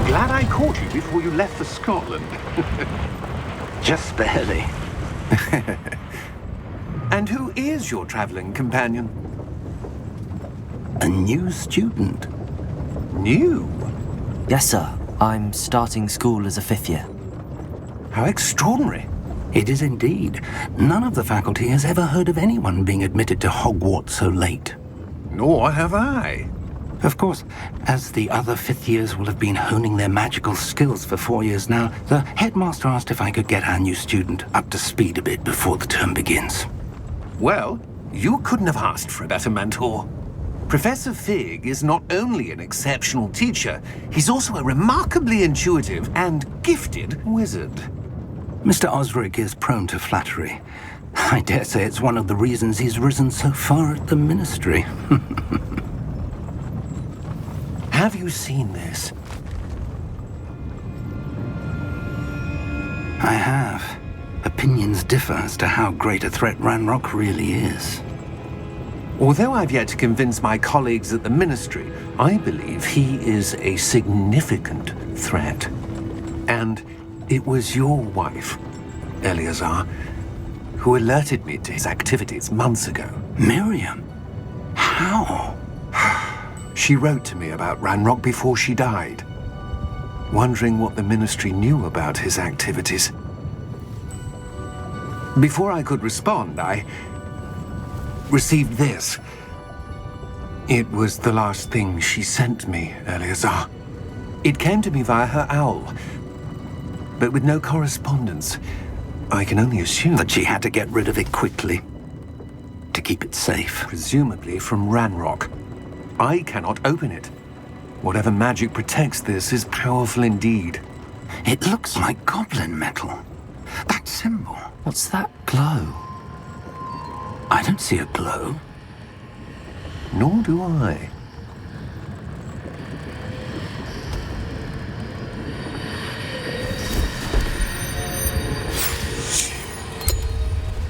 Glad I caught you before you left for Scotland. Just barely. And who is your traveling companion? A new student. New? Yes, sir. I'm starting school as a 5th year. How extraordinary. It is indeed. None of the faculty has ever heard of anyone being admitted to Hogwarts so late. Nor have I. Of course, as the other 5th years will have been honing their magical skills for 4 years now, the headmaster asked if I could get our new student up to speed a bit before the term begins. Well, you couldn't have asked for a better mentor. Professor Fig is not only an exceptional teacher, he's also a remarkably intuitive and gifted wizard. Mr. Osric is prone to flattery. I dare say it's one of the reasons he's risen so far at the Ministry. Have you seen this? I have. Opinions differ as to how great a threat Ranrock really is. Although I've yet to convince my colleagues at the Ministry, I believe he is a significant threat. And it was your wife, Eleazar, who alerted me to his activities months ago. Miriam? How? She wrote to me about Ranrock before she died, wondering what the Ministry knew about his activities. Before I could respond, I received this. It was the last thing she sent me, Eleazar. It came to me via her owl, but with no correspondence. I can only assume That she had to get rid of it quickly, to keep it safe. presumably from Ranrock. I cannot open it. Whatever magic protects this is powerful indeed. It looks like goblin metal. That symbol. What's that glow? I don't see a glow. Nor do I.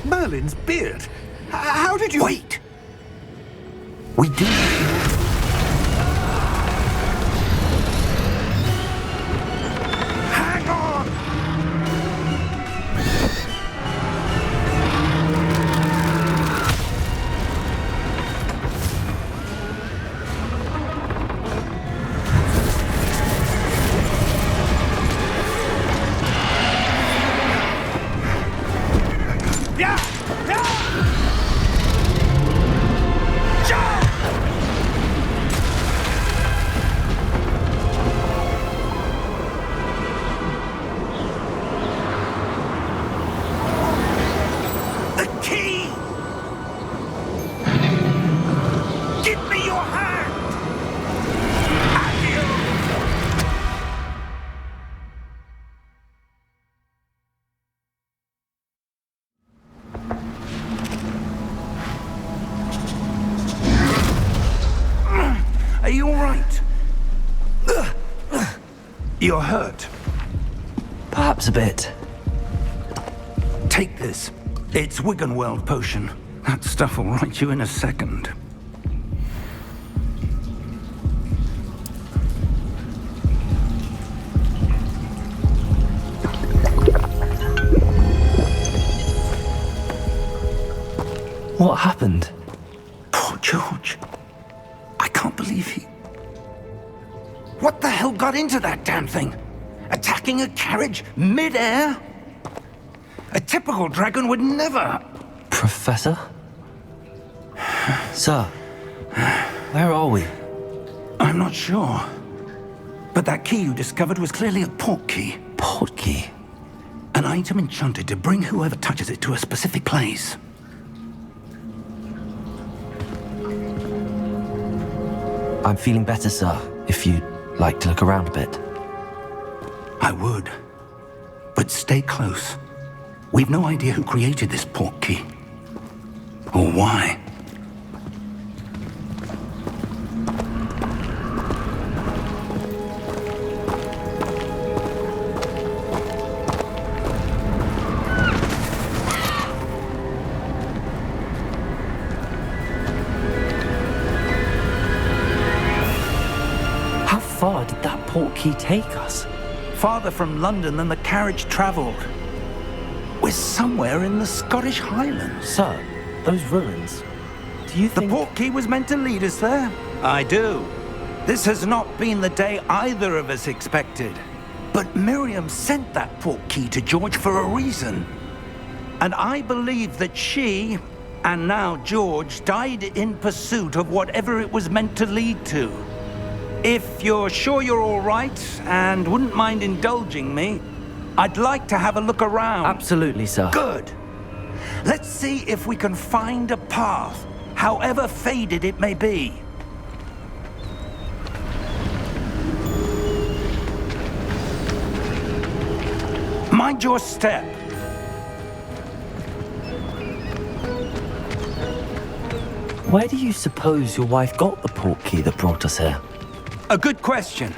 Merlin's beard. How did you... Wait! We do. Hang on! Yeah! Yeah! Jump! The key! Give me your hand! Adieu! Are you all right? You're hurt. Perhaps a bit. Take this. It's Wiggenweld potion. That stuff will right you in a second. What happened? Poor George. I can't believe he... What the hell got into that damn thing? Attacking a carriage mid-air? A typical dragon would never... Professor? Sir, where are we? I'm not sure. But that key you discovered was clearly a port key. Port key. An item enchanted to bring whoever touches it to a specific place. I'm feeling better, sir, if you'd like to look around a bit. I would. But stay close. We've no idea who created this port key. Or why. far did that portkey take us? Farther from London than the carriage travelled. We're somewhere in the Scottish Highlands. Sir, those ruins. Do you The think... portkey was meant to lead us there? I do. This has not been the day either of us expected. But Miriam sent that portkey to George for a reason. And I believe that she, and now George, died in pursuit of whatever it was meant to lead to. If you're sure you're all right and wouldn't mind indulging me, I'd like to have a look around. Absolutely, sir. Good. Let's see if we can find a path, however faded it may be. Mind your step. Where do you suppose your wife got the portkey that brought us here? A good question.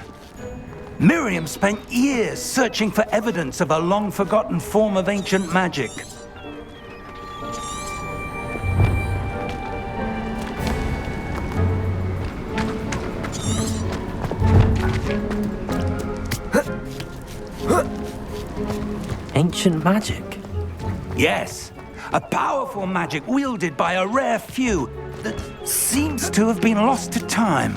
Miriam spent years searching for evidence of a long-forgotten form of ancient magic. Ancient magic? Yes, a powerful magic wielded by a rare few that seems to have been lost to time.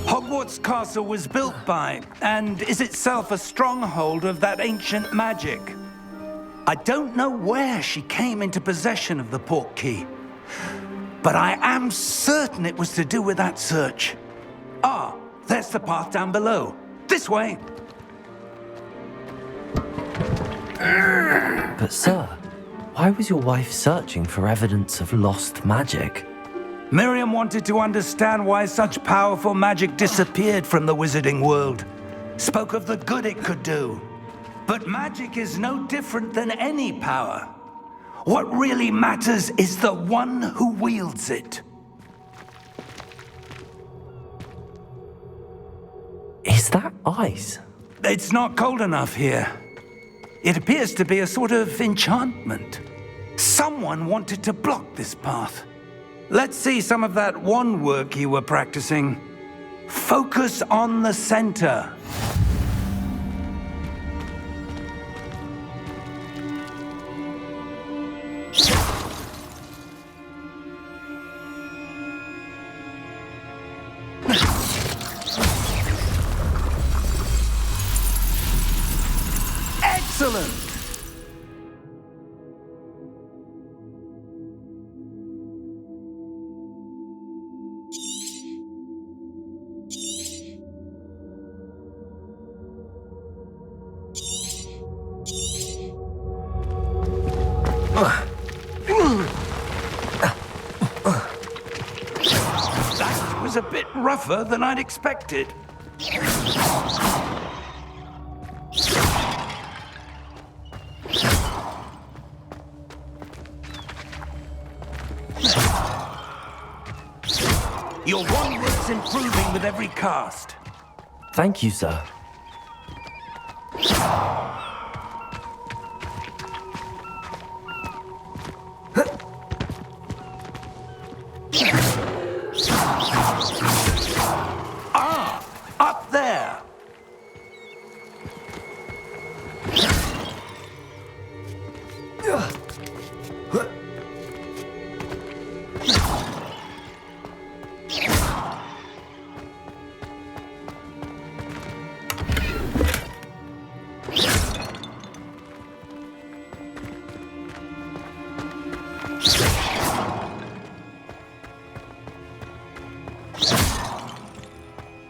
Hogwarts Castle was built by, and is itself a stronghold of that ancient magic. I don't know where she came into possession of the portkey, but I am certain it was to do with that search. Ah, there's the path down below. This way. But sir, why was your wife searching for evidence of lost magic? Miriam wanted to understand why such powerful magic disappeared from the wizarding world. Spoke of the good it could do. But magic is no different than any power. What really matters is the one who wields it. Is that ice? It's not cold enough here. It appears to be a sort of enchantment. Someone wanted to block this path. Let's see some of that wand work you were practicing. Focus on the center. Excellent! That was a bit rougher than I'd expected. Your wand work's improving with every cast. Thank you, sir. Ah, up there.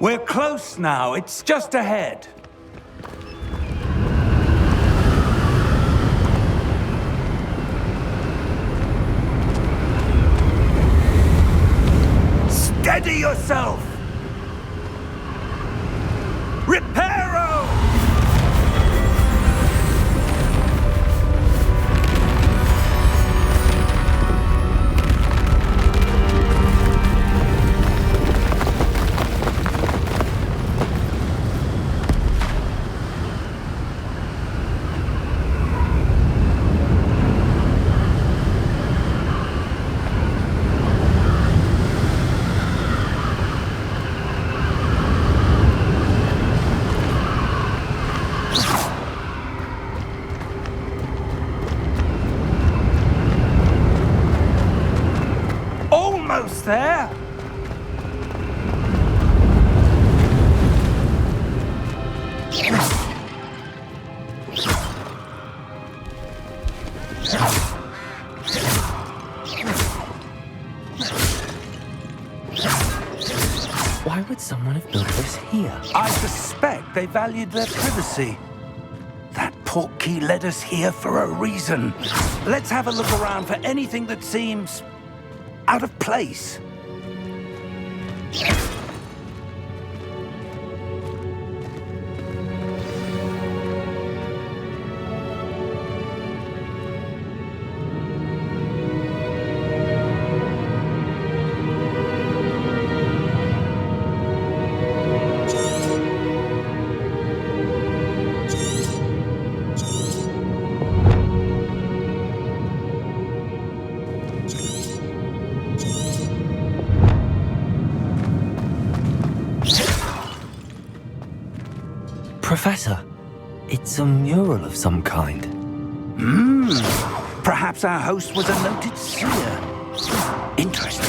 We're close now. It's just ahead. Steady yourself! Reparo! almost there. Why would someone have built this here? I suspect they valued their privacy. That portkey led us here for a reason. Let's have a look around for anything that seems out of place. Professor, it's a mural of some kind. Perhaps our host was a noted seer. Interesting.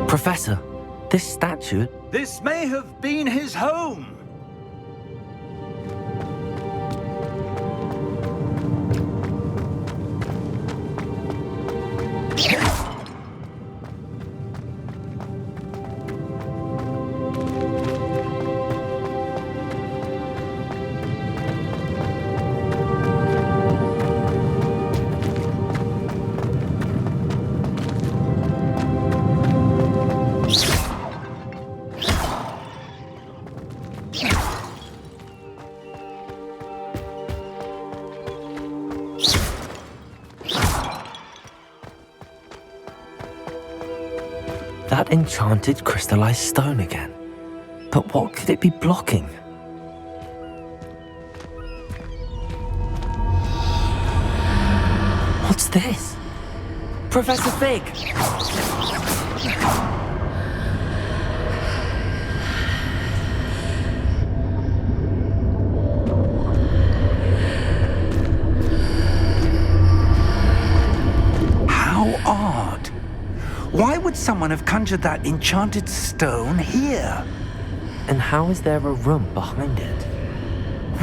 Professor, this statue... This may have been his home. That enchanted crystallized stone again. But what could it be blocking? What's this? Professor Fig! How odd. Why would someone have conjured that enchanted stone here? And how is there a room behind it?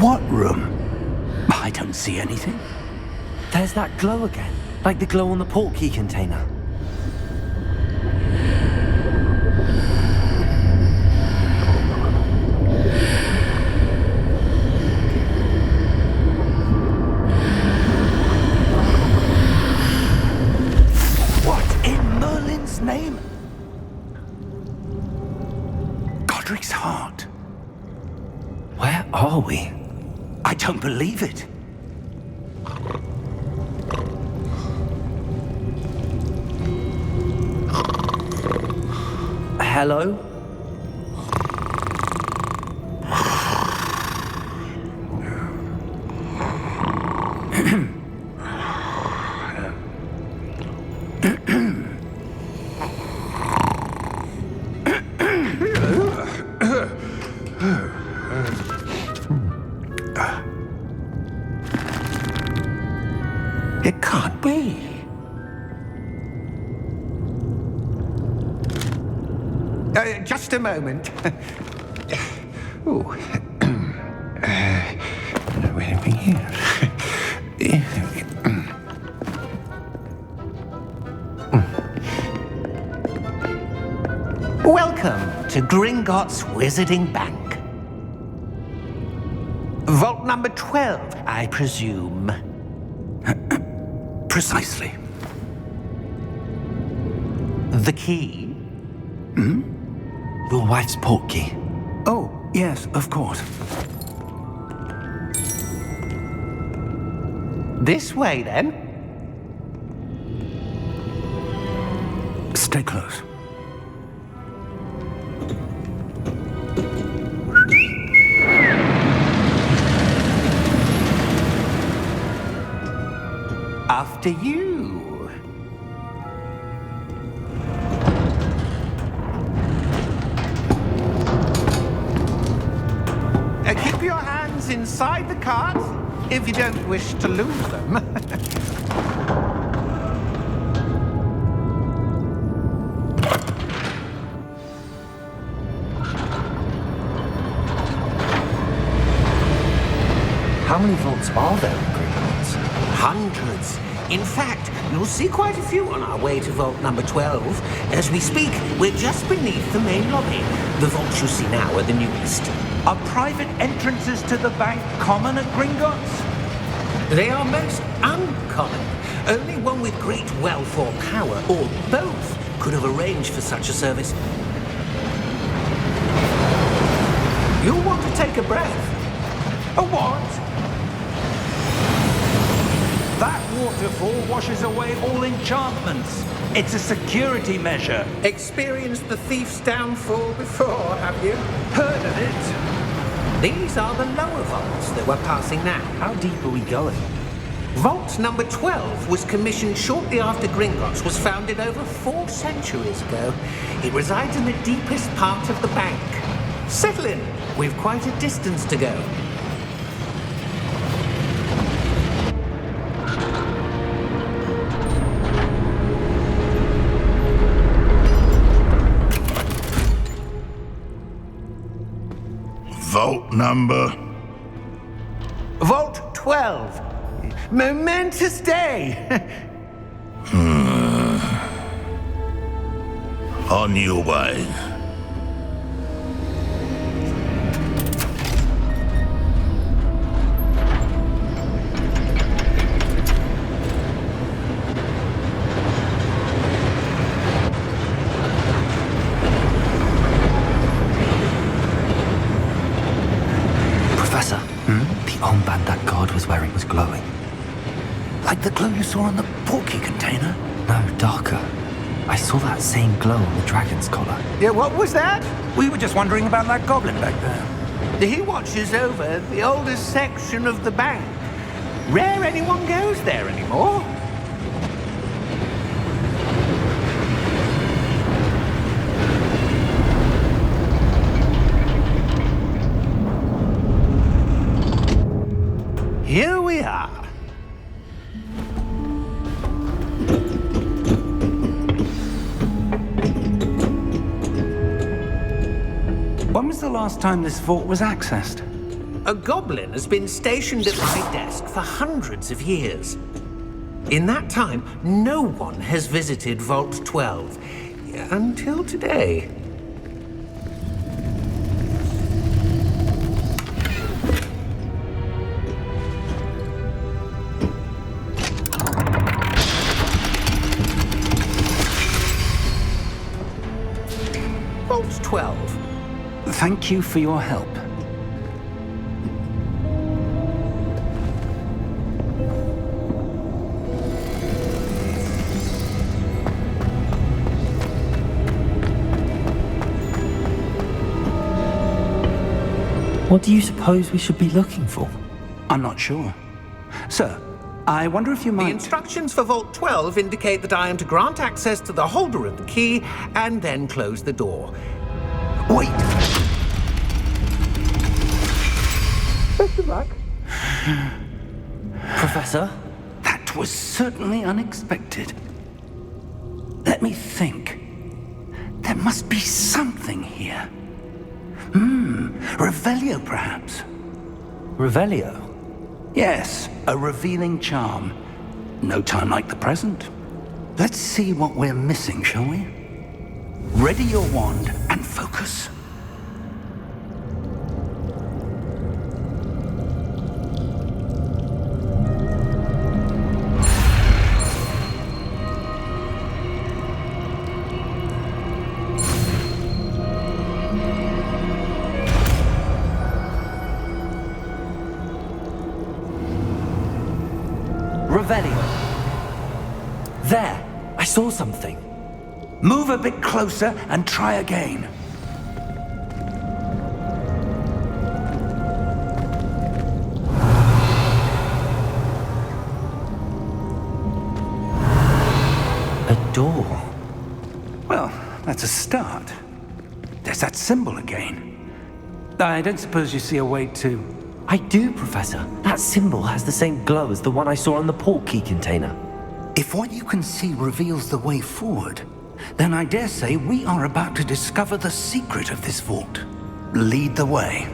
What room? I don't see anything. There's that glow again, like the glow on the portkey container. What in Merlin's name? Godric's heart. Where are we? I don't believe it. Hello? It can't be. Just a moment. Oh. Wait a minute. Welcome to Gringotts Wizarding Bank. Vault number 12, I presume. Precisely. The key? Your wife's portkey. Oh, yes, of course. This way, then. Stay close. After you. items inside the cart, if you don't wish to lose them. How many vaults are there in Gringotts? Hundreds. In fact, you'll see quite a few on our way to vault number 12. As we speak, we're just beneath the main lobby. The vaults you see now are the newest. Are private entrances to the bank common at Gringotts? They are most uncommon. Only one with great wealth or power, or both, could have arranged for such a service. You'll want to take a breath. A what? That waterfall washes away all enchantments. It's a security measure. Experienced the thief's downfall before, have you? Heard of it? These are the lower vaults that we're passing now. How deep are we going? Vault number 12 was commissioned shortly after Gringotts was founded over 4 centuries ago. It resides in the deepest part of the bank. Settle in. We've quite a distance to go. Vault number? Vault 12. Momentous day. On your way. Professor, the armband that guard was wearing was glowing. Like the glow you saw on the porky container? No, darker. I saw that same glow on the dragon's collar. Yeah, what was that? We were just wondering about that goblin back there. He watches over the oldest section of the bank. Rare anyone goes there anymore. Here we are. When was the last time this vault was accessed? A goblin has been stationed at my desk for hundreds of years. In that time, no one has visited Vault 12. Until today. Vault 12. Thank you for your help. What do you suppose we should be looking for? I'm not sure. Sir, I wonder if you The might... instructions for Vault 12 indicate that I am to grant access to the holder of the key and then close the door. Wait! Best of luck. Professor? That was certainly unexpected. Let me think. There must be something here. Revelio, perhaps? Revelio? Yes, a revealing charm. No time like the present. Let's see what we're missing, shall we? Ready your wand and focus. Revelio. There! I saw something. Move a bit closer and try again. A door. Well, that's a start. There's that symbol again. I don't suppose you see a way to I do, Professor. That symbol has the same glow as the one I saw on the port key container. If what you can see reveals the way forward, then I dare say we are about to discover the secret of this vault. Lead the way.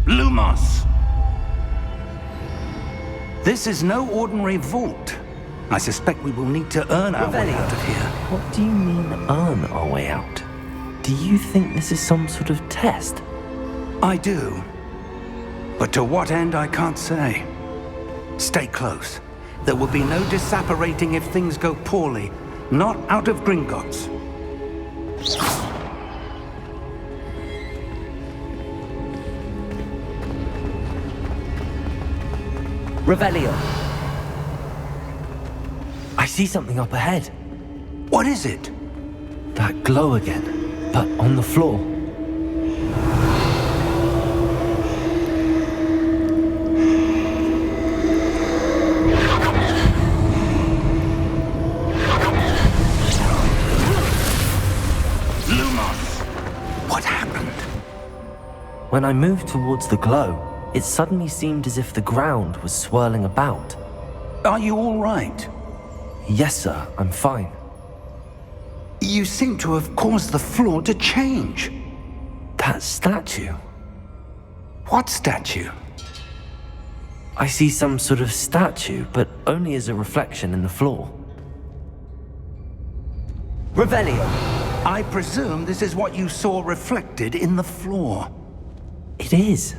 Lumos! This is no ordinary vault. I suspect we will need to earn our way out of here. What do you mean, earn our way out? Do you think this is some sort of test? I do. But to what end, I can't say. Stay close. There will be no disapparating if things go poorly. Not out of Gringotts. Revelio. I see something up ahead. What is it? That glow again, but on the floor. Lumos! What happened? When I moved towards the glow, it suddenly seemed as if the ground was swirling about. Are you all right? Yes, sir, I'm fine. You seem to have caused the floor to change. That statue. What statue? I see some sort of statue, but only as a reflection in the floor. Revelio! I presume this is what you saw reflected in the floor. It is.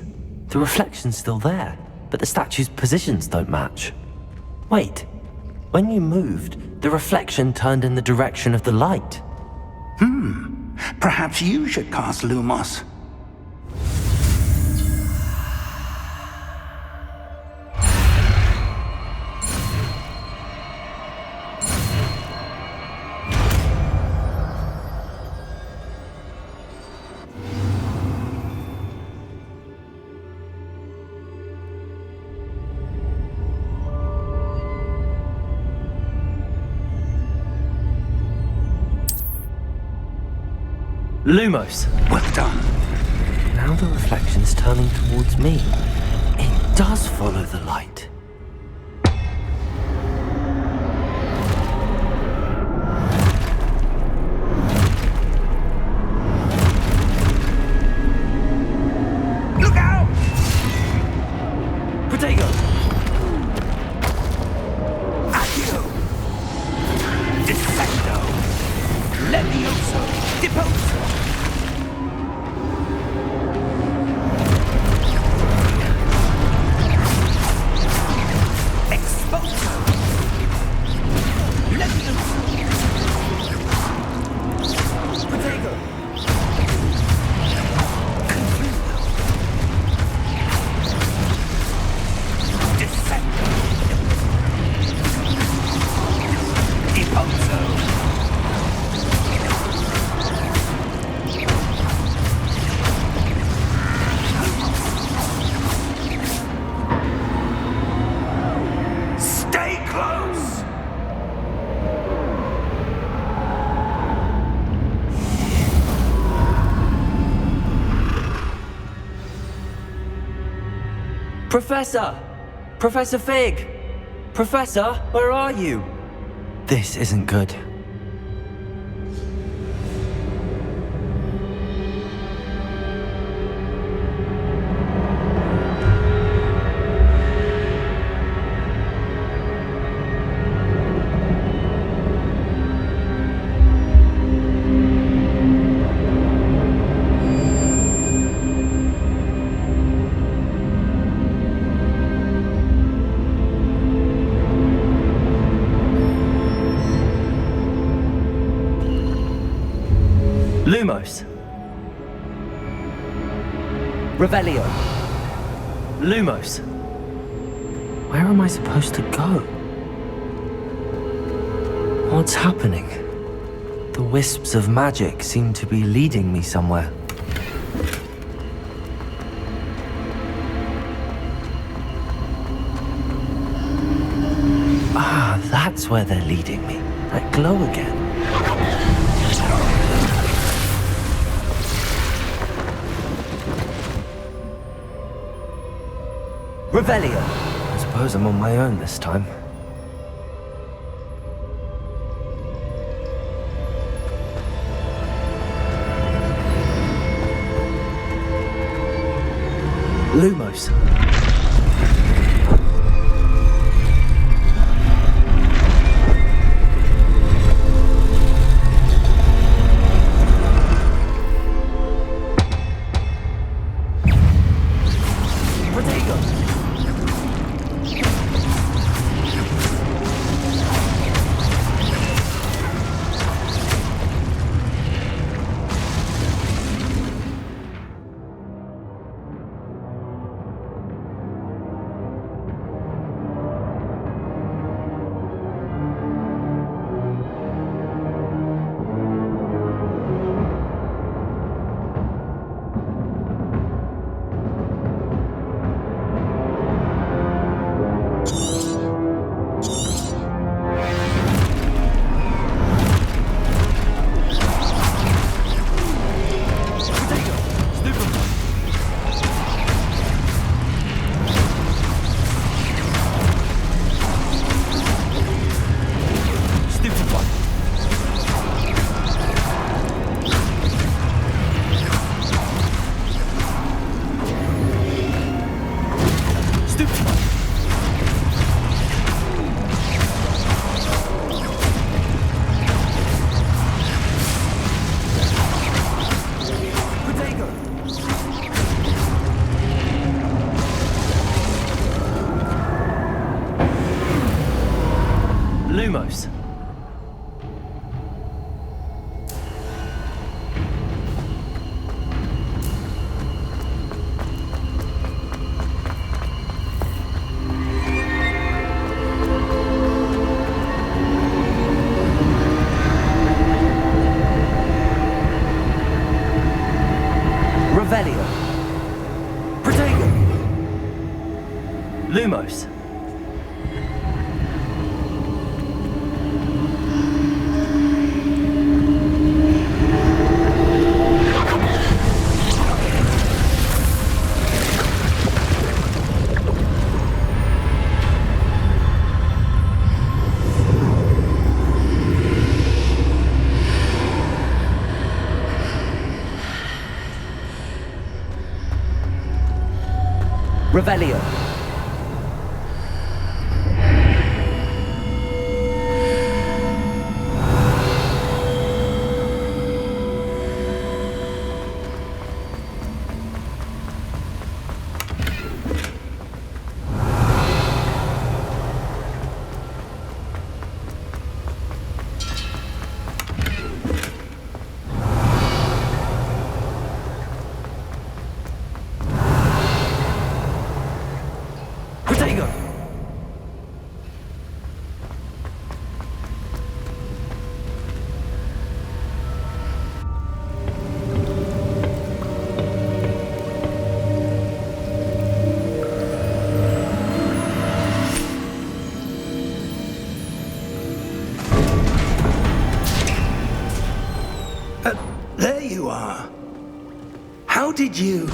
The reflection's still there, but the statue's positions don't match. Wait. When you moved, the reflection turned in the direction of the light. Perhaps you should cast Lumos. Lumos! Well done. Now the reflection's turning towards me. It does follow the light. Look out! Protego! Accio! Defendo! Levioso! Deposo! Exposo! Levioso! Protego! Confundo! Defendo! Deposo! Stay close! Professor! Professor Fig! Professor, where are you? This isn't good. Lumos. Revelio. Lumos. Where am I supposed to go? What's happening? The wisps of magic seem to be leading me somewhere. Ah, that's where they're leading me. That glow again. Revelio! I suppose I'm on my own this time. Lumos. Lumos. Revelio. Protego. Lumos. Revelio. There you are. How did you...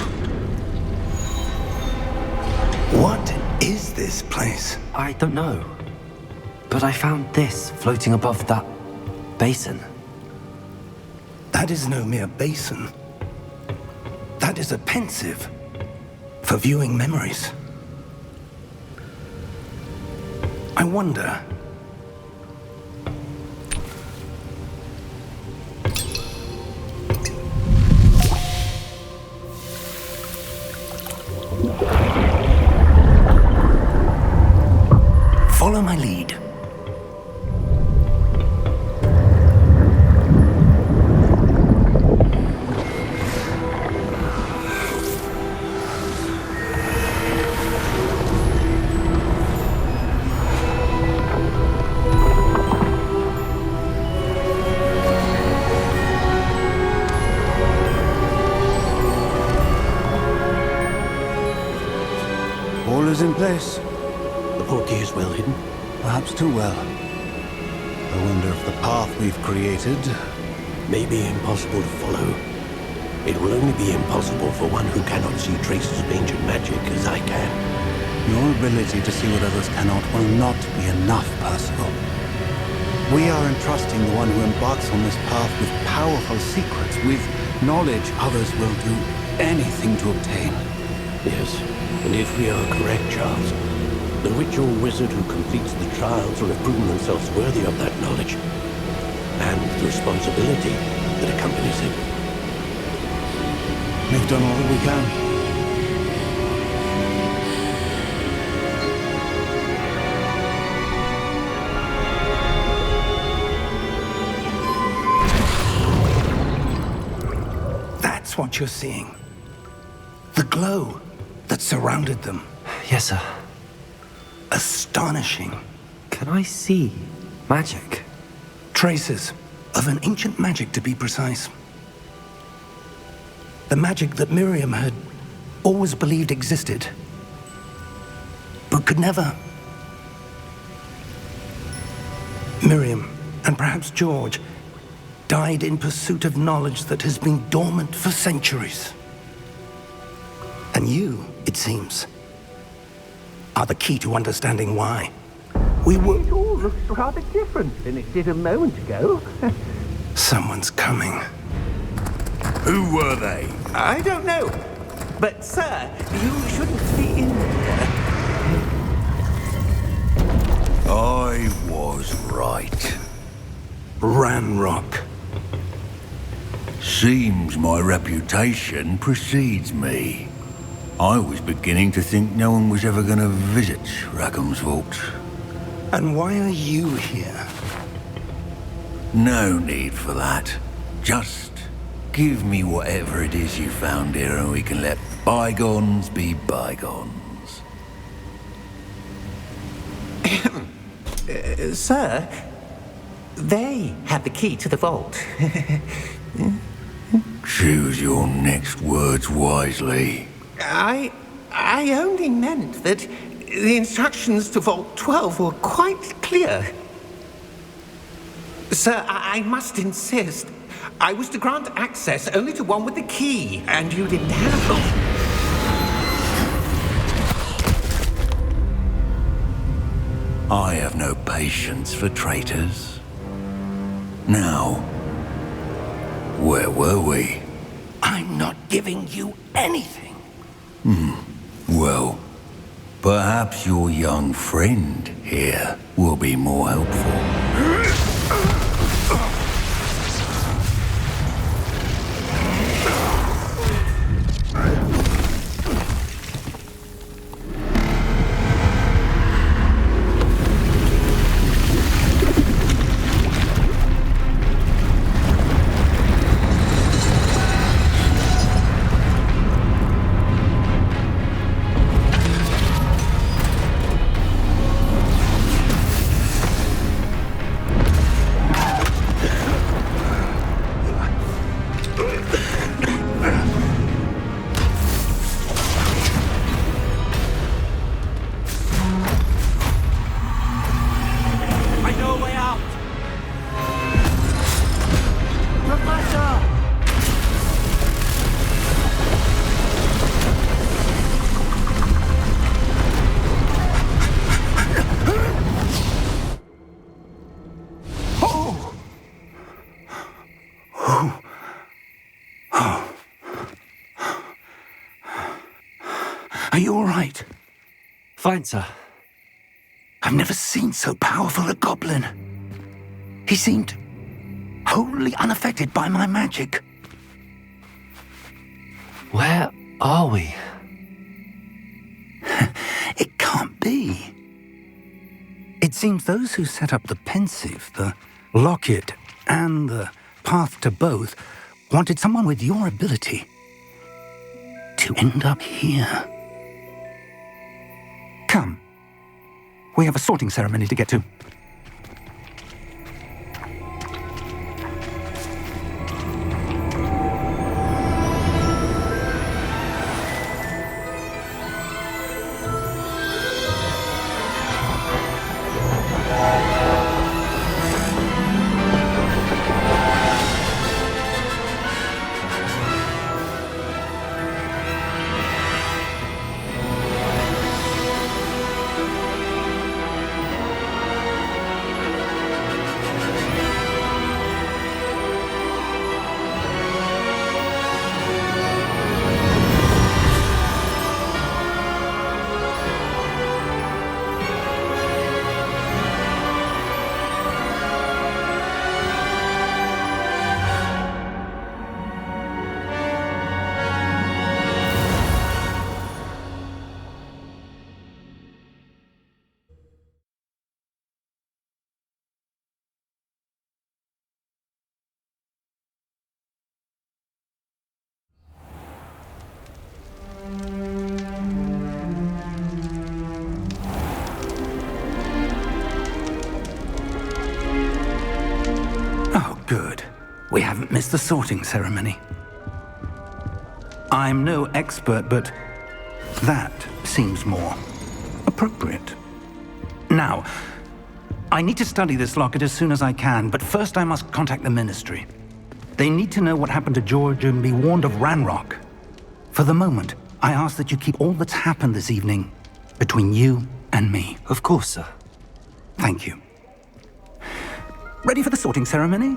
What is this place? I don't know. But I found this floating above that basin. That is no mere basin. That is a pensive for viewing memories. I wonder... Follow my lead. All is in place. The portkey is well hidden. Perhaps too well. I wonder if the path we've created may be impossible to follow. It will only be impossible for one who cannot see traces of ancient magic as I can. Your ability to see what others cannot will not be enough, Percival. We are entrusting the one who embarks on this path with powerful secrets, with knowledge others will do anything to obtain. Yes, and if we are correct, Charles, the witch or wizard who completes the trials will have proven themselves worthy of that knowledge, and the responsibility that accompanies it. We've done all that we can. That's what you're seeing. The glow that surrounded them. Yes, sir. Astonishing. Can I see magic? Traces of an ancient magic, to be precise. The magic that Miriam had always believed existed, but could never. Miriam, and perhaps George, died in pursuit of knowledge that has been dormant for centuries. And you, it seems, are the key to understanding why. It all looks rather different than it did a moment ago. Someone's coming. Who were they? I don't know. But, sir, you shouldn't be in here. I was right. Ranrock. Seems my reputation precedes me. I was beginning to think no one was ever going to visit Rackham's vault. And why are you here? No need for that. Just give me whatever it is you found here and we can let bygones be bygones. Sir, they had the key to the vault. Choose your next words wisely. I only meant that the instructions to Vault 12 were quite clear. Sir, I must insist. I was to grant access only to one with the key, and you didn't have them. I have no patience for traitors. Now, where were we? I'm not giving you anything. Well, perhaps your young friend here will be more helpful. Are you all right? Fine, sir. I've never seen so powerful a goblin. He seemed wholly unaffected by my magic. Where are we? It can't be. It seems those who set up the pensive, the locket, and the path to both wanted someone with your ability to end up here. Come. We have a sorting ceremony to get to. Good. We haven't missed the sorting ceremony. I'm no expert, but that seems more appropriate. Now, I need to study this locket as soon as I can, but first I must contact the Ministry. They need to know what happened to George and be warned of Ranrock. For the moment, I ask that you keep all that's happened this evening between you and me. Of course, sir. Thank you. Ready for the sorting ceremony?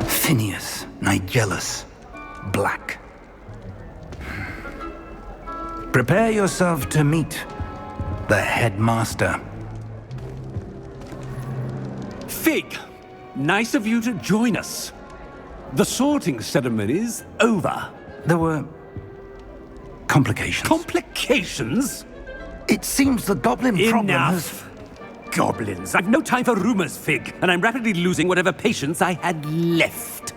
Phineas, Nigellus, Black. Prepare yourself to meet the headmaster. Fig, nice of you to join us. The sorting ceremony's over. There were complications. Complications? It seems the goblin problem has... Enough! Goblins. I've no time for rumors, Fig, and I'm rapidly losing whatever patience I had left.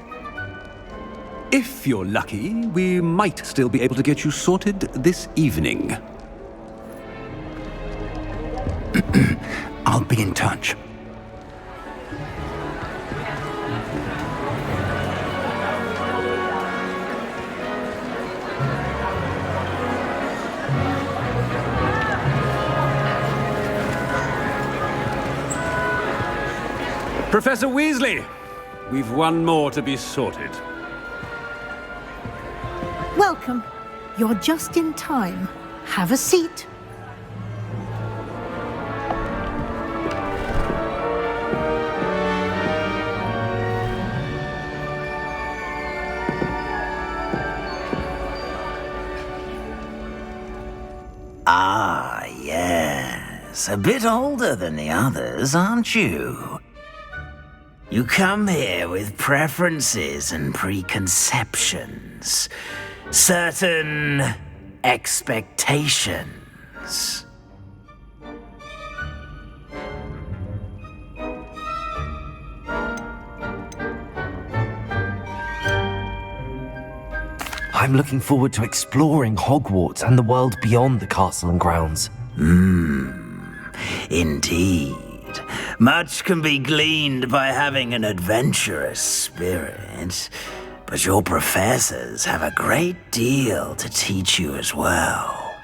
If you're lucky, we might still be able to get you sorted this evening. I'll be in touch. Professor Weasley, we've one more to be sorted. Welcome. You're just in time. Have a seat. Ah, yes. A bit older than the others, aren't you? You come here with preferences and preconceptions. Certain expectations. I'm looking forward to exploring Hogwarts and the world beyond the castle and grounds. Indeed. Much can be gleaned by having an adventurous spirit, but your professors have a great deal to teach you as well.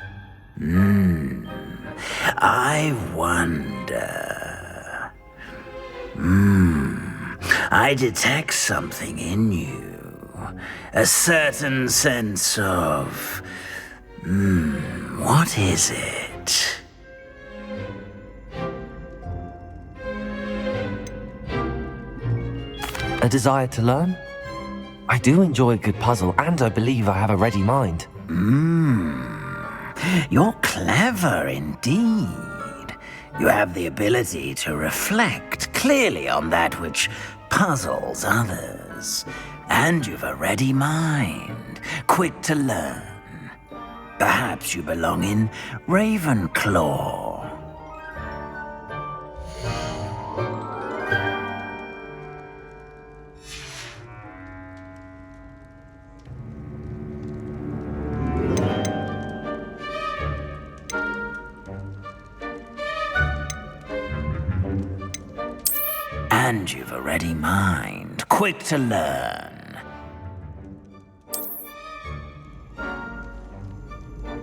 I wonder... I detect something in you. A certain sense of... what is it? A desire to learn? I do enjoy a good puzzle, and I believe I have a ready mind. You're clever indeed. You have the ability to reflect clearly on that which puzzles others. And you've a ready mind, quick to learn. Perhaps you belong in Ravenclaw. And you've a ready mind, quick to learn.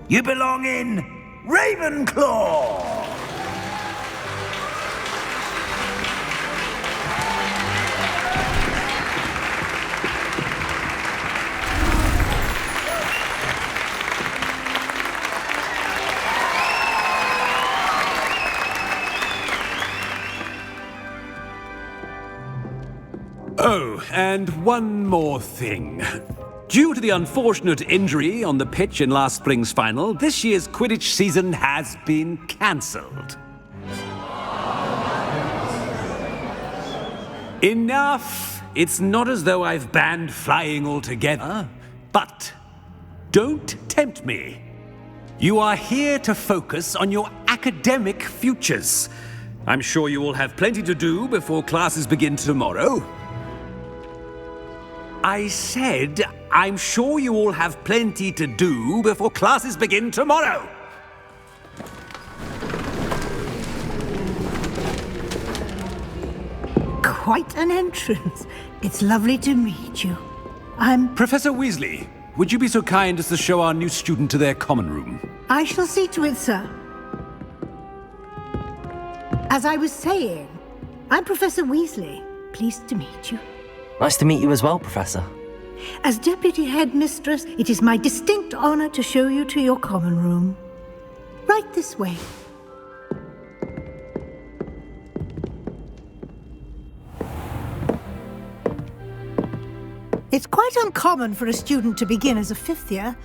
You belong in Ravenclaw! Oh, and one more thing. Due to the unfortunate injury on the pitch in last spring's final, this year's Quidditch season has been cancelled. Enough! It's not as though I've banned flying altogether, but don't tempt me. You are here to focus on your academic academic futures. I'm sure you all have plenty to do before classes begin tomorrow. I said, I'm sure you all have plenty to do before classes begin tomorrow. Quite an entrance. It's lovely to meet you. Professor Weasley, would you be so kind as to show our new student to their common room? I shall see to it, sir. As I was saying, I'm Professor Weasley. Pleased to meet you. Nice to meet you as well, Professor. As Deputy Headmistress, it is my distinct honor to show you to your common room. Right this way. It's quite uncommon for a student to begin as a fifth year.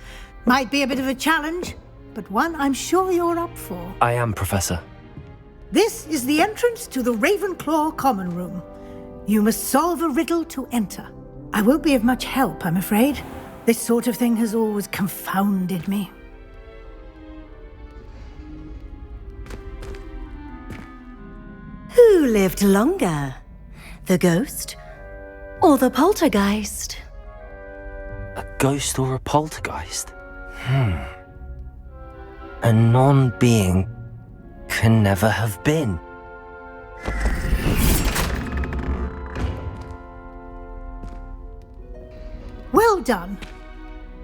Might be a bit of a challenge, but one I'm sure you're up for. I am, Professor. This is the entrance to the Ravenclaw common room. You must solve a riddle to enter. I won't be of much help, I'm afraid. This sort of thing has always confounded me. Who lived longer? The ghost or the poltergeist? A ghost or a poltergeist? A non-being can never have been. Well done.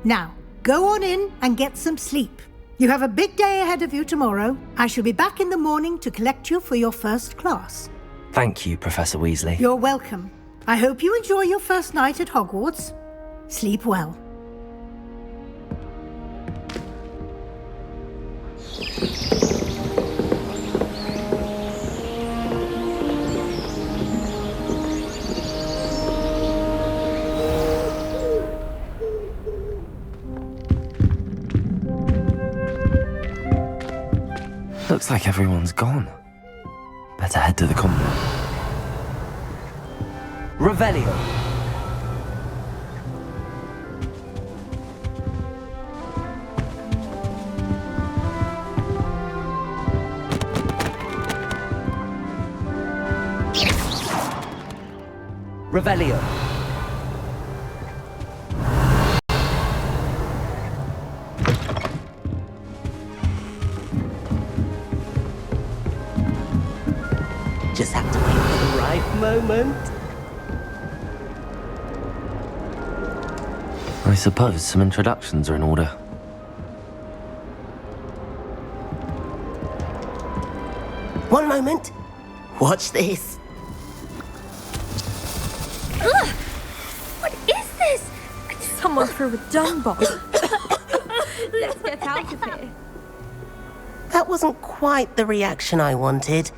Now, go on in and get some sleep. You have a big day ahead of you tomorrow. I shall be back in the morning to collect you for your first class. Thank you, Professor Weasley. You're welcome. I hope you enjoy your first night at Hogwarts. Sleep well. Looks like everyone's gone. Better head to the common room. Revelio. Revelio. Just have to wait for the right moment. I suppose some introductions are in order. One moment. Watch this. Ugh! What is this? Someone threw a dung bomb. Let's get out of here. That wasn't quite the reaction I wanted.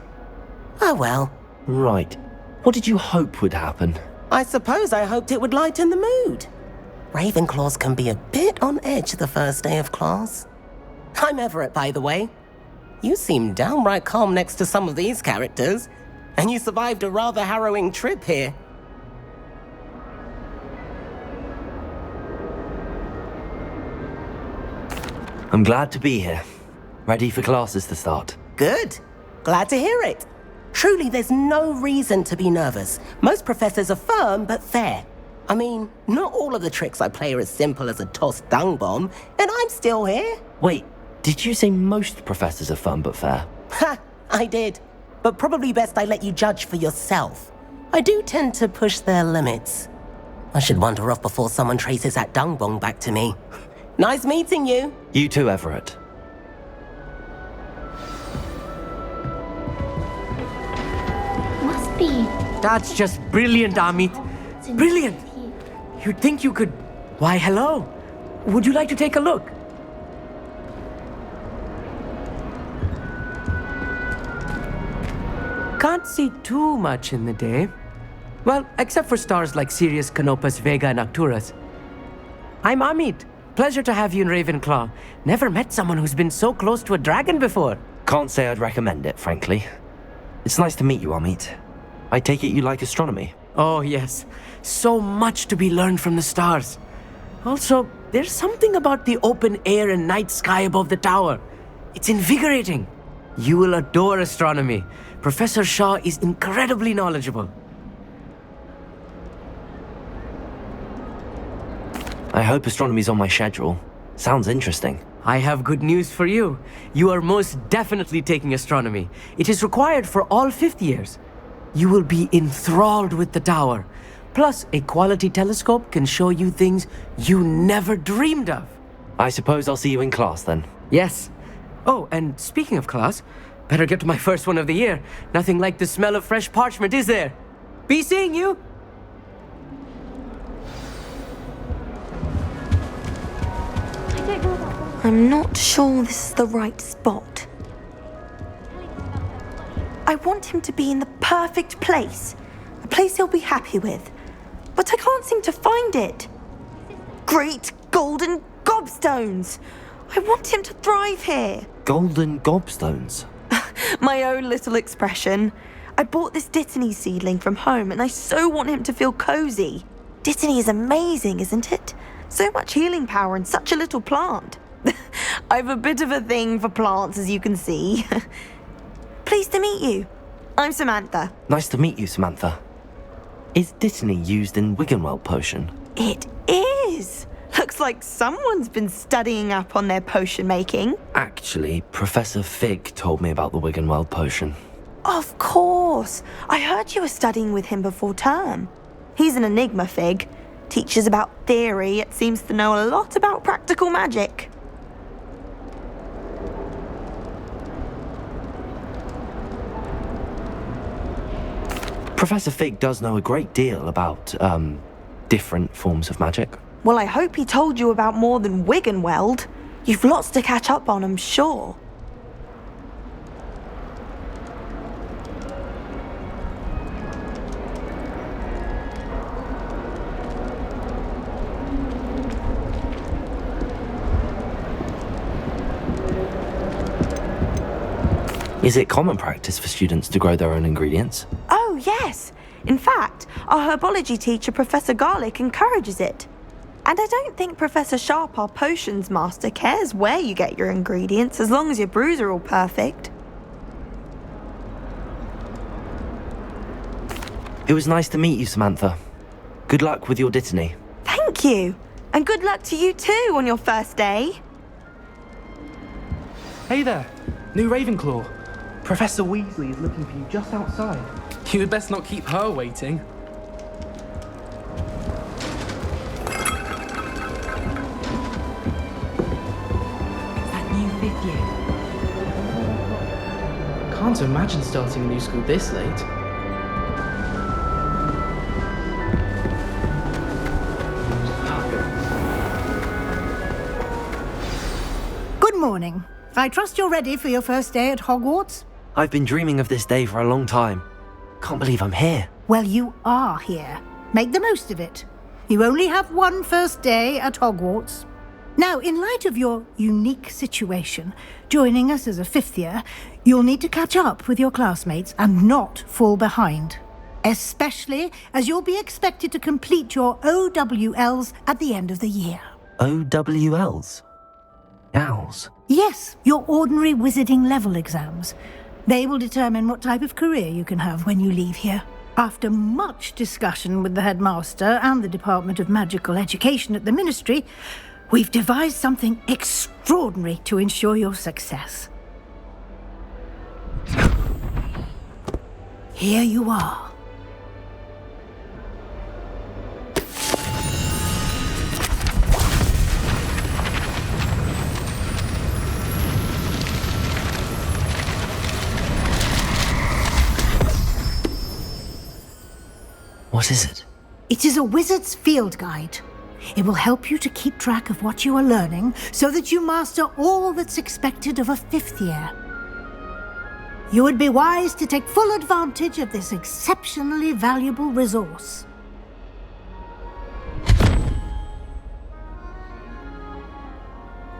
Oh well. Right. What did you hope would happen? I suppose I hoped it would lighten the mood. Ravenclaws can be a bit on edge the first day of class. I'm Everett, by the way. You seem downright calm next to some of these characters, and you survived a rather harrowing trip here. I'm glad to be here. Ready for classes to start. Good. Glad to hear it. Truly, there's no reason to be nervous. Most professors are firm but fair. I mean, not all of the tricks I play are as simple as a tossed dung bomb, and I'm still here. Wait, did you say most professors are fun but fair? Ha! I did. But probably best I let you judge for yourself. I do tend to push their limits. I should wander off before someone traces that dung bomb back to me. Nice meeting you. You too, Everett. Must be. That's just brilliant, Amit. Brilliant. You'd think you could... Why, hello. Would you like to take a look? Can't see too much in the day. Well, except for stars like Sirius, Canopus, Vega, and Arcturus. I'm Amit. Pleasure to have you in Ravenclaw. Never met someone who's been so close to a dragon before. Can't say I'd recommend it, frankly. It's nice to meet you, Amit. I take it you like astronomy? Oh, yes. So much to be learned from the stars. Also, there's something about the open air and night sky above the tower. It's invigorating. You will adore astronomy. Professor Shaw is incredibly knowledgeable. I hope astronomy's on my schedule. Sounds interesting. I have good news for you. You are most definitely taking astronomy. It is required for all fifth years. You will be enthralled with the tower. Plus, a quality telescope can show you things you never dreamed of. I suppose I'll see you in class then. Yes. Oh, and speaking of class, better get to my first one of the year. Nothing like the smell of fresh parchment, is there? Be seeing you! I'm not sure this is the right spot. I want him to be in the perfect place. A place he'll be happy with. But I can't seem to find it. Great golden gobstones! I want him to thrive here. Golden gobstones? My own little expression. I bought this Dittany seedling from home and I so want him to feel cozy. Dittany is amazing, isn't it? So much healing power in such a little plant. I've a bit of a thing for plants, as you can see. Pleased to meet you. I'm Samantha. Nice to meet you, Samantha. Is Dittany used in Wiggenweld potion? It is. Looks like someone's been studying up on their potion making. Actually, Professor Fig told me about the Wiggenweld potion. Of course. I heard you were studying with him before term. He's an enigma, Fig. Teaches about theory, yet seems to know a lot about practical magic. Professor Fig does know a great deal about, different forms of magic. Well, I hope he told you about more than Wiggenweld. You've lots to catch up on, I'm sure. Is it common practice for students to grow their own ingredients? Oh, yes. In fact, our herbology teacher, Professor Garlick, encourages it. And I don't think Professor Sharp, our potions master, cares where you get your ingredients, as long as your brews are all perfect. It was nice to meet you, Samantha. Good luck with your Dittany. Thank you. And good luck to you too on your first day. Hey there, new Ravenclaw. Professor Weasley is looking for you just outside. You had best not keep her waiting. That new fifth year. Can't imagine starting a new school this late. Good morning. I trust you're ready for your first day at Hogwarts? I've been dreaming of this day for a long time. Can't believe I'm here. Well, you are here. Make the most of it. You only have one first day at Hogwarts. Now, in light of your unique situation, joining us as a fifth year, you'll need to catch up with your classmates and not fall behind. Especially as you'll be expected to complete your OWLs at the end of the year. OWLs? Owls? Yes, your ordinary wizarding level exams. They will determine what type of career you can have when you leave here. After much discussion with the headmaster and the Department of Magical Education at the Ministry, we've devised something extraordinary to ensure your success. Here you are. What is it? It is a wizard's field guide. It will help you to keep track of what you are learning so that you master all that's expected of a fifth year. You would be wise to take full advantage of this exceptionally valuable resource.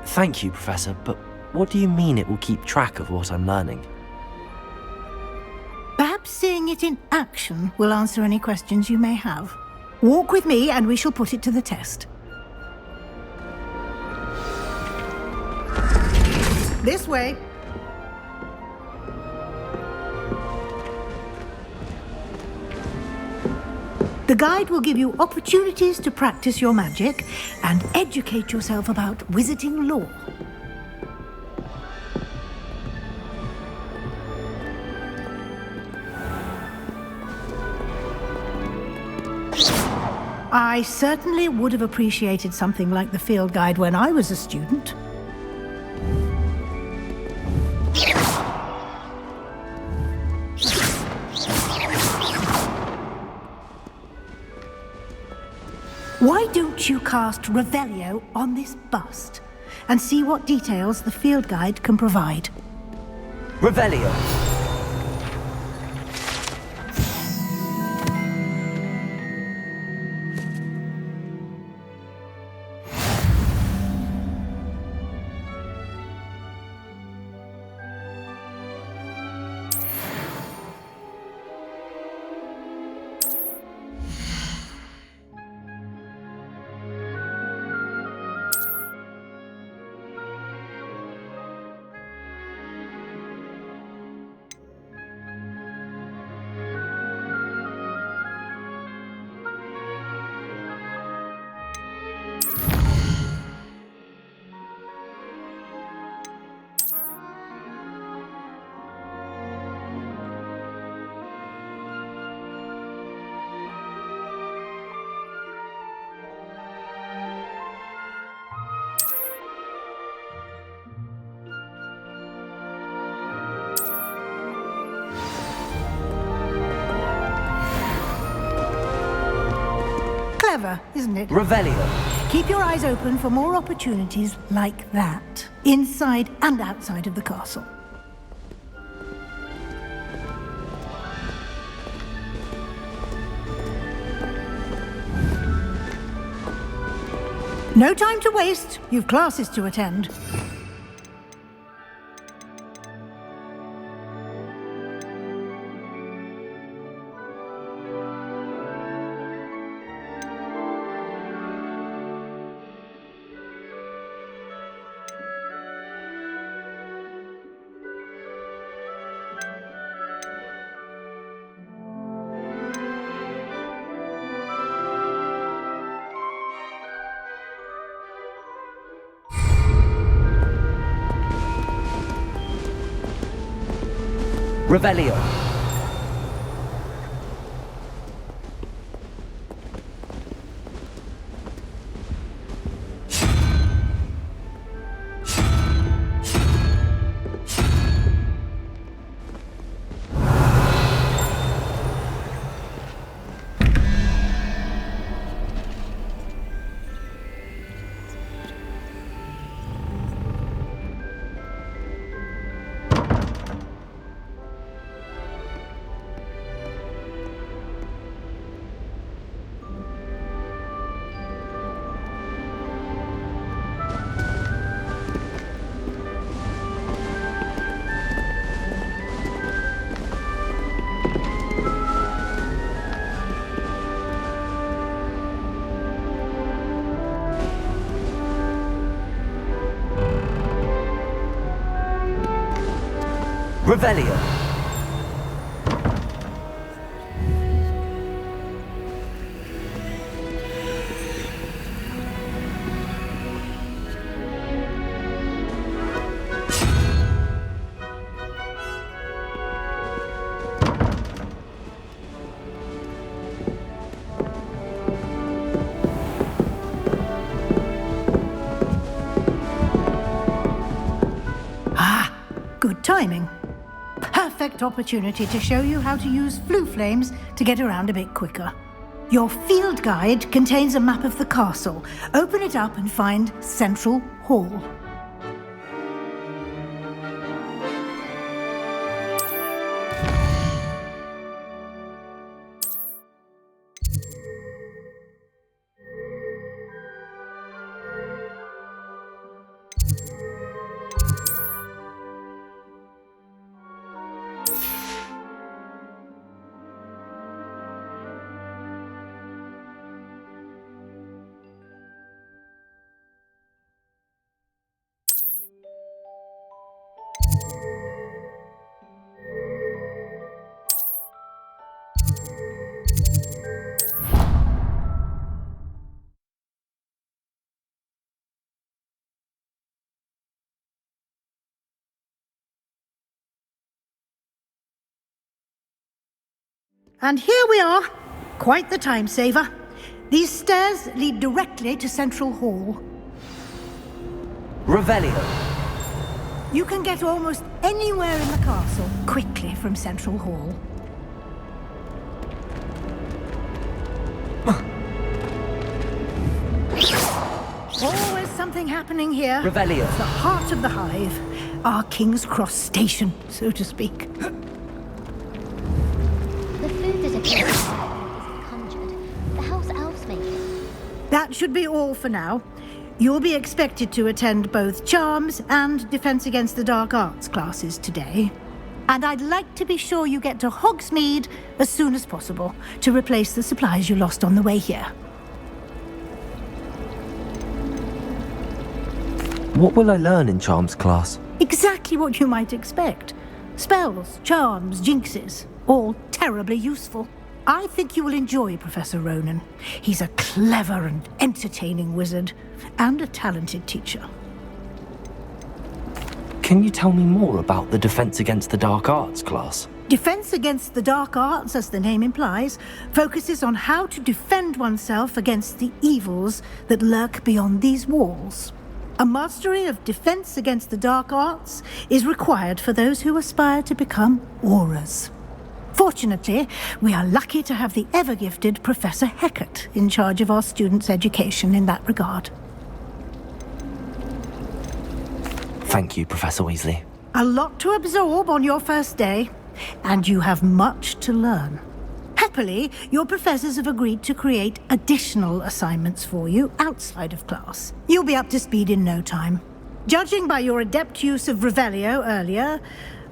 Thank you, Professor, but what do you mean it will keep track of what I'm learning? Perhaps seeing it in action will answer any questions you may have. Walk with me and we shall put it to the test. This way. The guide will give you opportunities to practice your magic and educate yourself about wizarding lore. I certainly would have appreciated something like the field guide when I was a student. Why don't you cast Revelio on this bust and see what details the field guide can provide? Revelio. Clever, isn't it? Revelio. Keep your eyes open for more opportunities like that, inside and outside of the castle. No time to waste. You've classes to attend. Revelio. Revelio. Ah, good timing. Perfect opportunity to show you how to use flue flames to get around a bit quicker. Your field guide contains a map of the castle. Open it up and find Central Hall. And here we are. Quite the time saver. These stairs lead directly to Central Hall. Revelio. You can get almost anywhere in the castle quickly from Central Hall. Always something happening here. Revelio. It's the heart of the hive. Our King's Cross station, so to speak. The food that appears is conjured. The house elves make it. That should be all for now. You'll be expected to attend both Charms and Defense Against the Dark Arts classes today. And I'd like to be sure you get to Hogsmeade as soon as possible to replace the supplies you lost on the way here. What will I learn in Charms class? Exactly what you might expect. Spells, charms, jinxes, all terribly useful. I think you will enjoy Professor Ronan. He's a clever and entertaining wizard, and a talented teacher. Can you tell me more about the Defense Against the Dark Arts class? Defense Against the Dark Arts, as the name implies, focuses on how to defend oneself against the evils that lurk beyond these walls. A mastery of Defense Against the Dark Arts is required for those who aspire to become auras. Fortunately, we are lucky to have the ever-gifted Professor Hecat in charge of our students' education in that regard. Thank you, Professor Weasley. A lot to absorb on your first day, and you have much to learn. Happily, your professors have agreed to create additional assignments for you outside of class. You'll be up to speed in no time. Judging by your adept use of Revelio earlier,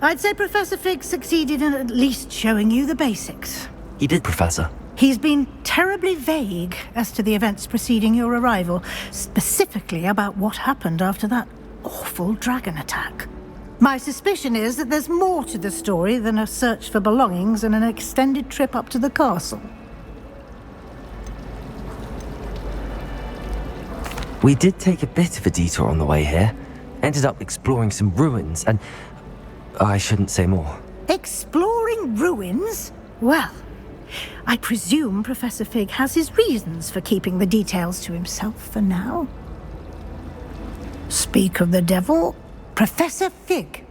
I'd say Professor Fig succeeded in at least showing you the basics. He did, Professor. He's been terribly vague as to the events preceding your arrival, specifically about what happened after that awful dragon attack. My suspicion is that there's more to the story than a search for belongings and an extended trip up to the castle. We did take a bit of a detour on the way here. Ended up exploring some ruins and... I shouldn't say more. Exploring ruins? Well, I presume Professor Fig has his reasons for keeping the details to himself for now. Speak of the devil, Professor Fig.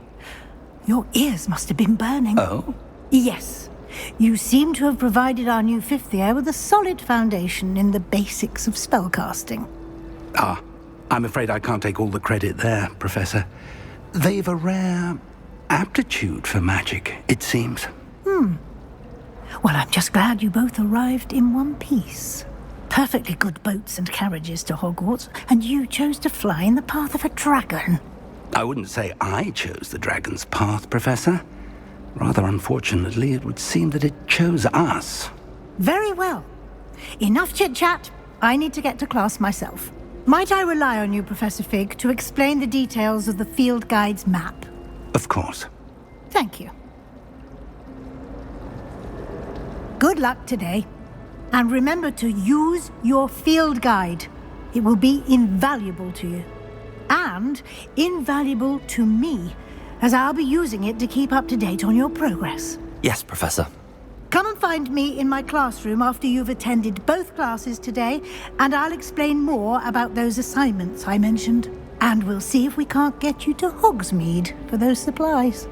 Your ears must have been burning. Oh? Yes. You seem to have provided our new fifth year with a solid foundation in the basics of spellcasting. Ah, I'm afraid I can't take all the credit there, Professor. They've a rare aptitude for magic, it seems. Well, I'm just glad you both arrived in one piece. Perfectly good boats and carriages to Hogwarts, and you chose to fly in the path of a dragon. I wouldn't say I chose the dragon's path, Professor. Rather unfortunately, it would seem that it chose us. Very well. Enough chit-chat. I need to get to class myself. Might I rely on you, Professor Fig, to explain the details of the field guide's map? Of course. Thank you. Good luck today. And remember to use your field guide. It will be invaluable to you. And invaluable to me, as I'll be using it to keep up to date on your progress. Yes, Professor. Come and find me in my classroom after you've attended both classes today, and I'll explain more about those assignments I mentioned. And we'll see if we can't get you to Hogsmeade for those supplies.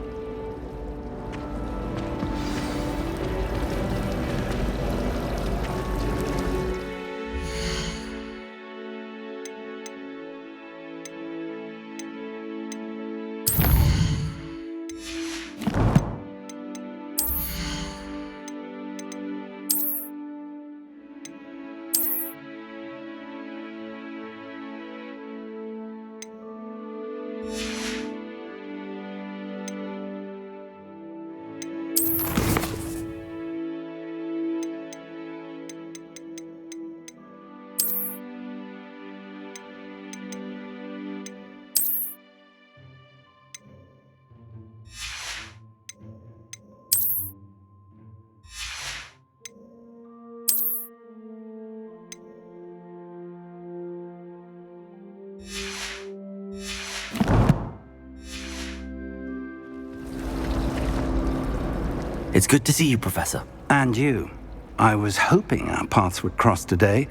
It's good to see you, Professor. And you. I was hoping our paths would cross today,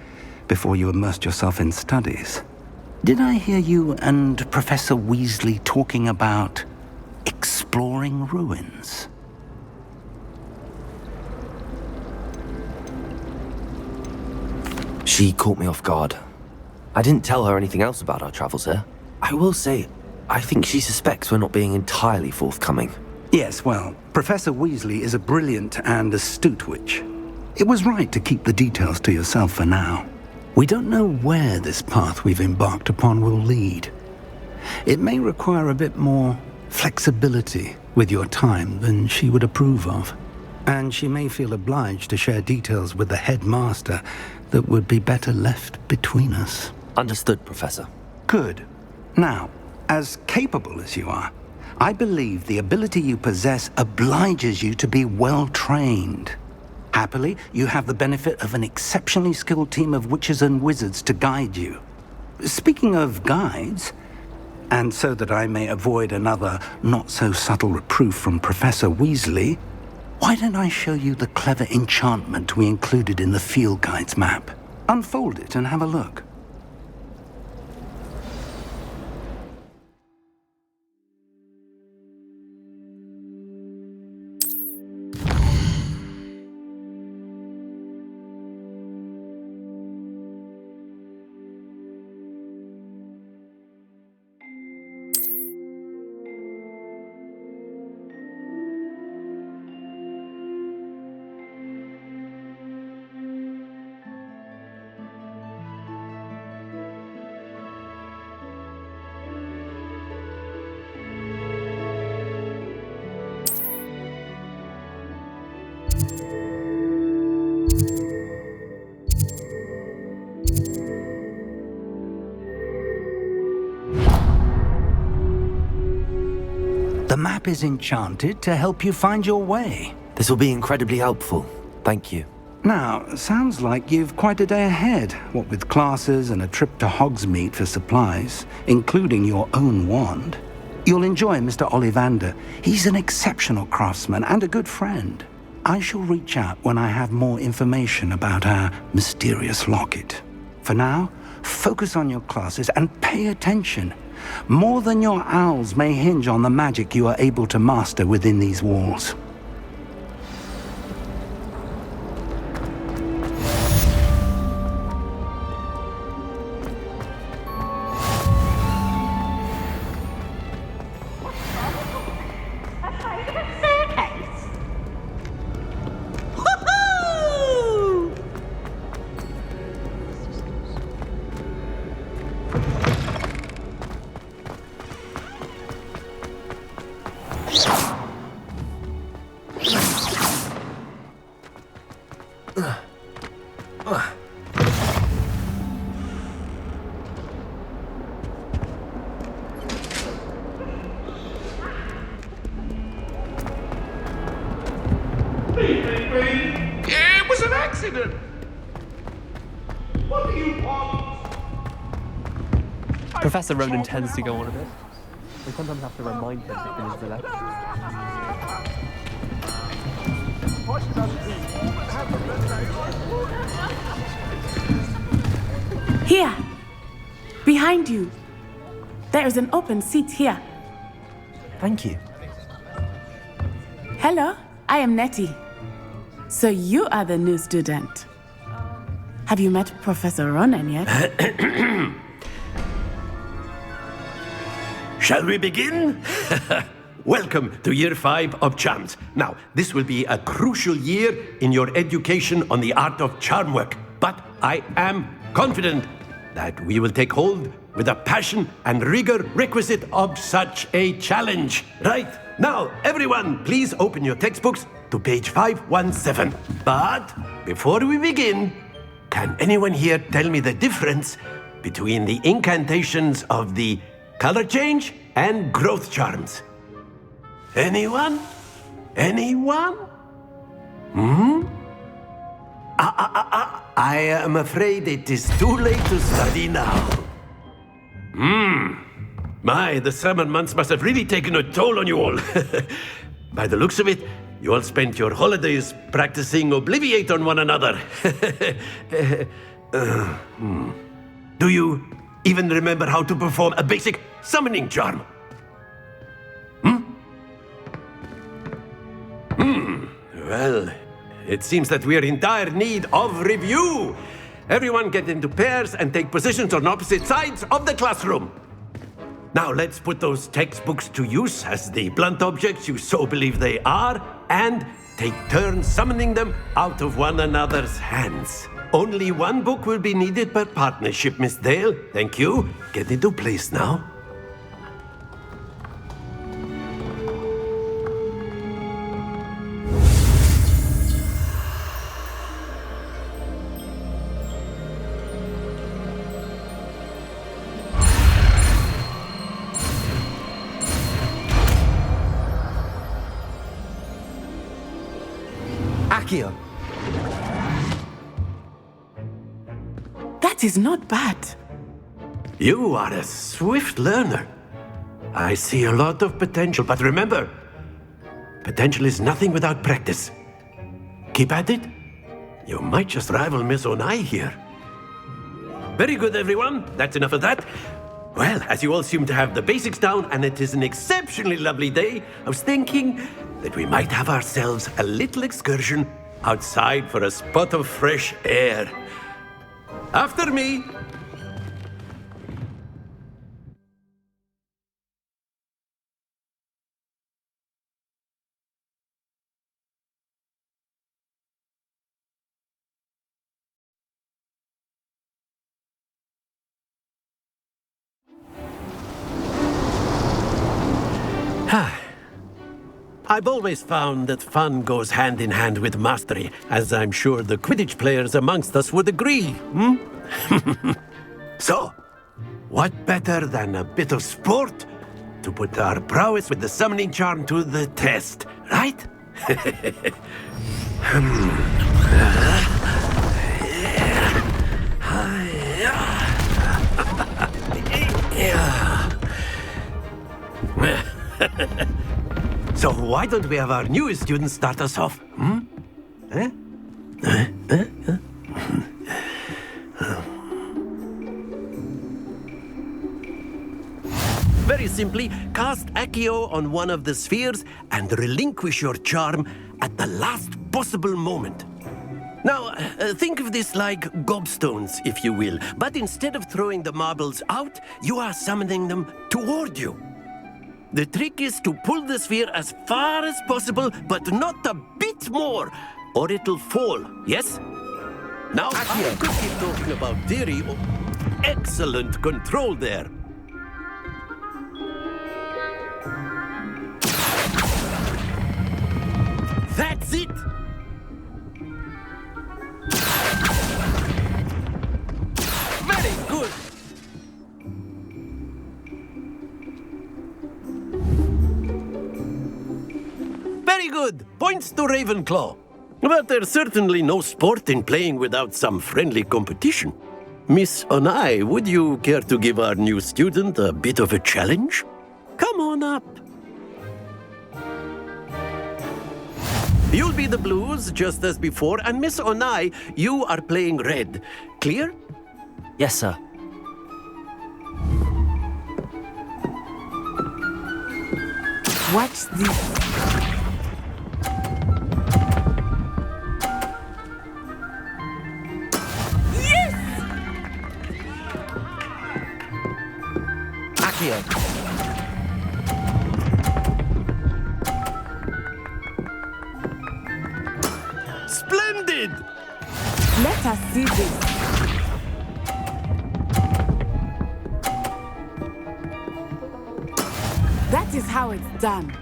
before you immersed yourself in studies. Did I hear you and Professor Weasley talking about exploring ruins? She caught me off guard. I didn't tell her anything else about our travels here. I will say, I think she suspects we're not being entirely forthcoming. Yes, well, Professor Weasley is a brilliant and astute witch. It was right to keep the details to yourself for now. We don't know where this path we've embarked upon will lead. It may require a bit more flexibility with your time than she would approve of. And she may feel obliged to share details with the headmaster that would be better left between us. Understood, Professor. Good. Now, as capable as you are, I believe the ability you possess obliges you to be well trained. Happily, you have the benefit of an exceptionally skilled team of witches and wizards to guide you. Speaking of guides, and so that I may avoid another not-so-subtle reproof from Professor Weasley, why don't I show you the clever enchantment we included in the field guide's map? Unfold it and have a look. The map is enchanted to help you find your way. This will be incredibly helpful. Thank you. Now, sounds like you've quite a day ahead, what with classes and a trip to Hogsmeade for supplies, including your own wand. You'll enjoy Mr. Ollivander. He's an exceptional craftsman and a good friend. I shall reach out when I have more information about our mysterious locket. For now, focus on your classes and pay attention. More than your owls may hinge on the magic you are able to master within these walls. It was an accident! What do you want? Professor Ronan tends to go on a bit. We sometimes have to remind him that he is the left. Here! Behind you! There is an open seat here. Thank you. Hello, I am Nettie. So you are the new student. Have you met Professor Ronan yet? Shall we begin? Welcome to Year 5 of Charms. Now, this will be a crucial year in your education on the art of charm work, but I am confident that we will take hold with the passion and rigor requisite of such a challenge. Right, now, everyone, please open your textbooks to page 517. But before we begin, can anyone here tell me the difference between the incantations of the color change and growth charms? Anyone? Anyone? I am afraid it is too late to study now. My, the summer months must have really taken a toll on you all. By the looks of it, You all spent your holidays practicing Obliviate on one another. Do you even remember how to perform a basic summoning charm? Well, it seems that we are in dire need of review. Everyone get into pairs and take positions on opposite sides of the classroom. Now let's put those textbooks to use as the blunt objects you so believe they are, and take turns summoning them out of one another's hands. Only one book will be needed per partnership, Miss Dale. Thank you. Get into place now. Akio. That is not bad. You are a swift learner. I see a lot of potential, but remember, potential is nothing without practice. Keep at it. You might just rival Miss Onai here. Very good, everyone. That's enough of that. Well, as you all seem to have the basics down, and it is an exceptionally lovely day, I was thinking that we might have ourselves a little excursion outside for a spot of fresh air. After me. I've always found that fun goes hand in hand with mastery, as I'm sure the Quidditch players amongst us would agree, So, what better than a bit of sport to put our prowess with the summoning charm to the test, right? So why don't we have our newest student start us off? Very simply, cast Accio on one of the spheres and relinquish your charm at the last possible moment. Now, think of this like gobstones, if you will, but instead of throwing the marbles out, you are summoning them toward you. The trick is to pull the sphere as far as possible, but not a bit more, or it'll fall, yes? Now, I could keep talking about theory. Excellent control there. That's it! Very good! Very good! Points to Ravenclaw. But there's certainly no sport in playing without some friendly competition. Miss Onai, would you care to give our new student a bit of a challenge? Come on up. You'll be the blues, just as before, and Miss Onai, you are playing red. Clear? Yes, sir. Watch this. Accio. Splendid! Let us see this. That is how it's done.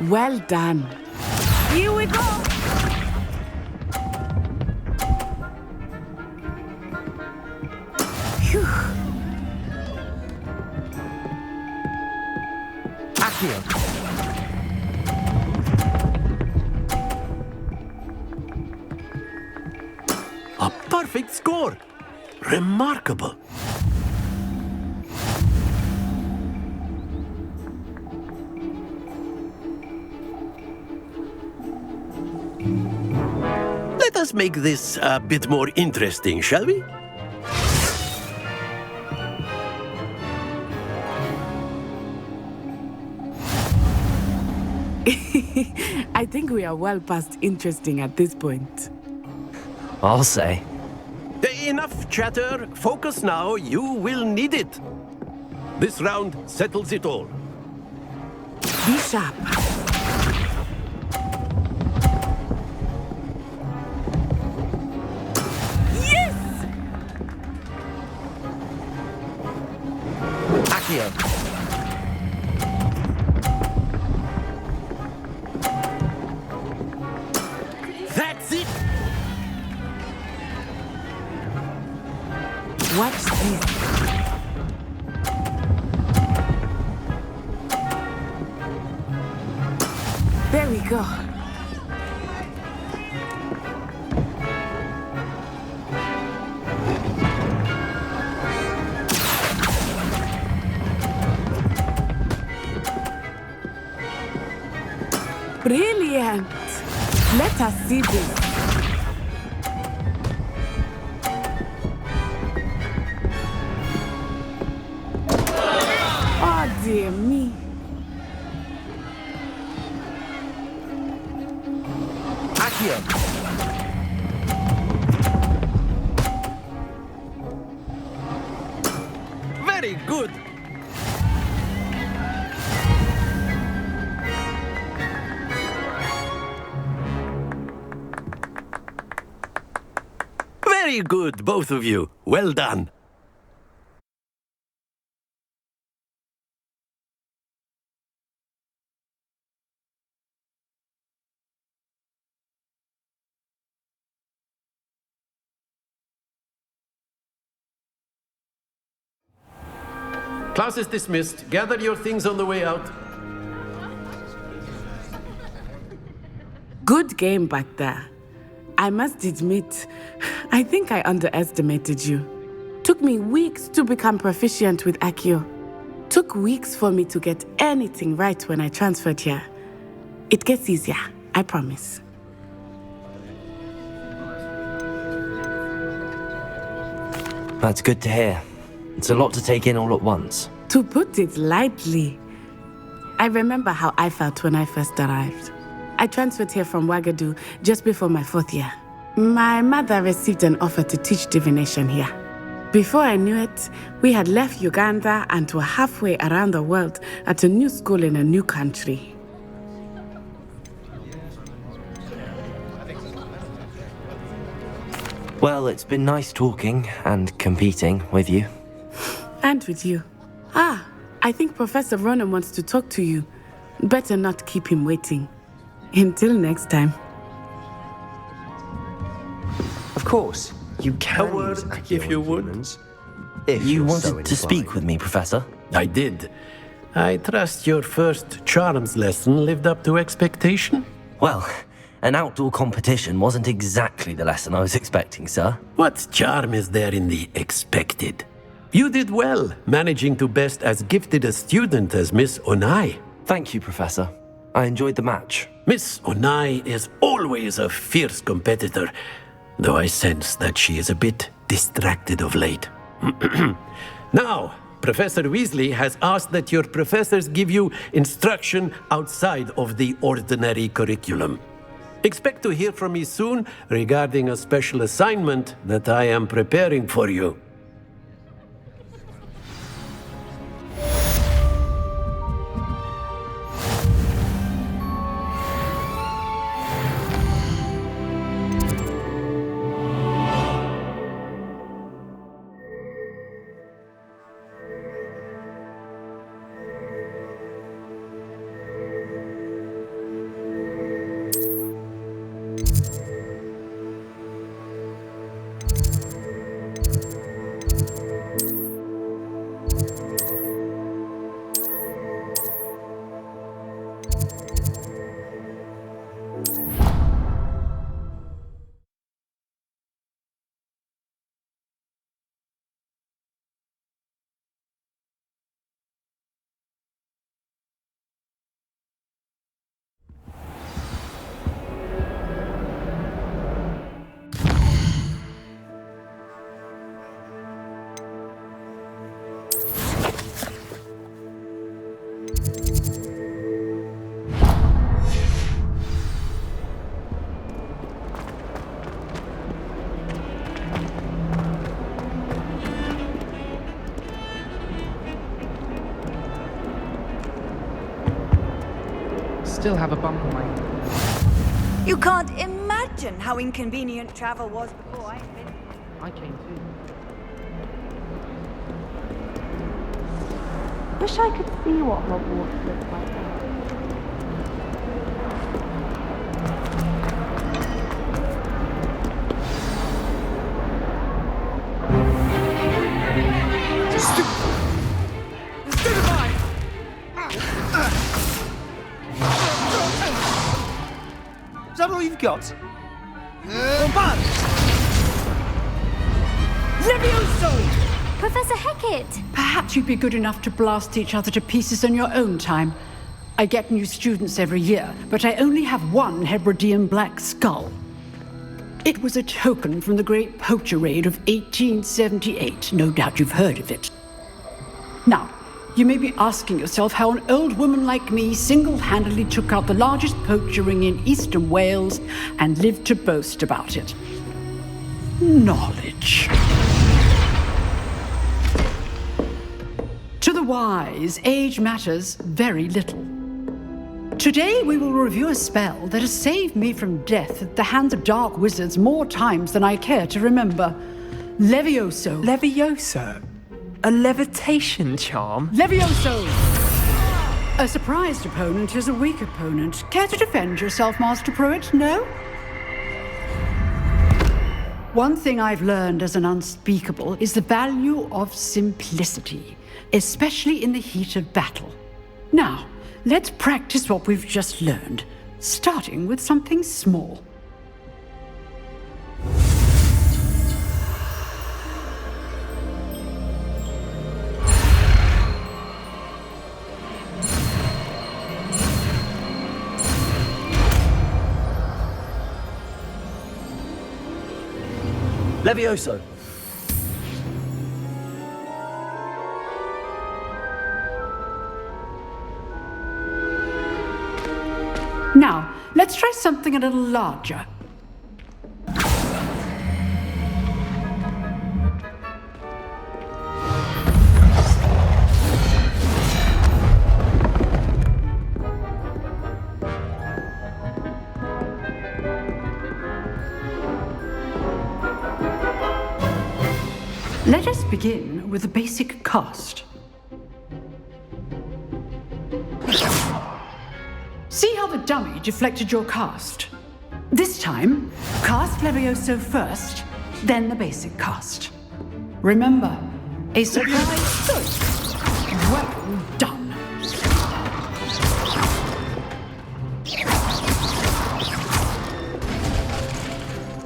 Well done. Here we go! Phew. Accio. A perfect score! Remarkable. Let us make this a bit more interesting, shall we? I think we are well past interesting at this point. I'll say. Enough chatter. Focus now. You will need it. This round settles it all. Be sharp. Yes! Accio. That's it! Watch this. There we go. Brilliant! Let us see this. Oh dear me. Accio. Very good. Very good, both of you. Well done. Class is dismissed. Gather your things on the way out. Good game back there. I must admit, I think I underestimated you. Took me weeks to become proficient with Accio. Took weeks for me to get anything right when I transferred here. It gets easier, I promise. That's good to hear. It's a lot to take in all at once. To put it lightly, I remember how I felt when I first arrived. I transferred here from Ouagadougou just before my 4th year. My mother received an offer to teach divination here. Before I knew it, we had left Uganda and were halfway around the world at a new school in a new country. Well, it's been nice talking and competing with you. And with you. Ah, I think Professor Ronan wants to talk to you. Better not keep him waiting. Until next time. Of course, you can. A word, if you would. If you wanted to speak with me, Professor. I did. I trust your first charms lesson lived up to expectation? Well, an outdoor competition wasn't exactly the lesson I was expecting, sir. What charm is there in the expected? You did well, managing to best as gifted a student as Miss Onai. Thank you, Professor. I enjoyed the match. Miss Onai is always a fierce competitor, though I sense that she is a bit distracted of late. Now, Professor Weasley has asked that your professors give you instruction outside of the ordinary curriculum. Expect to hear from me soon regarding a special assignment that I am preparing for you. still have a bump on my... You can't imagine how inconvenient travel was before I invented it. I came too. Wish I could see what Hogwarts looks like now. Is that all you've got? Levioso! Professor Hecat! Perhaps you'd be good enough to blast each other to pieces in your own time. I get new students every year, but I only have one Hebridean black skull. It was a token from the Great Poacher Raid of 1878. No doubt you've heard of it. Now, you may be asking yourself how an old woman like me single-handedly took out the largest poacher ring in eastern Wales and lived to boast about it. Knowledge. To the wise, age matters very little. Today we will review a spell that has saved me from death at the hands of dark wizards more times than I care to remember. Levioso. Levioso? A levitation charm? Levioso! A surprised opponent is a weak opponent. Care to defend yourself, Master Pruitt? No? One thing I've learned as an unspeakable is the value of simplicity, especially in the heat of battle. Now, let's practice what we've just learned, starting with something small. Levioso! Now, let's try something a little larger. Let us begin with the basic cast. See how the dummy deflected your cast? This time, cast Levioso first, then the basic cast. Remember, a surprise. Good. Well done.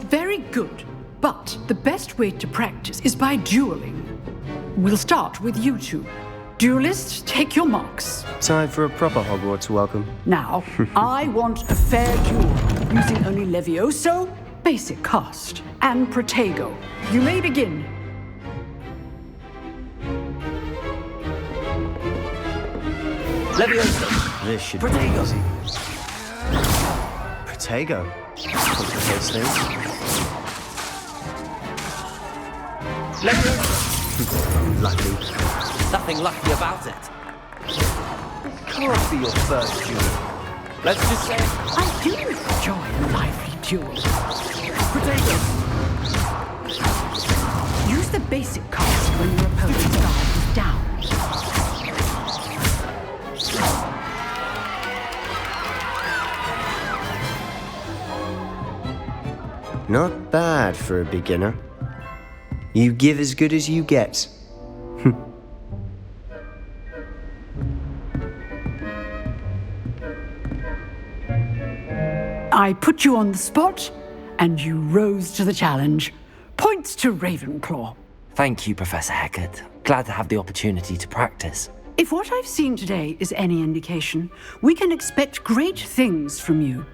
Very good. But the best way to practice is by dueling. We'll start with you two. Duelists, take your marks. Time for a proper Hogwarts welcome. Now, I want a fair duel, using only Levioso, basic cast, and Protego. You may begin. Levioso! This should Protego. be easy. Protego? Complicates things. Lucky. Nothing lucky about it. This can't be your first duel. Let's just say... I do enjoy a lively duel. Protego! Use the basic cast when your opponent's guard is down. Not bad for a beginner. You give as good as you get. I put you on the spot, and you rose to the challenge. Points to Ravenclaw. Thank you, Professor Hecat. Glad to have the opportunity to practice. If what I've seen today is any indication, we can expect great things from you.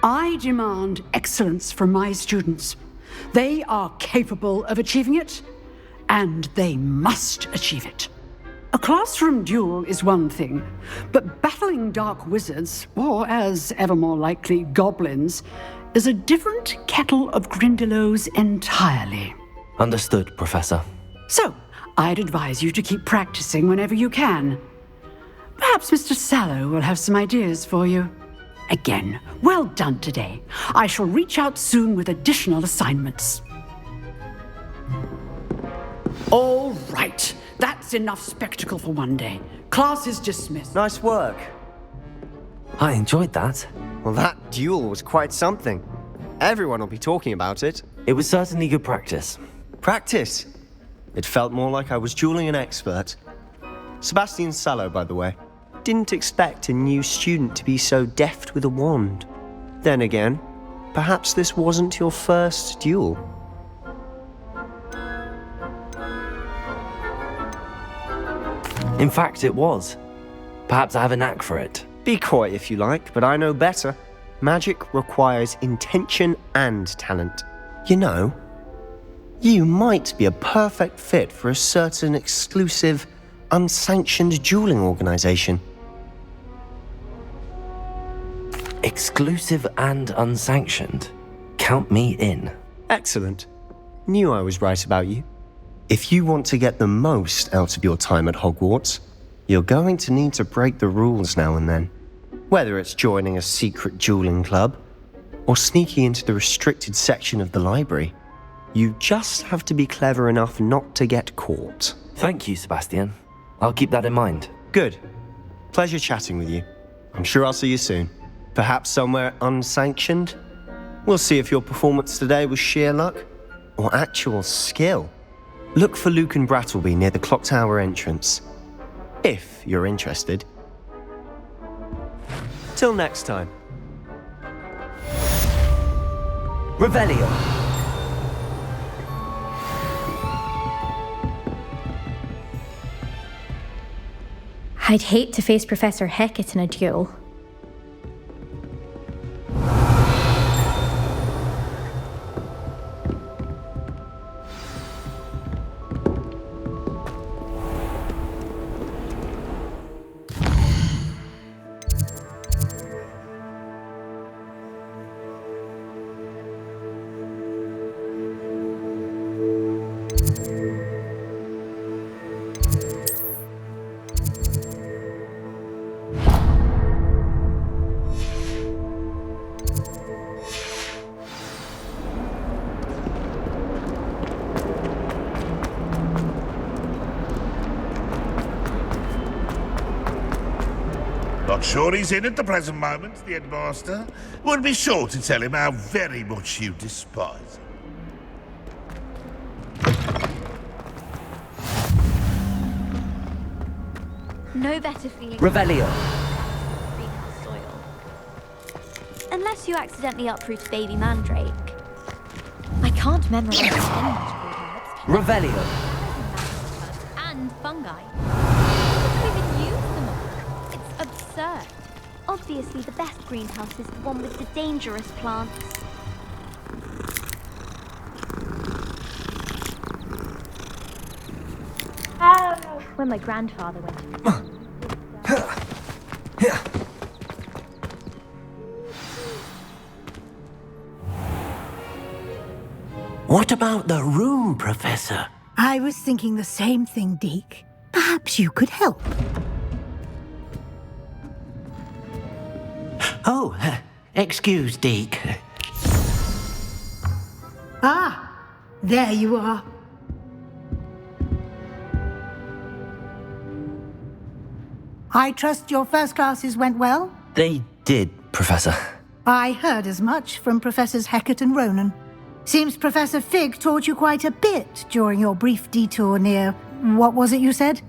I demand excellence from my students. They are capable of achieving it, and they must achieve it. A classroom duel is one thing, but battling dark wizards, or as ever more likely, goblins, is a different kettle of Grindylows entirely. Understood, Professor. So, I'd advise you to keep practicing whenever you can. Perhaps Mr. Sallow will have some ideas for you. again. Well done today. I shall reach out soon with additional assignments. All right. That's enough spectacle for one day. Class is dismissed. Nice work. I enjoyed that. Well, that duel was quite something. Everyone will be talking about it. It was certainly good practice. Practice? It felt more like I was dueling an expert. Sebastian Sallow, by the way. Didn't expect a new student to be so deft with a wand. Then again, perhaps this wasn't your first duel. In fact, it was. Perhaps I have a knack for it. Be coy if you like, but I know better. Magic requires intention and talent. You know, you might be a perfect fit for a certain exclusive, unsanctioned dueling organization. Exclusive and unsanctioned? Count me in. Excellent. Knew I was right about you. If you want to get the most out of your time at Hogwarts, you're going to need to break the rules now and then. Whether it's joining a secret dueling club, or sneaking into the restricted section of the library, you just have to be clever enough not to get caught. Thank you, Sebastian. I'll keep that in mind. Good. Pleasure chatting with you. I'm sure I'll see you soon. Perhaps somewhere unsanctioned? We'll see if your performance today was sheer luck, or actual skill. Look for Luke and Brattleby near the clock tower entrance, if you're interested. Till next time. Revelio. I'd hate to face Professor Hecat in a duel. Not sure he's in at the present moment, the headmaster. Would be sure to tell him how very much you despise him. No better feeling. Revelio. Greenhouse soil. Unless you accidentally uproot baby mandrake. I can't memorize any magical herbs. Revelio. And fungi. How do you even use them all? It's absurd. Obviously, the best greenhouse is the one with the dangerous plants. When my grandfather went to What about the room, Professor? I was thinking the same thing, Deke. Perhaps you could help. Oh, excuse, Deke. Ah, there you are. I trust your first classes went well? They did, Professor. I heard as much from Professors Hecat and Ronan. Seems Professor Fig taught you quite a bit during your brief detour near... what was it you said?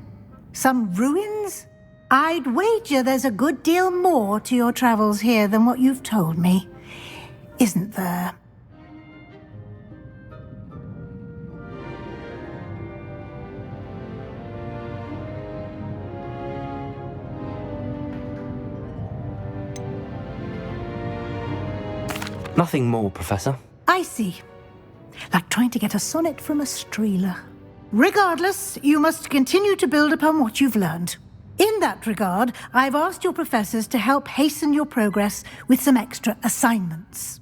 Some ruins? I'd wager there's a good deal more to your travels here than what you've told me. Isn't there? Nothing more, Professor. I see. Like trying to get a sonnet from a streeler. Regardless, you must continue to build upon what you've learned. In that regard, I've asked your professors to help hasten your progress with some extra assignments.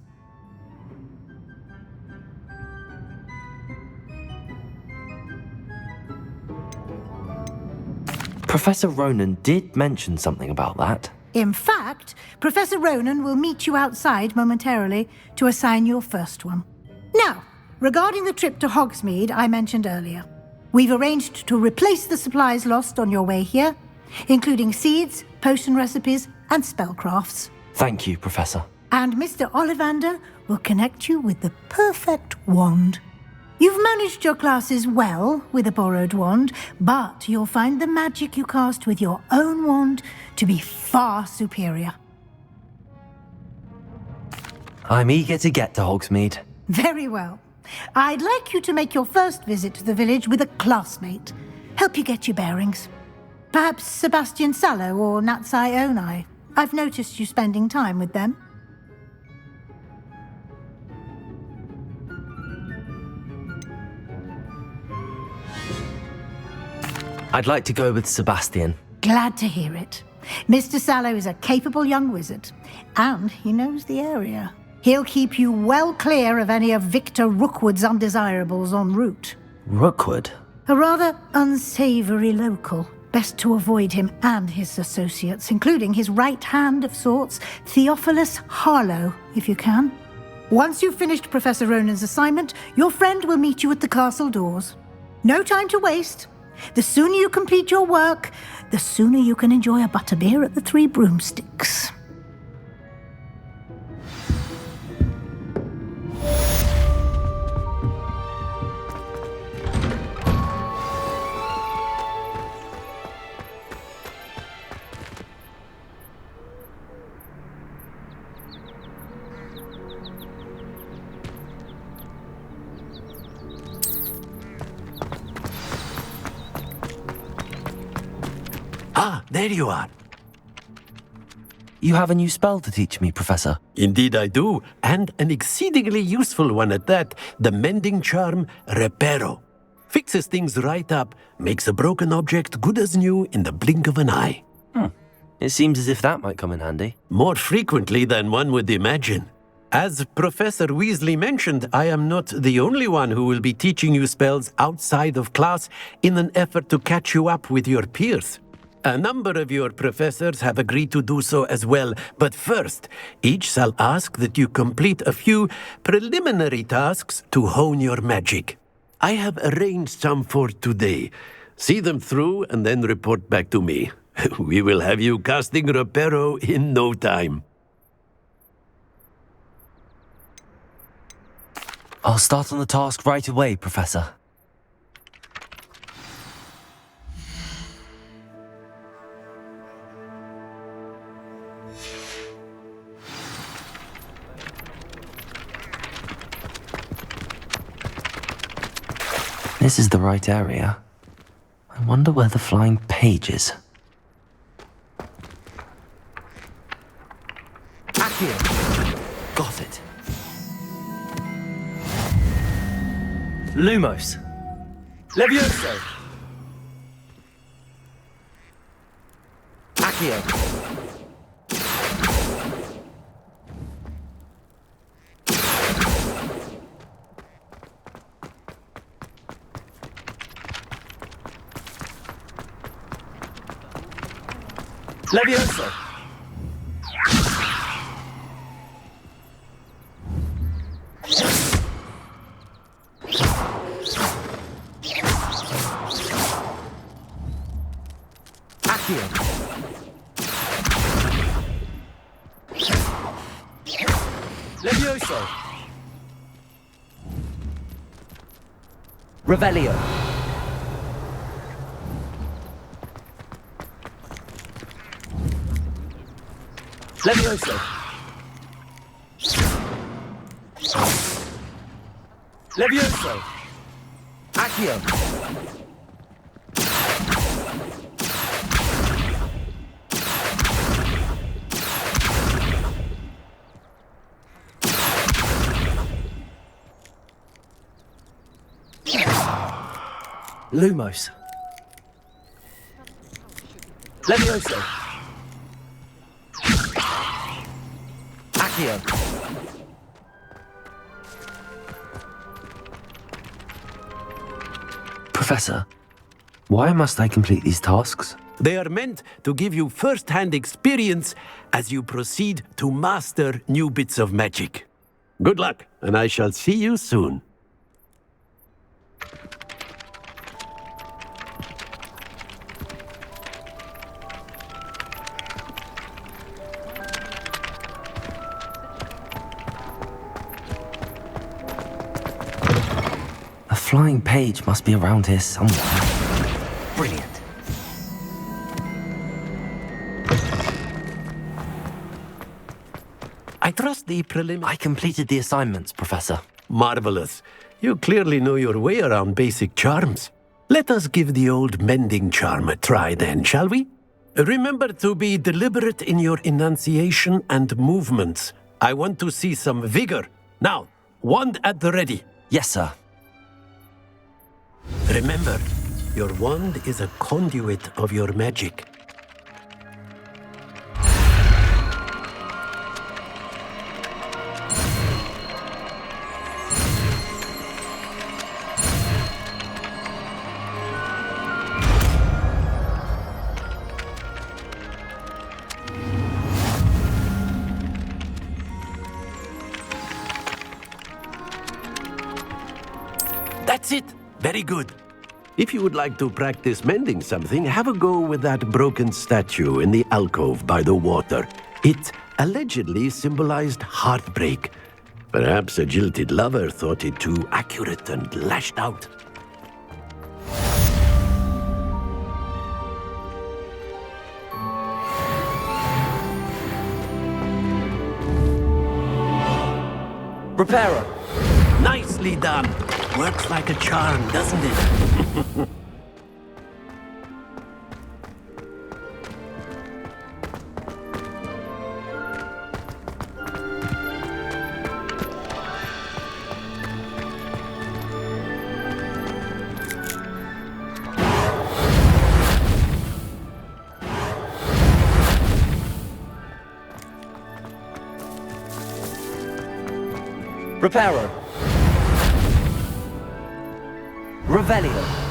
Professor Ronan did mention something about that. In fact, Professor Ronan will meet you outside momentarily to assign your first one. Now, regarding the trip to Hogsmeade I mentioned earlier, we've arranged to replace the supplies lost on your way here, including seeds, potion recipes, and spellcrafts. Thank you, Professor. And Mr. Ollivander will connect you with the perfect wand. You've managed your classes well with a borrowed wand, but you'll find the magic you cast with your own wand to be far superior. I'm eager to get to Hogsmeade. Very well. I'd like you to make your first visit to the village with a classmate. Help you get your bearings. Perhaps Sebastian Sallow or Natsai Onai. I've noticed you spending time with them. I'd like to go with Sebastian. Glad to hear it. Mr. Sallow is a capable young wizard, and he knows the area. He'll keep you well clear of any of Victor Rookwood's undesirables en route. Rookwood? A rather unsavory local. Best to avoid him and his associates, including his right hand of sorts, Theophilus Harlow, if you can. Once you've finished Professor Ronan's assignment, your friend will meet you at the castle doors. No time to waste. The sooner you complete your work, the sooner you can enjoy a butterbeer at the Three Broomsticks. Ah, there you are. You have a new spell to teach me, Professor. Indeed I do, and an exceedingly useful one at that. The mending charm, Reparo. Fixes things right up, makes a broken object good as new in the blink of an eye. It seems as if that might come in handy. More frequently than one would imagine. As Professor Weasley mentioned, I am not the only one who will be teaching you spells outside of class in an effort to catch you up with your peers. A number of your professors have agreed to do so as well, but first, each shall ask that you complete a few preliminary tasks to hone your magic. I have arranged some for today. See them through and then report back to me. We will have you casting Reparo in no time. I'll start on the task right away, Professor. This is the right area. I wonder where the flying page is. Accio. Got it. Lumos. Levioso. Accio. Levioso. Accio. Levioso. Revelio. Levioso. Levioso. Accio. Lumos. Levioso. Accio. Professor, why must I complete these tasks? They are meant to give you first-hand experience as you proceed to master new bits of magic. Good luck, and I shall see you soon. A flying page must be around here somewhere. Brilliant. I trust the I completed the assignments, Professor. Marvelous. You clearly know your way around basic charms. Let us give the old mending charm a try then, shall we? Remember to be deliberate in your enunciation and movements. I want to see some vigor. Now, wand at the ready. Yes, sir. Remember, your wand is a conduit of your magic. That's it. Very good. If you would like to practice mending something, have a go with that broken statue in the alcove by the water. It allegedly symbolized heartbreak. Perhaps a jilted lover thought it too accurate and lashed out. Repairer. Nicely done. Works like a charm, doesn't it? Repairer. Revelio.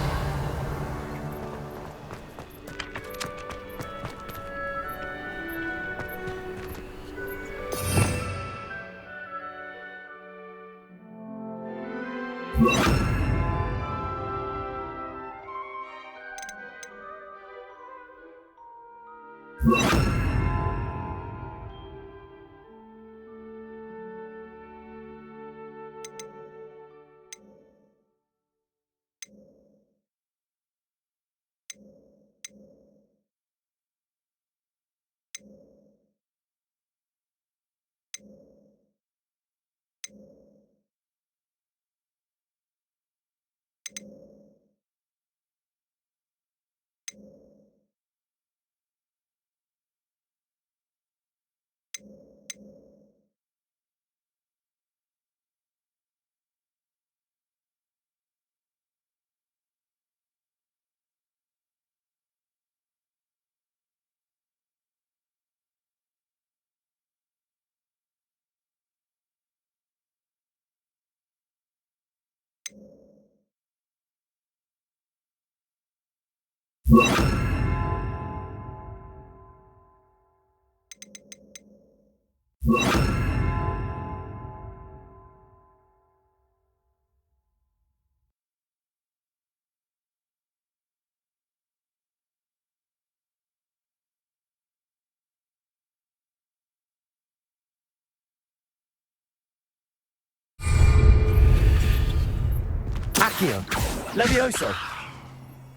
Accio. Levioso.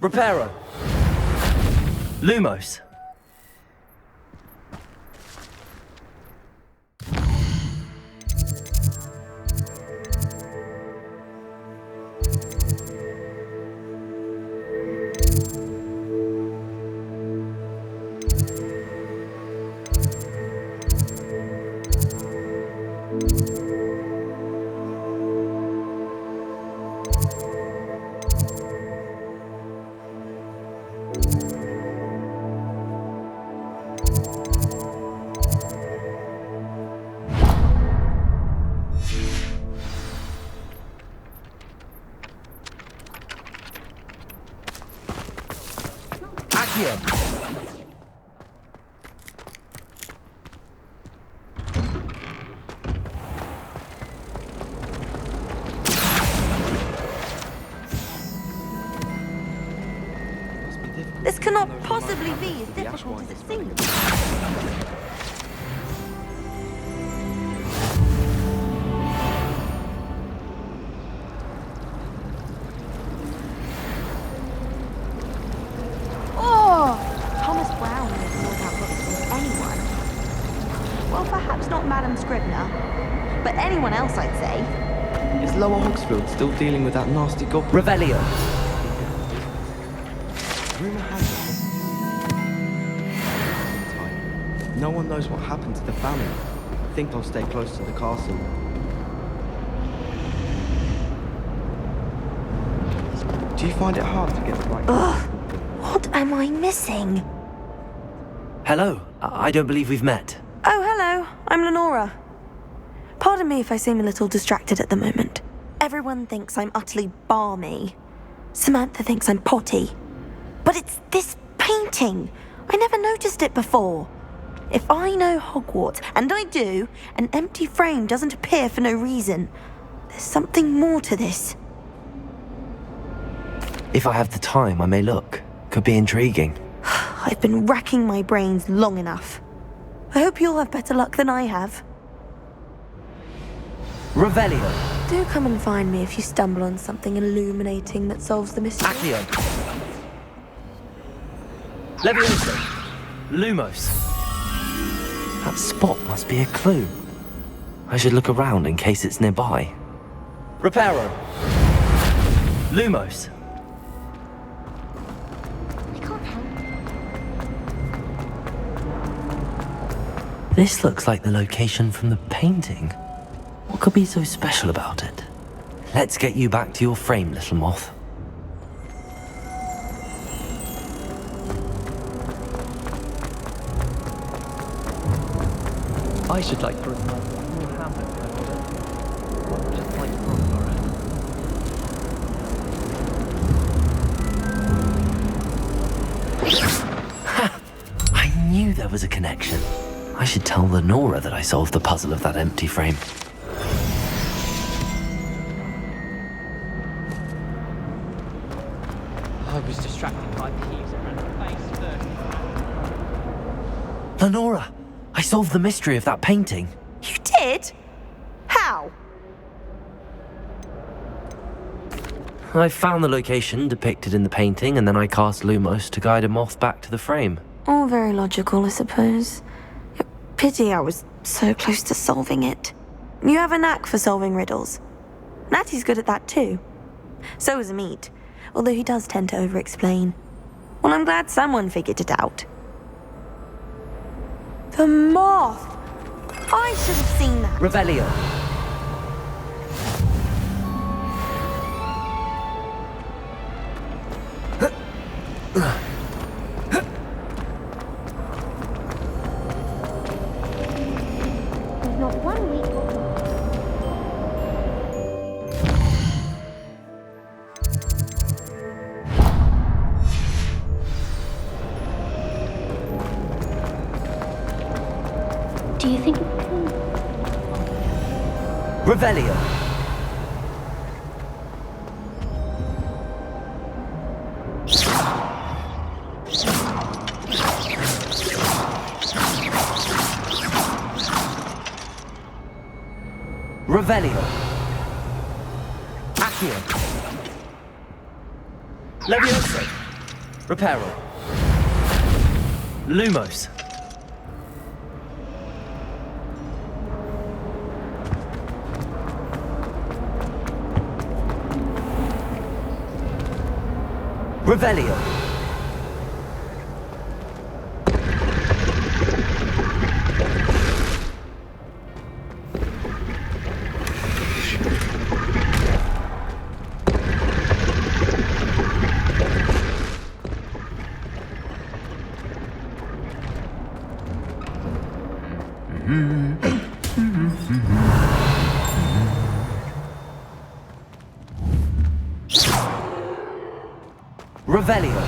Reparo. Lumos. Accio! This cannot possibly be as difficult as it seems. Thomas Brown knows more about books than anyone. Well, perhaps not Madame Scribner, but anyone else, I'd say. Is Lower Hogsfield still dealing with that nasty goblin? Revelio! Rumor has it. No one knows what happened to the family. I think I'll stay close to the castle. Do you find it hard to get the right? Ugh! What am I missing? Hello. I don't believe we've met. Oh, hello. I'm Lenora. Pardon me if I seem a little distracted at the moment. Everyone thinks I'm utterly balmy. Samantha thinks I'm potty. But it's this painting. I never noticed it before. If I know Hogwarts, and I do, an empty frame doesn't appear for no reason. There's something more to this. If I have the time, I may look. Could be intriguing. I've been racking my brains long enough. I hope you'll have better luck than I have. Revelio! Do come and find me if you stumble on something illuminating that solves the mystery. Accio! Levioso! Lumos! That spot must be a clue. I should look around in case it's nearby. Reparo! Lumos! This looks like the location from the painting. What could be so special about it? Let's get you back to your frame, little moth. I should like to remind you more Hamlet. Just like Ha! I knew there was a connection. I should tell Lenora that I solved the puzzle of that empty frame. I was distracted by peas around the face first. Lenora! I solved the mystery of that painting. You did? How? I found the location depicted in the painting, and then I cast Lumos to guide a moth back to the frame. All very logical, I suppose. Pity I was so close to solving it. You have a knack for solving riddles. Natty's good at that too. So is Amit, although he does tend to over-explain. Well, I'm glad someone figured it out. The moth! I should have seen that. Revelio. There's not one week. Do you think it can? Revelio. Revelio. Accio. Levioso. Reparo. Lumos. Revelio. Revelio.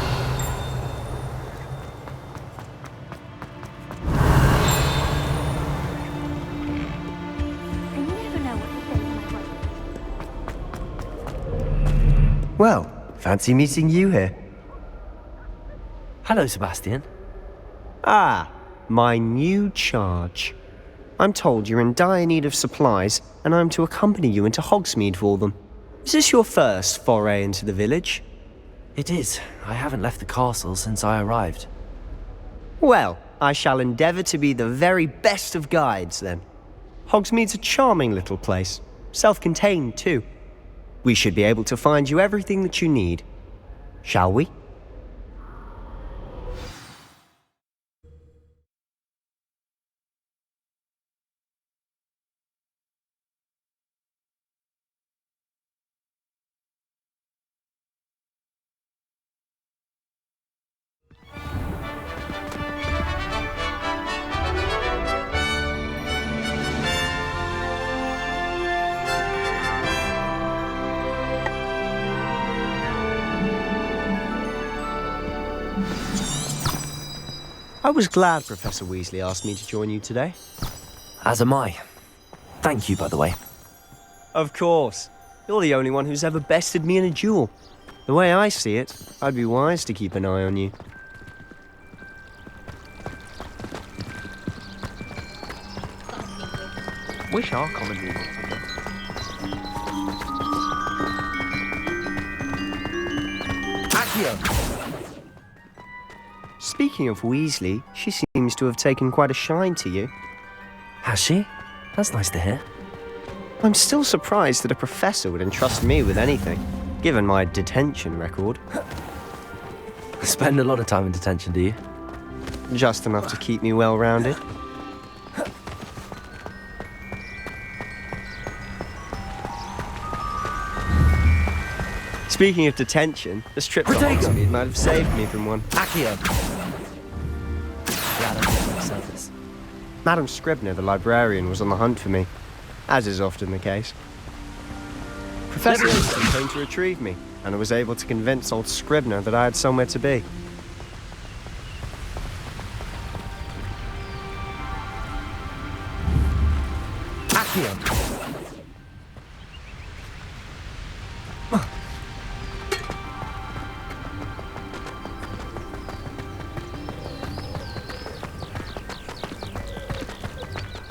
Well, fancy meeting you here. Hello, Sebastian. Ah, my new charge. I'm told you're in dire need of supplies, and I'm to accompany you into Hogsmeade for them. Is this your first foray into the village? It is. I haven't left the castle since I arrived. Well, I shall endeavour to be the very best of guides, then. Hogsmeade's a charming little place. Self-contained, too. We should be able to find you everything that you need. Shall we? I was glad Professor Weasley asked me to join you today. As am I. Thank you, by the way. Of course. You're the only one who's ever bested me in a duel. The way I see it, I'd be wise to keep an eye on you. Wish our common room was Speaking of Weasley, she seems to have taken quite a shine to you. Has she? That's nice to hear. I'm still surprised that a professor would entrust me with anything, given my detention record. Spend a lot of time in detention, do you? Just enough to keep me well-rounded. Speaking of detention, this trip to Hogsmeade might have saved me from one. Accio! Glad I did my service. Madam Scribner, the librarian, was on the hunt for me, as is often the case. Professor Winston came to retrieve me, and I was able to convince old Scribner that I had somewhere to be. Accio!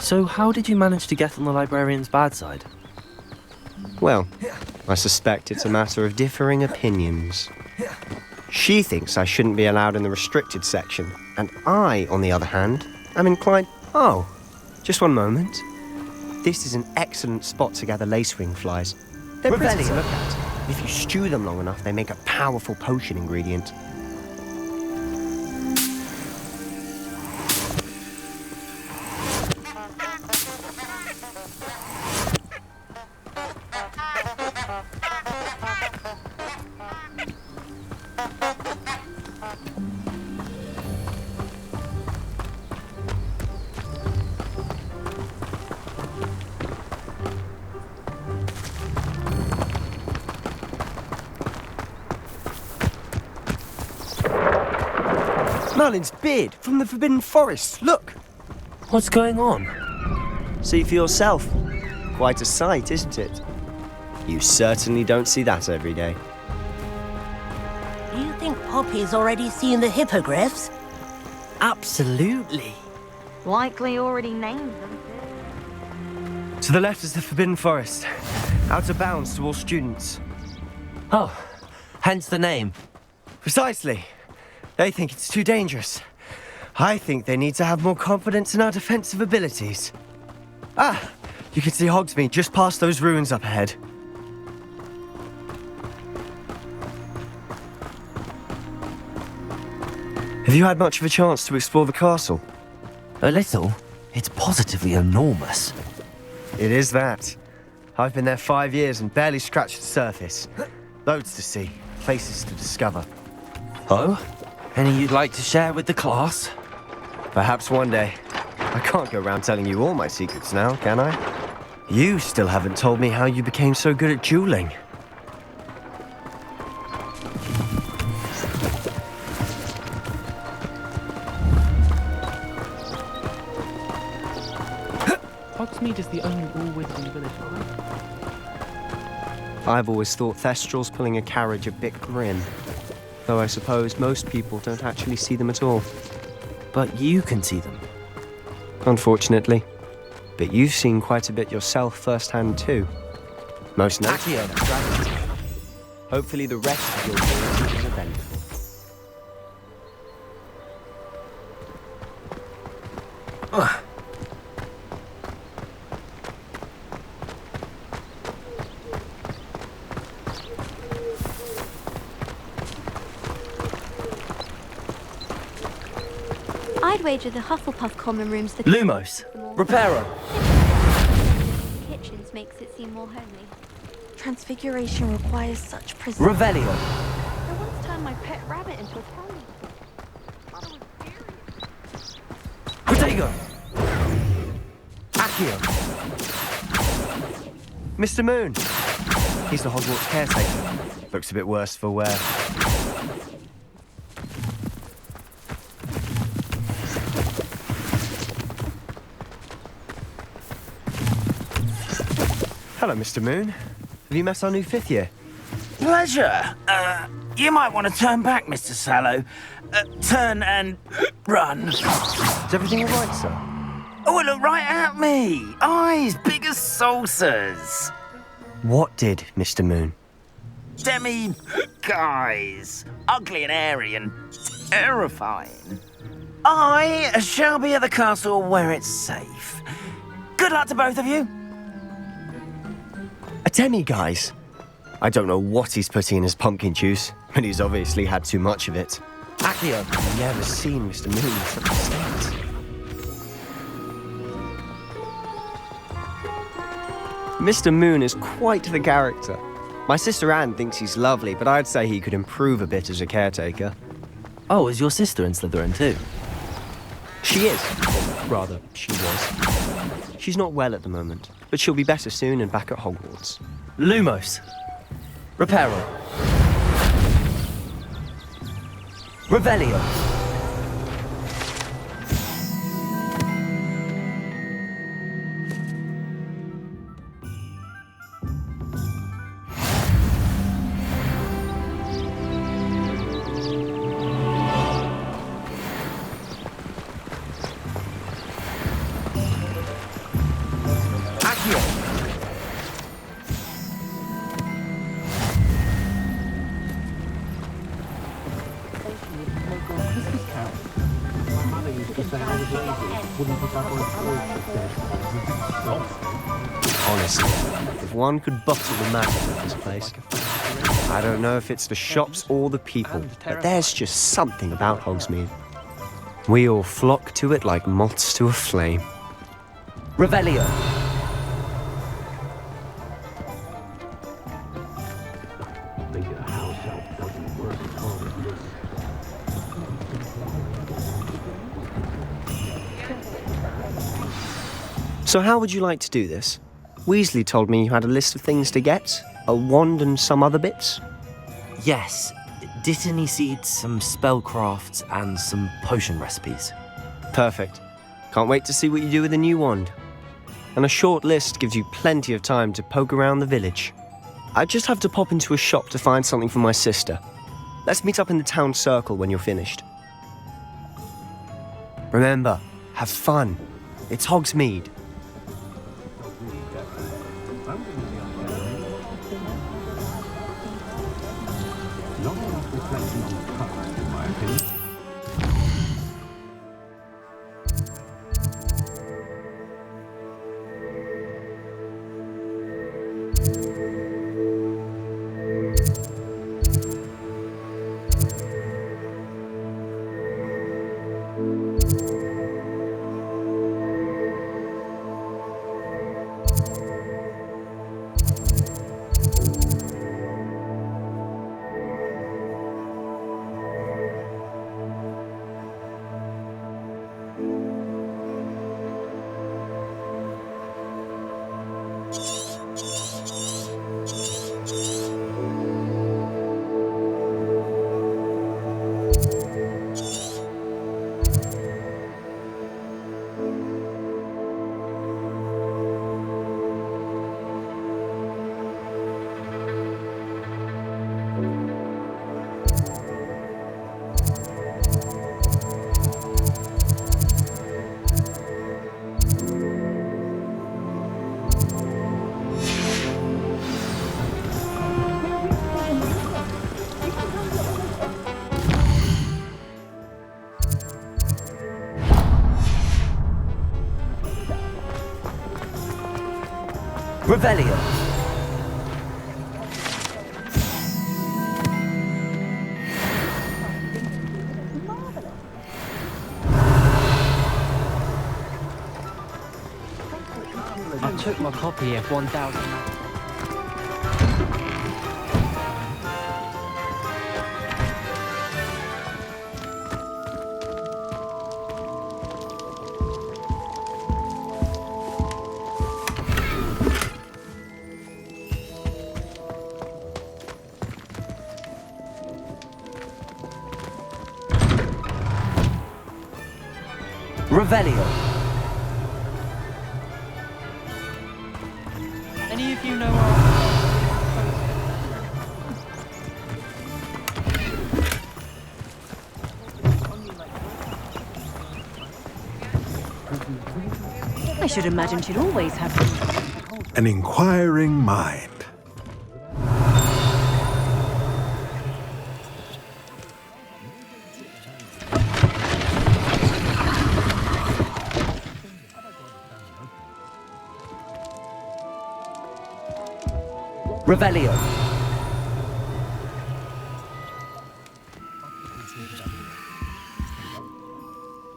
So how did you manage to get on the librarian's bad side? Well, I suspect it's a matter of differing opinions. She thinks I shouldn't be allowed in the restricted section, and I, on the other hand, am inclined... Oh, just one moment. This is an excellent spot to gather lacewing flies. They're pretty to look at. If you stew them long enough, they make a powerful potion ingredient. Merlin's beard from the Forbidden Forest, look! What's going on? See for yourself. Quite a sight, isn't it? You certainly don't see that every day. Do you think Poppy's already seen the hippogriffs? Absolutely. Likely already named them. To the left is the Forbidden Forest. Out of bounds to all students. Oh, hence the name. Precisely. They think it's too dangerous. I think they need to have more confidence in our defensive abilities. Ah, you can see Hogsmeade just past those ruins up ahead. Have you had much of a chance to explore the castle? A little. It's positively enormous. It is that. I've been there 5 years and barely scratched the surface. Loads to see, places to discover. Oh? Any you'd like to share with the class? Perhaps one day. I can't go around telling you all my secrets now, can I? You still haven't told me how you became so good at dueling. Hogsmeade is the only all-wizarding village, right? I've always thought Thestrals pulling a carriage a bit grim. Though I suppose most people don't actually see them at all. But you can see them. Unfortunately. But you've seen quite a bit yourself firsthand too. Most notably, hopefully the rest of your journey is a event. I'd wager the Hufflepuff common room's the Lumos! Reparo! kitchens makes it seem more homely. Transfiguration requires such precision. Revelio! I once turned my pet rabbit into a pony. Protego! Accio! Mr. Moon! He's the Hogwarts caretaker. Looks a bit worse for wear. Hello, Mr. Moon. Have you met our new 5th year? Pleasure. You might want to turn back, Mr. Sallow. Turn and run. Is everything all right, sir? Oh, look right at me. Eyes big as saucers. What did, Mr. Moon? Demi guys. Ugly and airy and terrifying. I shall be at the castle where it's safe. Good luck to both of you. A demi-guise? I don't know what he's putting in his pumpkin juice, but he's obviously had too much of it. Accio! I've never seen Mr. Moon in such a state. Mr. Moon is quite the character. My sister Anne thinks he's lovely, but I'd say he could improve a bit as a caretaker. Oh, is your sister in Slytherin too? She is. Or rather, she was. She's not well at the moment, but she'll be better soon and back at Hogwarts. Lumos! Reparo! Revelio! Honestly, if one could bottle the magic of this place. I don't know if it's the shops or the people, but there's just something about Hogsmeade. We all flock to it like moths to a flame. Revelio! So how would you like to do this? Weasley told me you had a list of things to get, a wand and some other bits. Yes, Dittany seeds, some spellcrafts, and some potion recipes. Perfect. Can't wait to see what you do with the new wand. And a short list gives you plenty of time to poke around the village. I just have to pop into a shop to find something for my sister. Let's meet up in the town circle when you're finished. Remember, have fun. It's Hogsmeade. Revelio. I took my copy of 1000. Revelio. Any of you know our... I should imagine she'd always have An inquiring mind. Revelio.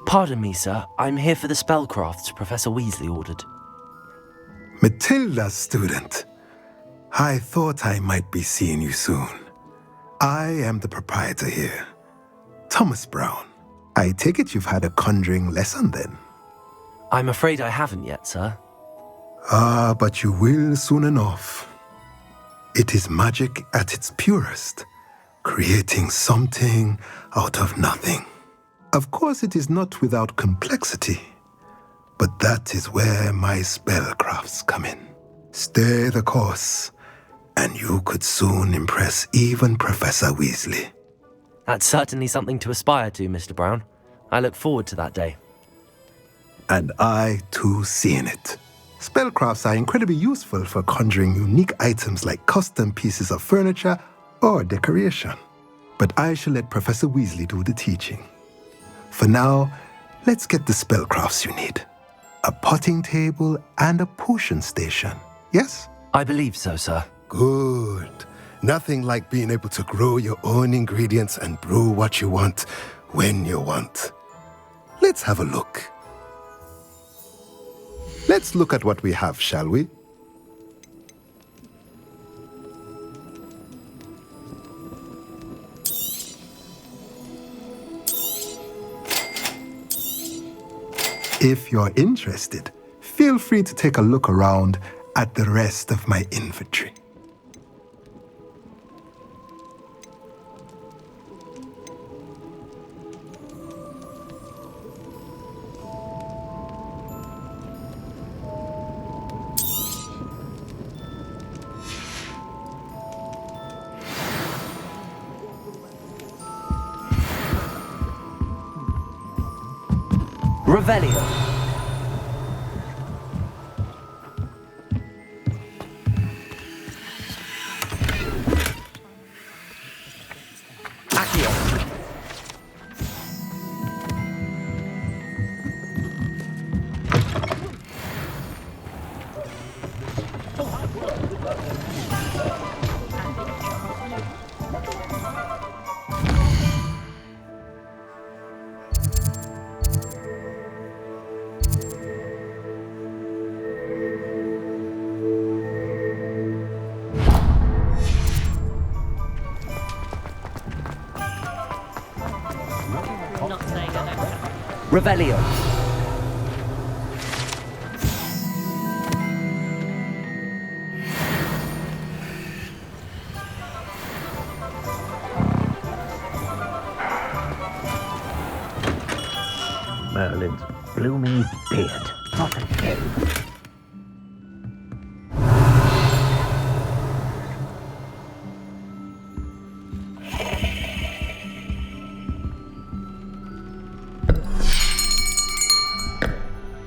Pardon me, sir. I'm here for the spellcrafts Professor Weasley ordered. Matilda's student. I thought I might be seeing you soon. I am the proprietor here, Thomas Brown. I take it you've had a conjuring lesson then? I'm afraid I haven't yet, sir. Ah, but you will soon enough. It is magic at its purest, creating something out of nothing. Of course, it is not without complexity, but that is where my spellcrafts come in. Stay the course, and you could soon impress even Professor Weasley. That's certainly something to aspire to, Mr. Brown. I look forward to that day. And I, too, seeing it. Spellcrafts are incredibly useful for conjuring unique items like custom pieces of furniture or decoration. But I shall let Professor Weasley do the teaching. For now, let's get the spellcrafts you need. A potting table and a potion station, yes? I believe so, sir. Good. Nothing like being able to grow your own ingredients and brew what you want when you want. Let's have a look. Let's look at what we have, shall we? If you're interested, feel free to take a look around at the rest of my inventory. Revelio. Accio. Revelio. Merlin's blooming beard. Not again.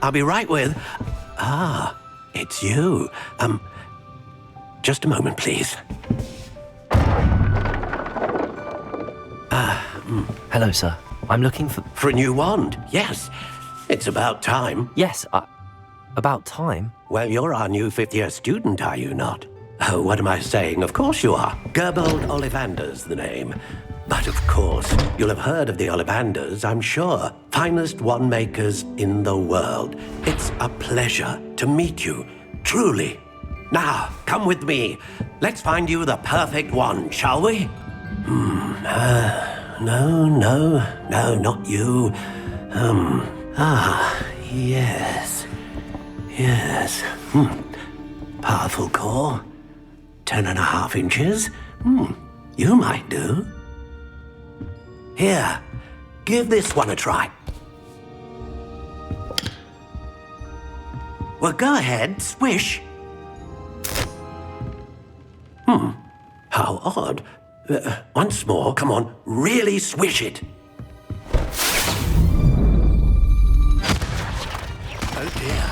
I'll be right with... Ah, it's you. Just a moment, please. Hello, sir. I'm looking for... For a new wand, yes. It's about time. Yes, About time. Well, you're our new fifth-year student, are you not? Oh, what am I saying? Of course you are. Gerbold Ollivander's the name. But of course, you'll have heard of the Ollivanders, I'm sure. Finest wand makers in the world. It's a pleasure to meet you, truly. Now, come with me. Let's find you the perfect wand, shall we? No, not you. Yes. Powerful core. 10.5 inches. You might do. Here, give this one a try. Well, go ahead, swish. How odd. Once more, come on, really swish it. Oh dear.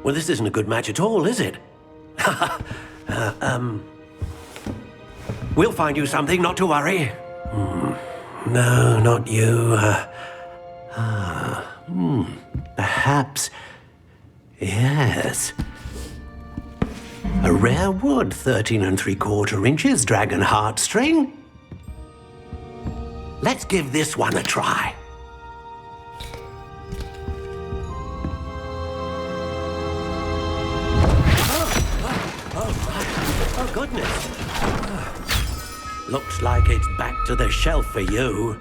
Well, this isn't a good match at all, is it? We'll find you something, not to worry. No, not you. Perhaps. Yes. A rare wood, 13 3/4 inches, dragon heartstring. Let's give this one a try. Oh, goodness. Looks like it's back to the shelf for you.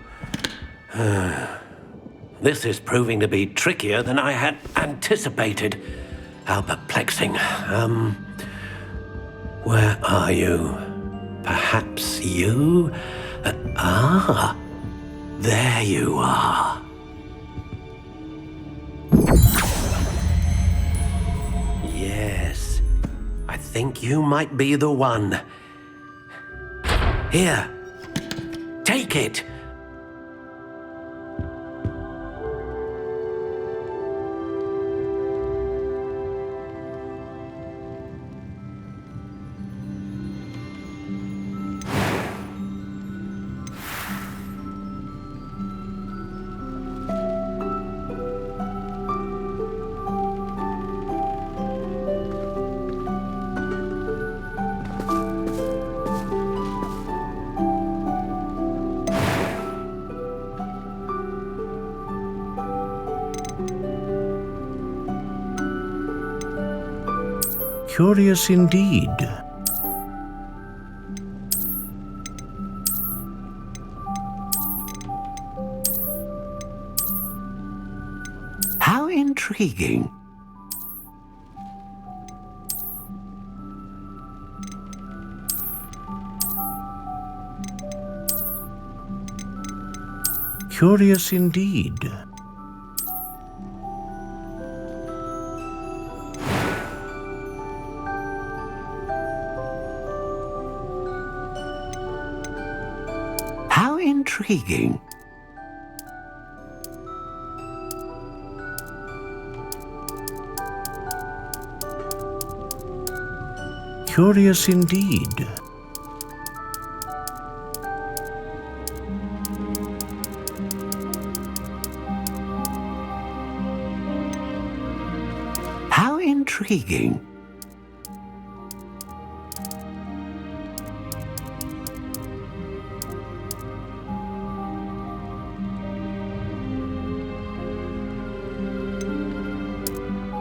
This is proving to be trickier than I had anticipated. How perplexing. Where are you? Perhaps you? There you are. Yes, I think you might be the one. Here, take it. Curious indeed. How intriguing. Curious indeed. Intriguing. Curious indeed. How intriguing.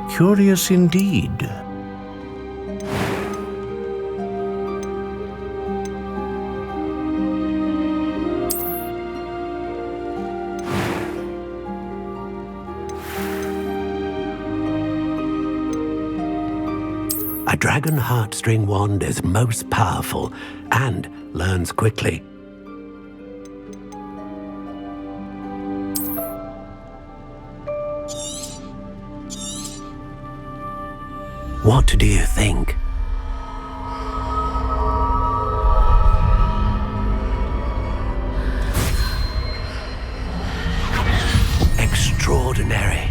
Curious indeed. A dragon heartstring wand is most powerful and learns quickly. What do you think? Extraordinary.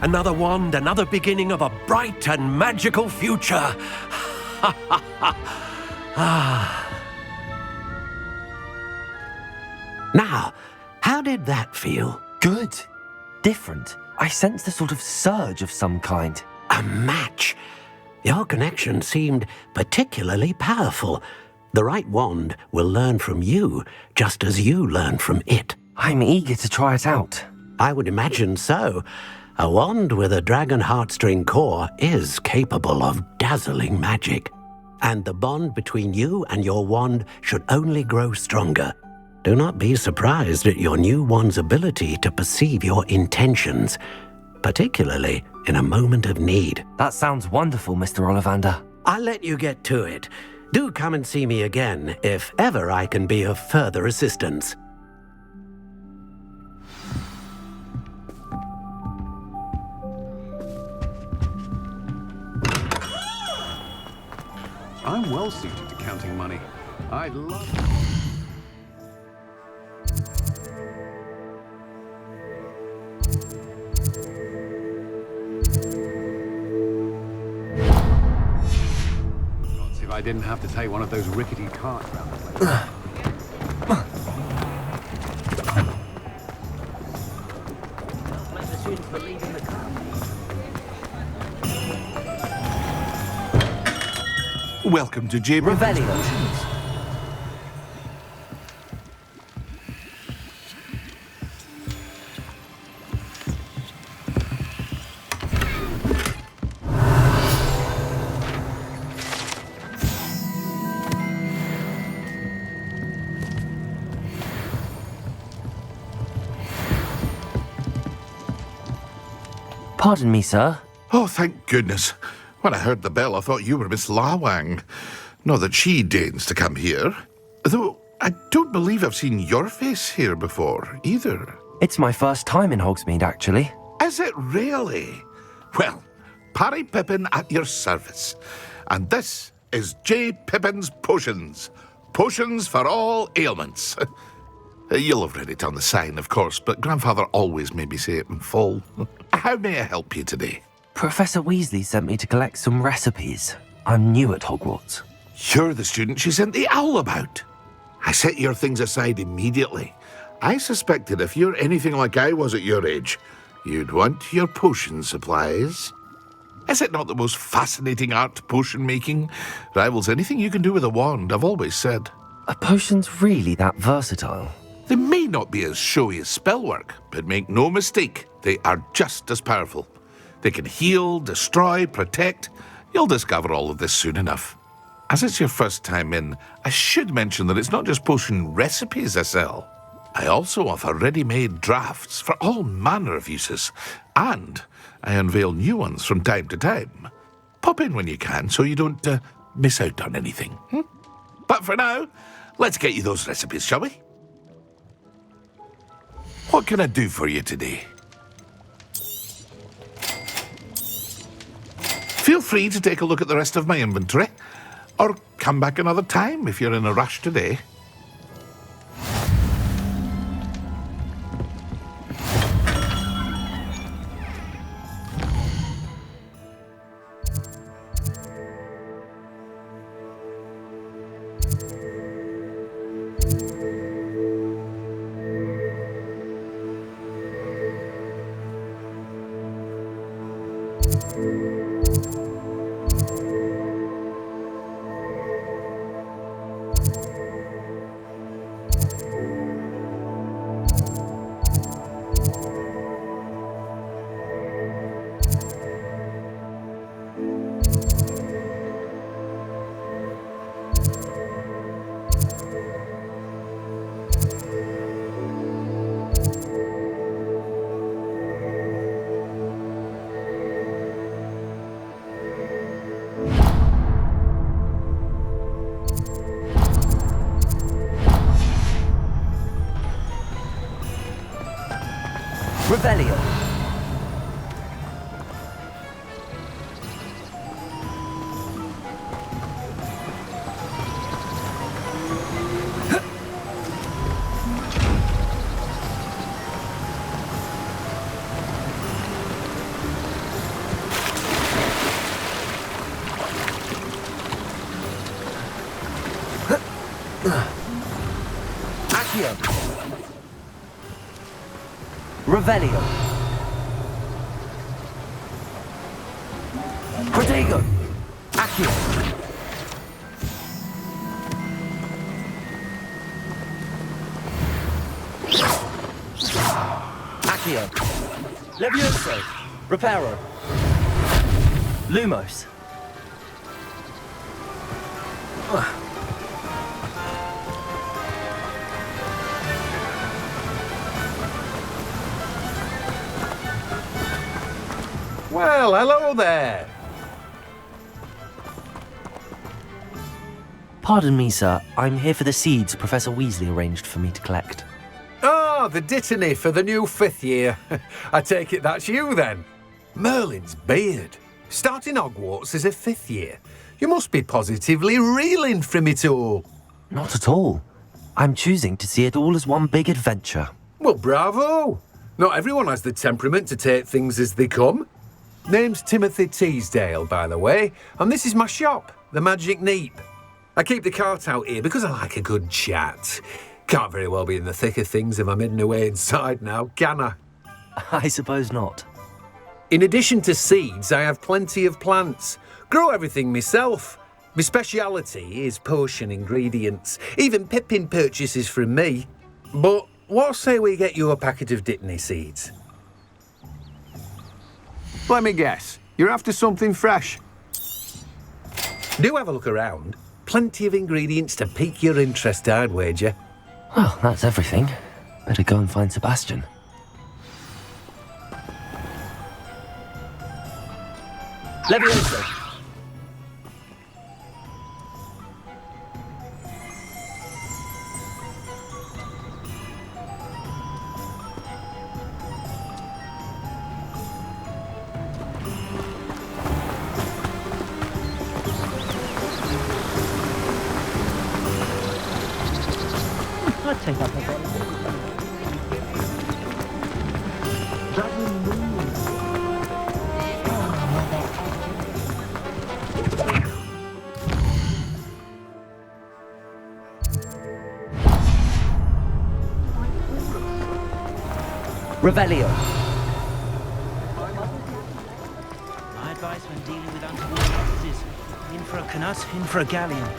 Another wand, another beginning of a bright and magical future. Now, how did that feel? Good. Different. I sensed a sort of surge of some kind. A match. Your connection seemed particularly powerful. The right wand will learn from you, just as you learn from it. I'm eager to try it out. I would imagine so. A wand with a dragon heartstring core is capable of dazzling magic. And the bond between you and your wand should only grow stronger. Do not be surprised at your new wand's ability to perceive your intentions, particularly in a moment of need. That sounds wonderful, Mr. Ollivander. I'll let you get to it. Do come and see me again if ever I can be of further assistance. I'm well suited to counting money. I'd love... If I didn't have to take one of those rickety carts around the place. Welcome to J. Revelio. Pardon me, sir. Oh, thank goodness. When I heard the bell, I thought you were Miss Lawang. Not that she deigns to come here. Though, I don't believe I've seen your face here before, either. It's my first time in Hogsmeade, actually. Is it really? Well, Parry Pippin at your service. And this is J. Pippin's Potions. Potions for all ailments. You'll have read it on the sign, of course, but Grandfather always made me say it in full. How may I help you today? Professor Weasley sent me to collect some recipes. I'm new at Hogwarts. You're the student she sent the owl about. I set your things aside immediately. I suspected if you're anything like I was at your age, you'd want your potion supplies. Is it not the most fascinating art, potion making? Rivals anything you can do with a wand, I've always said. Are potions really that versatile? They may not be as showy as spellwork, but make no mistake, they are just as powerful. They can heal, destroy, protect. You'll discover all of this soon enough. As it's your first time in, I should mention that it's not just potion recipes I sell. I also offer ready-made drafts for all manner of uses, and I unveil new ones from time to time. Pop in when you can so you don't miss out on anything. But for now, let's get you those recipes, shall we? What can I do for you today? Feel free to take a look at the rest of my inventory, or come back another time if you're in a rush today. Revelio. Revelio. Protego. Accio. Accio. Levioso. Reparo. Lumos. Well, hello there. Pardon me, sir. I'm here for the seeds Professor Weasley arranged for me to collect. Ah, the dittany for the new 5th year. I take it that's you then. Merlin's beard. Starting Hogwarts as a 5th year. You must be positively reeling from it all. Not at all. I'm choosing to see it all as one big adventure. Well, bravo. Not everyone has the temperament to take things as they come. Name's Timothy Teasdale, by the way, and this is my shop, the Magic Neep. I keep the cart out here because I like a good chat. Can't very well be in the thick of things if I'm hidden away inside now, can I? I suppose not. In addition to seeds, I have plenty of plants. Grow everything myself. My speciality is potion ingredients. Even Pippin purchases from me. But what say we get you a packet of dittany seeds? Let me guess. You're after something fresh. Do have a look around. Plenty of ingredients to pique your interest, I'd wager. Well, that's everything. Better go and find Sebastian. Levioso. I'd take up a bit. Revelio. My advice when dealing with untoward matters is in for a canut, in for a galleon.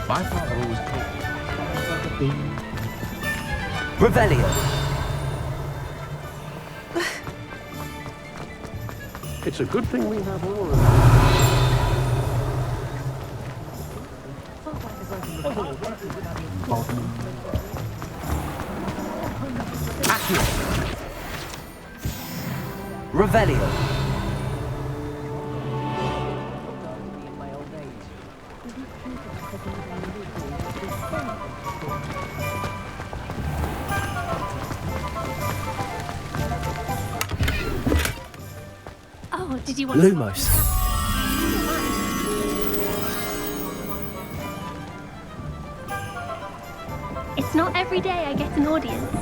My father always told me. Revelio. It's a good thing we have all of Revelio. Oh, did you want Lumos. It's not every day I get an audience.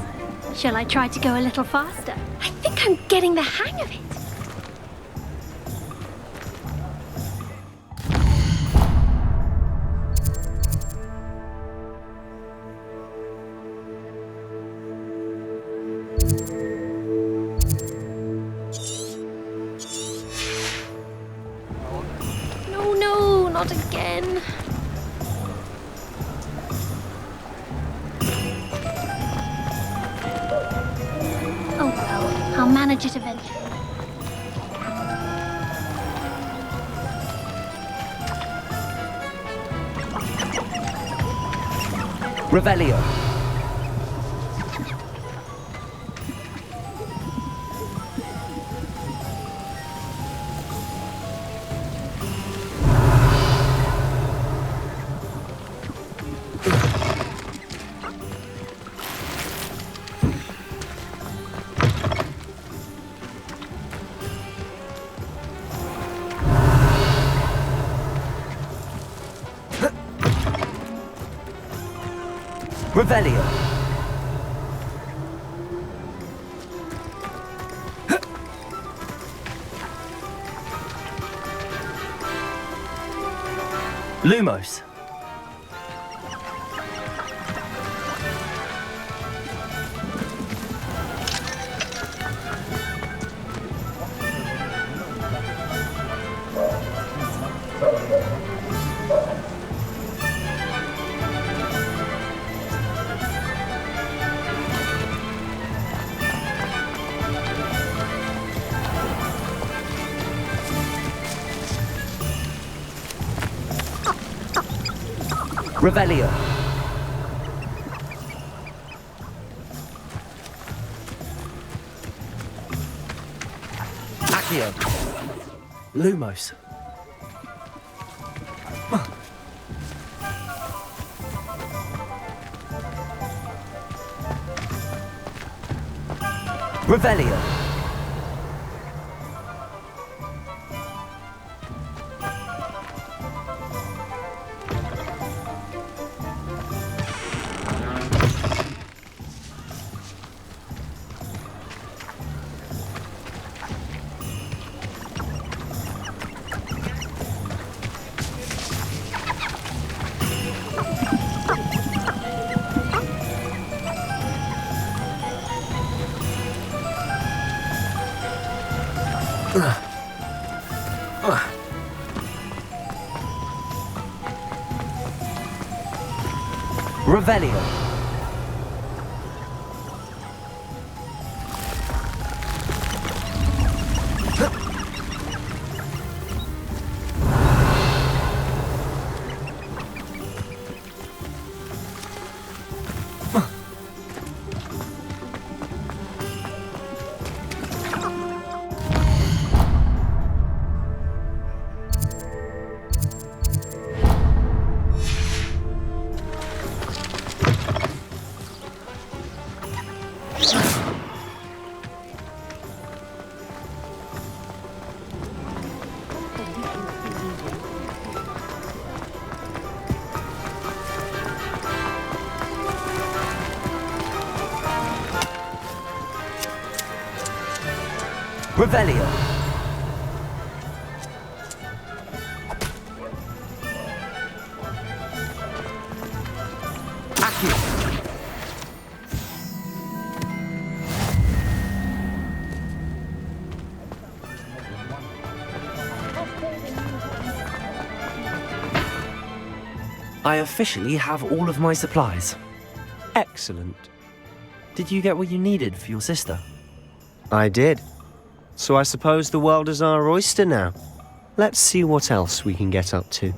Shall I try to go a little faster? I think I'm getting the hang of it. No, not again. Oh well, I'll manage it eventually. Revelio. Revelio. Lumos. Revelio. Accio. Lumos. Revelio. Revelio. Revelio. Accio. I officially have all of my supplies. Excellent. Did you get what you needed for your sister? I did. So I suppose the world is our oyster now. Let's see what else we can get up to.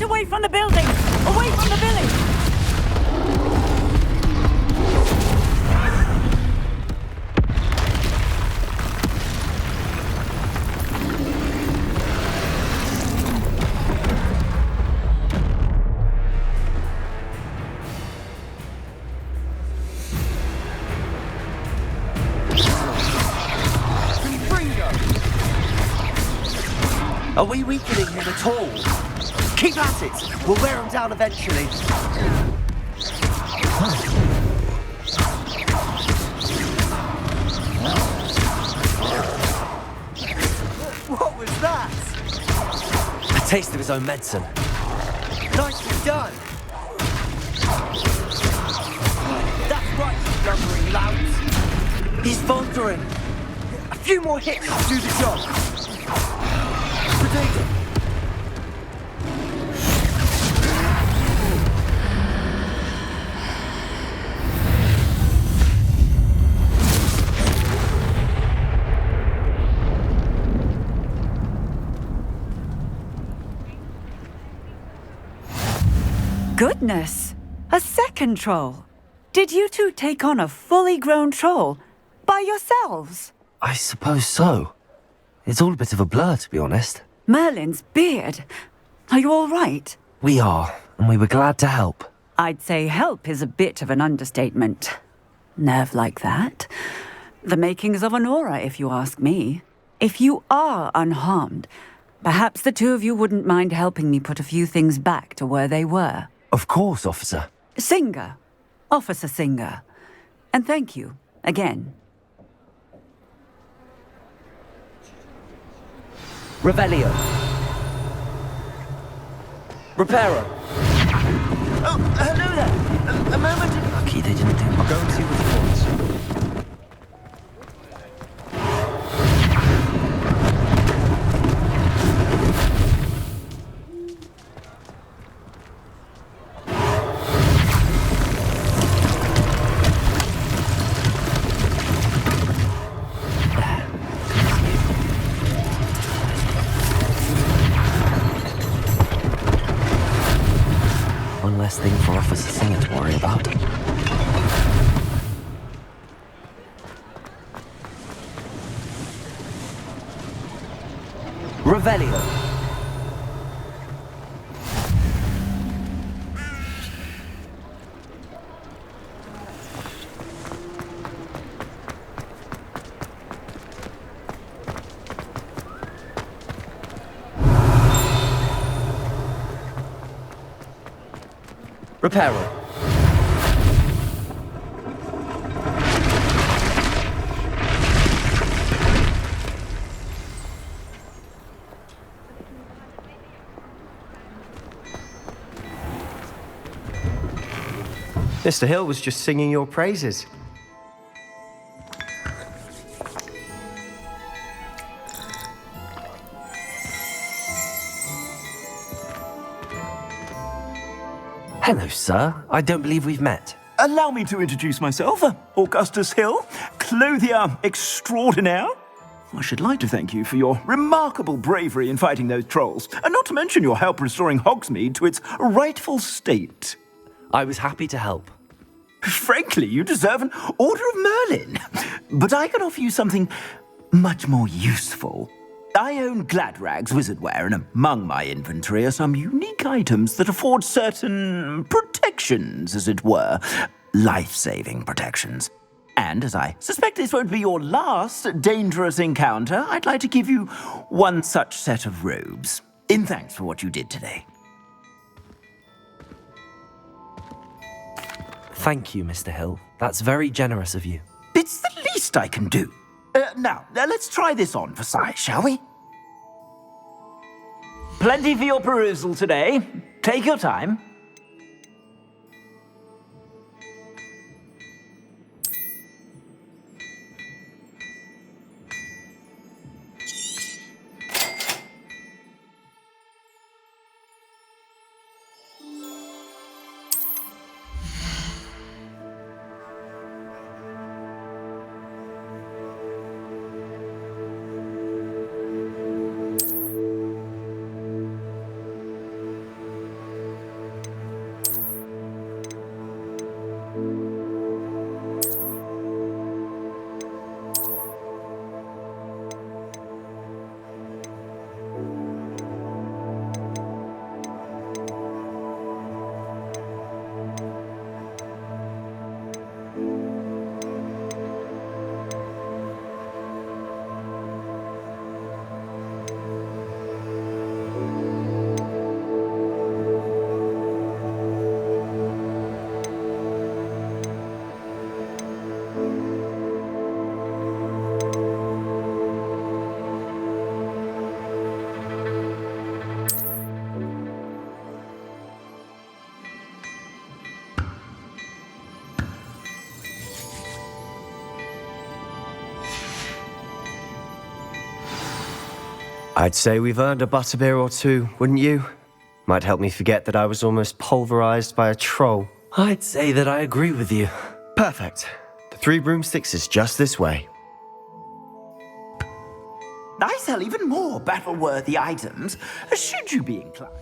Away from the building! Away from the village! Are we weakening him at all? Keep at it! We'll wear him down eventually. What was that? A taste of his own medicine. Nicely done! That's right, you lumbering louts. He's faltering. A few more hits will do the job. Protect him. Goodness! A second troll! Did you two take on a fully grown troll? by yourselves? I suppose so. It's all a bit of a blur, to be honest. Merlin's beard. Are you all right? We are, and we were glad to help. I'd say help is a bit of an understatement. Nerve like that. The makings of an aura, if you ask me. If you are unharmed, perhaps the two of you wouldn't mind helping me put a few things back to where they were. Of course, officer. Singer. Officer Singer. And thank you, again. Revelio. Reparo. Oh, hello there. A moment. Lucky they didn't do. I'll go and see what he wants. One less thing for Officer Singer to worry about. Revelio. Reparo. Mr. Hill was just singing your praises. Hello, sir. I don't believe we've met. Allow me to introduce myself, Augustus Hill, clothier extraordinaire. I should like to thank you for your remarkable bravery in fighting those trolls, and not to mention your help restoring Hogsmeade to its rightful state. I was happy to help. Frankly, you deserve an Order of Merlin. But I can offer you something much more useful. I own Gladrag's wizardware, and among my inventory are some unique items that afford certain protections, as it were. Life-saving protections. And as I suspect this won't be your last dangerous encounter, I'd like to give you one such set of robes, in thanks for what you did today. Thank you, Mr. Hill. That's very generous of you. It's the least I can do. Now, let's try this on for size, shall we? Plenty for your perusal today. Take your time. I'd say we've earned a butterbeer or two, wouldn't you? Might help me forget that I was almost pulverized by a troll. I'd say that I agree with you. Perfect. The 3 broomsticks is just this way. I sell even more battle-worthy items, should you be inclined.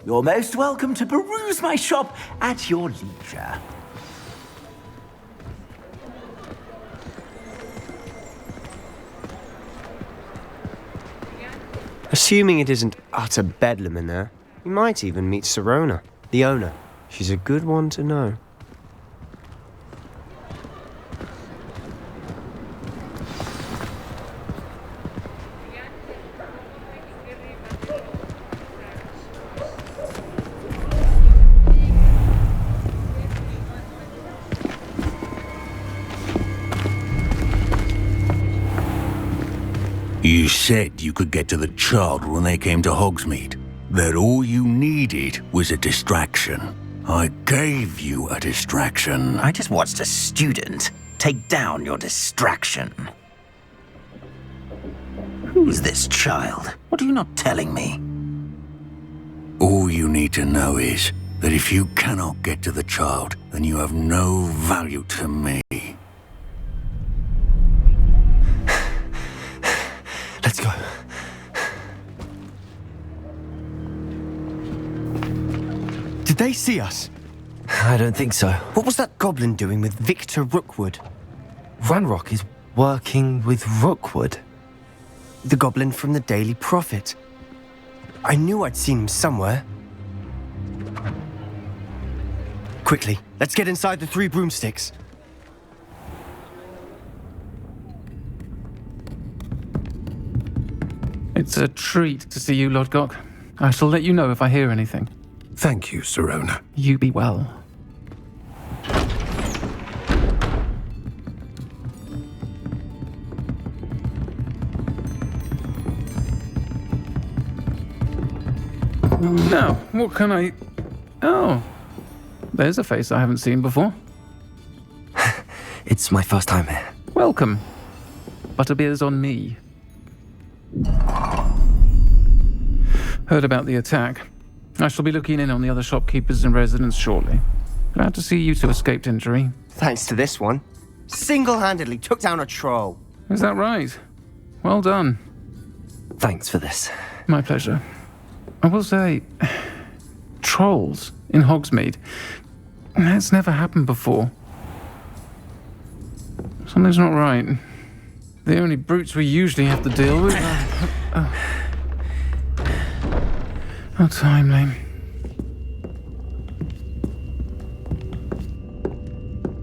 You're most welcome to peruse my shop at your leisure. Assuming it isn't utter bedlam in there, you might even meet Sirona, the owner. She's a good one to know. You said you could get to the child when they came to Hogsmeade. That all you needed was a distraction. I gave you a distraction. I just watched a student take down your distraction. Who's this child? What are you not telling me? All you need to know is that if you cannot get to the child, then you have no value to me. Let's go. Did they see us? I don't think so. What was that goblin doing with Victor Rookwood? Ranrock is working with Rookwood. The goblin from the Daily Prophet. I knew I'd seen him somewhere. Quickly, let's get inside the 3 broomsticks. It's a treat to see you, Lodgok. I shall let you know if I hear anything. Thank you, Sirona. You be well. Now, what can I... Oh, there's a face I haven't seen before. It's my first time here. Welcome. Butterbeer's on me. Heard about the attack. I shall be looking in on the other shopkeepers and residents shortly. Glad to see you two escaped injury. Thanks to this one. Single-handedly took down a troll. Is that right? Well done. Thanks for this. My pleasure. I will say, trolls in Hogsmeade. That's never happened before. Something's not right. The only brutes we usually have to deal with are... How timely.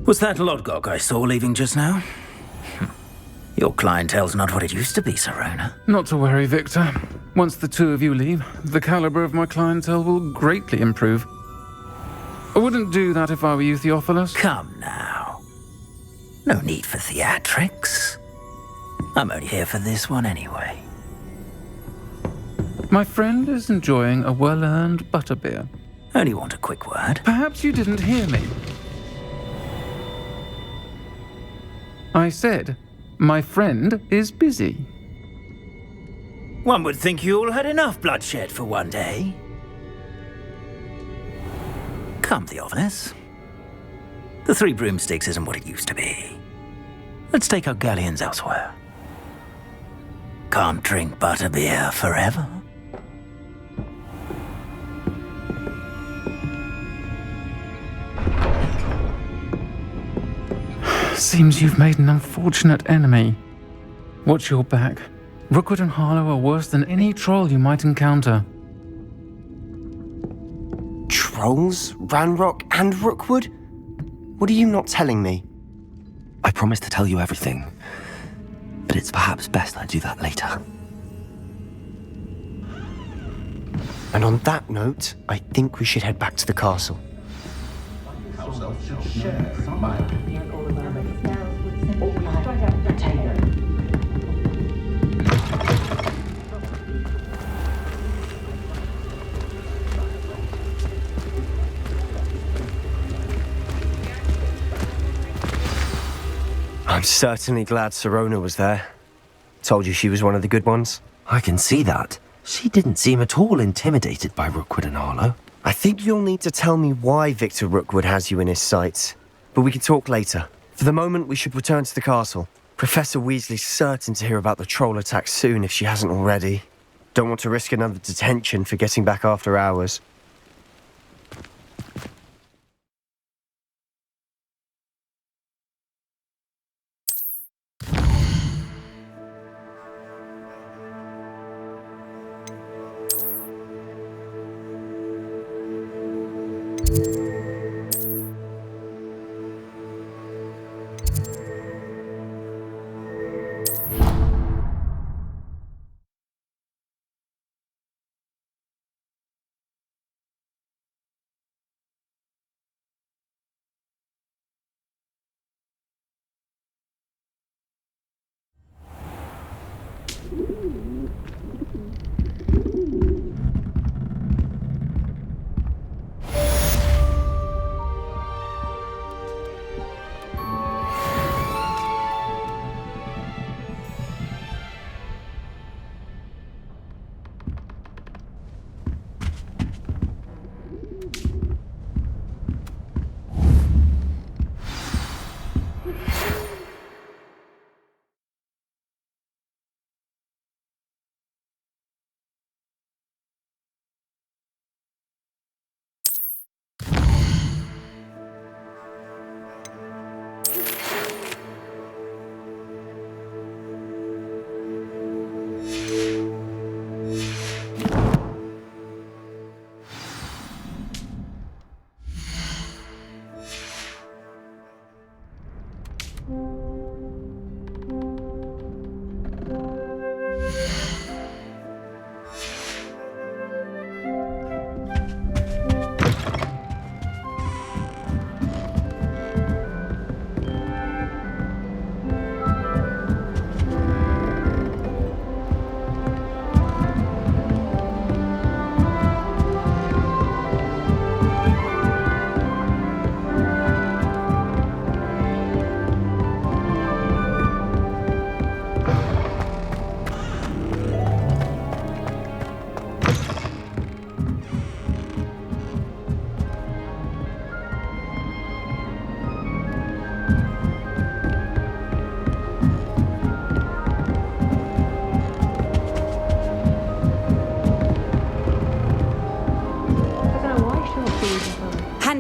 Was that Lodgok I saw leaving just now? Your clientele's not what it used to be, Sirona. Not to worry, Victor. Once the 2 of you leave, the caliber of my clientele will greatly improve. I wouldn't do that if I were you, Theophilus. Come now. No need for theatrics. I'm only here for this one anyway. My friend is enjoying a well-earned butterbeer. Only want a quick word. Perhaps you didn't hear me. I said, my friend is busy. One would think you all had enough bloodshed for one day. Come, Theophilus. The 3 broomsticks isn't what it used to be. Let's take our galleons elsewhere. Can't drink butterbeer forever. Seems you've made an unfortunate enemy. Watch your back. Rookwood and Harlow are worse than any troll you might encounter. Trolls? Ranrock and Rookwood? What are you not telling me? I promise to tell you everything, but it's perhaps best I do that later. And on that note, I think we should head back to the castle. I'm certainly glad Sirona was there. Told you she was one of the good ones. I can see that. She didn't seem at all intimidated by Rookwood and Harlow. I think you'll need to tell me why Victor Rookwood has you in his sights. But we can talk later. For the moment, we should return to the castle. Professor Weasley's certain to hear about the troll attack soon if she hasn't already. Don't want to risk another detention for getting back after hours.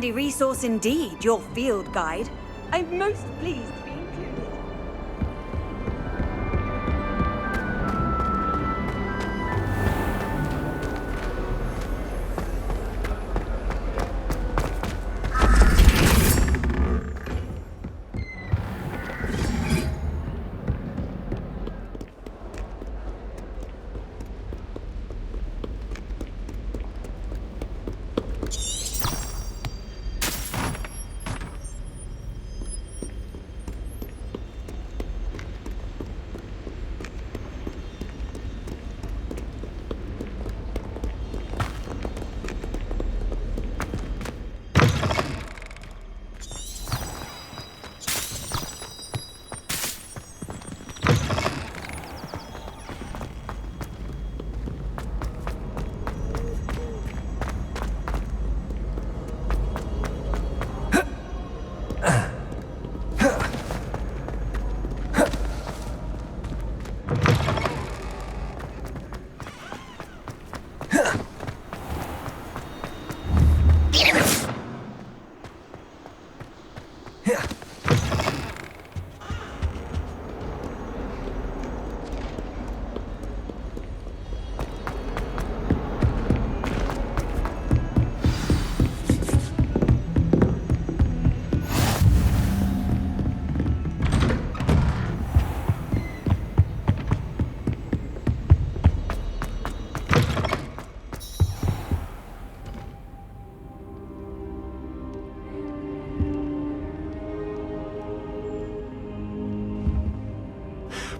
handy resource indeed, your field guide. I'm most pleased to be included.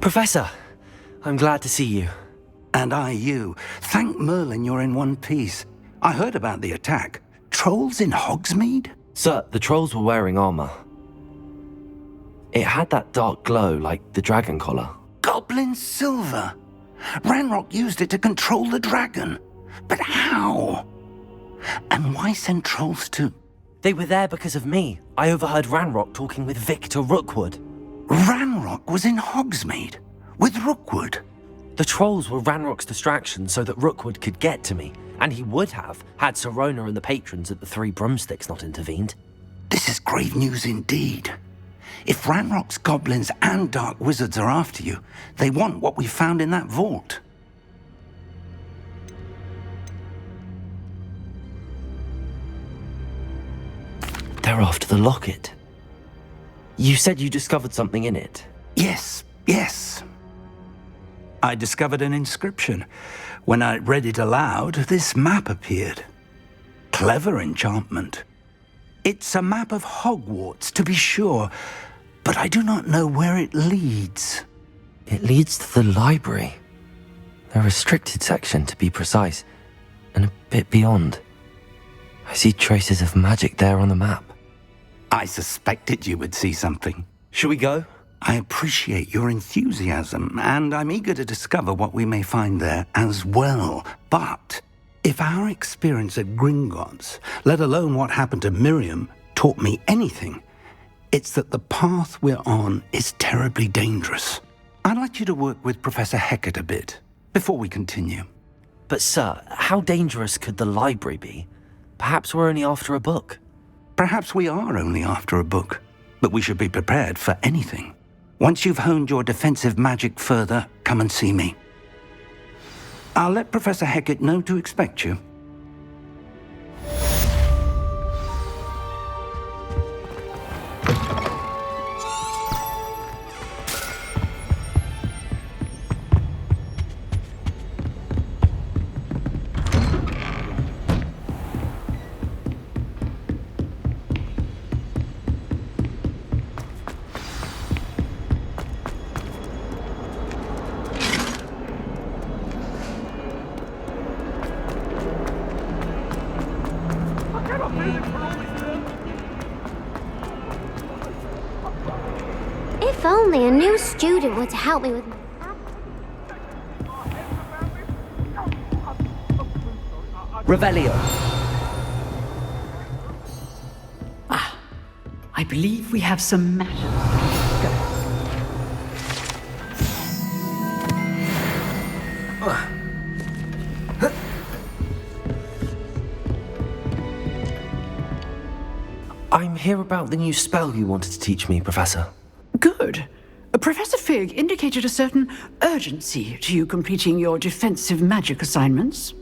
Professor, I'm glad to see you. And I you. Thank Merlin you're in one piece. I heard about the attack. Trolls in Hogsmeade? Sir, the trolls were wearing armor. It had that dark glow like the dragon collar. Goblin silver. Ranrock used it to control the dragon. But how? And why send trolls to... They were there because of me. I overheard Ranrock talking with Victor Rookwood. Ranrock was in Hogsmeade? With Rookwood? The trolls were Ranrock's distraction so that Rookwood could get to me. And he would have, had Sirona and the patrons at the Three Broomsticks not intervened. This is grave news indeed. If Ranrock's goblins and dark wizards are after you, they want what we found in that vault. They're after the locket. You said you discovered something in it. Yes. I discovered an inscription. When I read it aloud, this map appeared. Clever enchantment. It's a map of Hogwarts, to be sure, but I do not know where it leads. It leads to the library. A restricted section, to be precise, and a bit beyond. I see traces of magic there on the map. I suspected you would see something. Shall we go? I appreciate your enthusiasm, and I'm eager to discover what we may find there as well. But if our experience at Gringotts, let alone what happened to Miriam, taught me anything, it's that the path we're on is terribly dangerous. I'd like you to work with Professor Hecat a bit before we continue. But sir, how dangerous could the library be? Perhaps we're only after a book. Perhaps we are only after a book, but we should be prepared for anything. Once you've honed your defensive magic further, come and see me. I'll let Professor Hecat know to expect you. If only a new student were to help me with... Revelio. I believe we have some matters to discuss. hear about the new spell you wanted to teach me, Professor. Good. Professor Fig indicated a certain urgency to you completing your defensive magic assignments.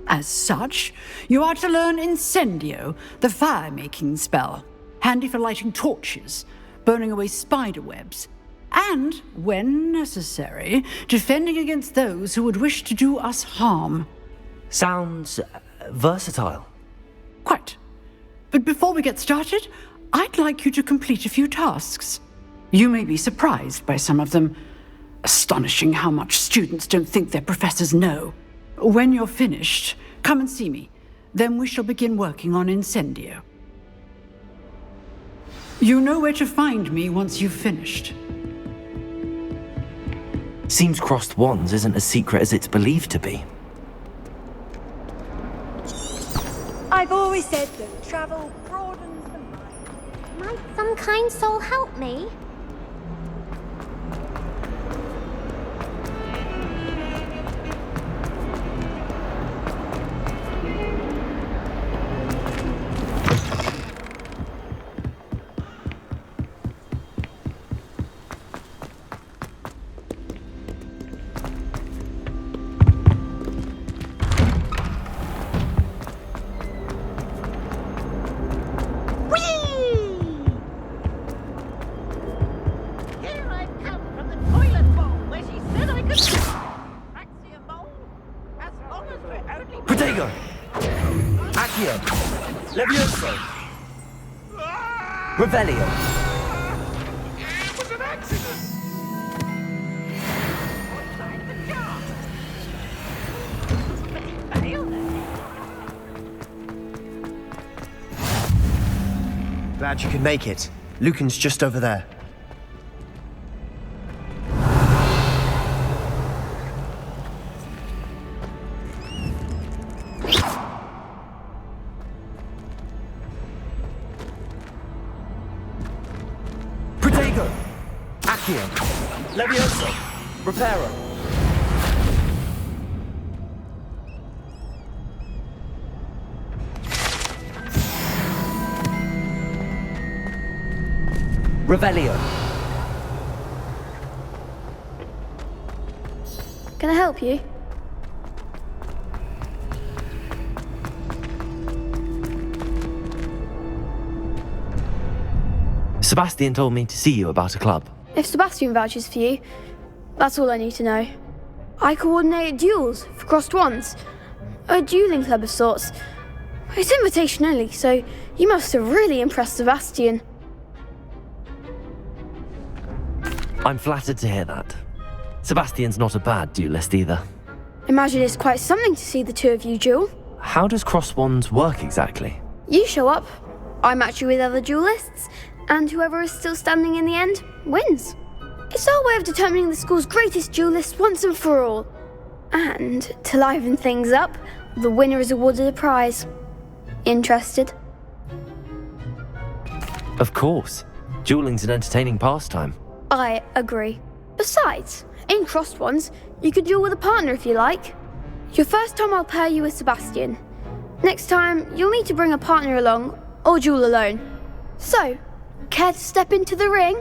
As such, you are to learn Incendio, the fire-making spell, handy for lighting torches, burning away spider webs, and, when necessary, defending against those who would wish to do us harm. Sounds versatile. Quite. But before we get started, I'd like you to complete a few tasks. You may be surprised by some of them. Astonishing how much students don't think their professors know. When you're finished, come and see me. Then we shall begin working on Incendio. You know where to find me once you've finished. Seems crossed wands isn't as secret as it's believed to be. I've always said that travel broadens the mind. Might some kind soul help me? Protego! Accio! Levioso! Revelio! It was an accident! Glad you could make it. Lucan's just over there. Protego! Accio! Levioso! Reparo! Revelio! Can I help you? Sebastian told me to see you about a club. If Sebastian vouches for you, that's all I need to know. I coordinate duels for crossed wands. A dueling club of sorts. It's invitation only, so you must have really impressed Sebastian. I'm flattered to hear that. Sebastian's not a bad duelist either. Imagine it's quite something to see the two of you duel. How does cross wands work exactly? You show up, I match you with other duelists, and whoever is still standing in the end wins. It's our way of determining the school's greatest duelist once and for all. And to liven things up, the winner is awarded a prize. Interested? Of course. Dueling's an entertaining pastime. I agree. Besides, in crossed ones, you could duel with a partner if you like. Your first time I'll pair you with Sebastian. Next time, you'll need to bring a partner along, or duel alone. So, care to step into the ring?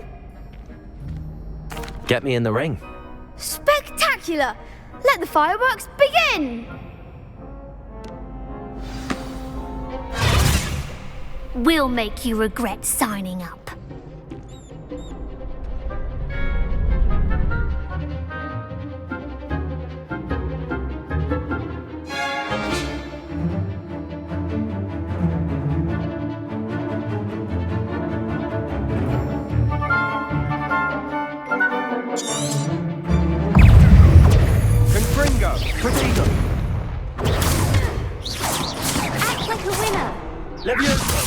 Get me in the ring. Spectacular! Let the fireworks begin! We'll make you regret signing up. Act like a winner. Levioso!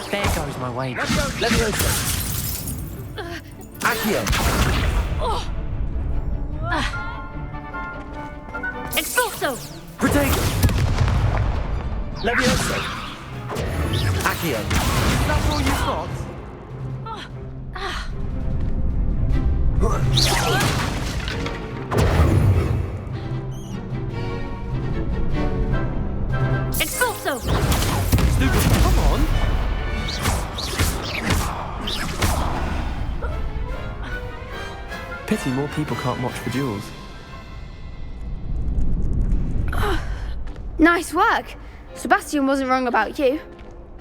There goes my way. Levioso! Accio! Expulso! Protego! Levioso! Accio! That's all you've got? Pity more people can't watch the duels. Nice work. Sebastian wasn't wrong about you.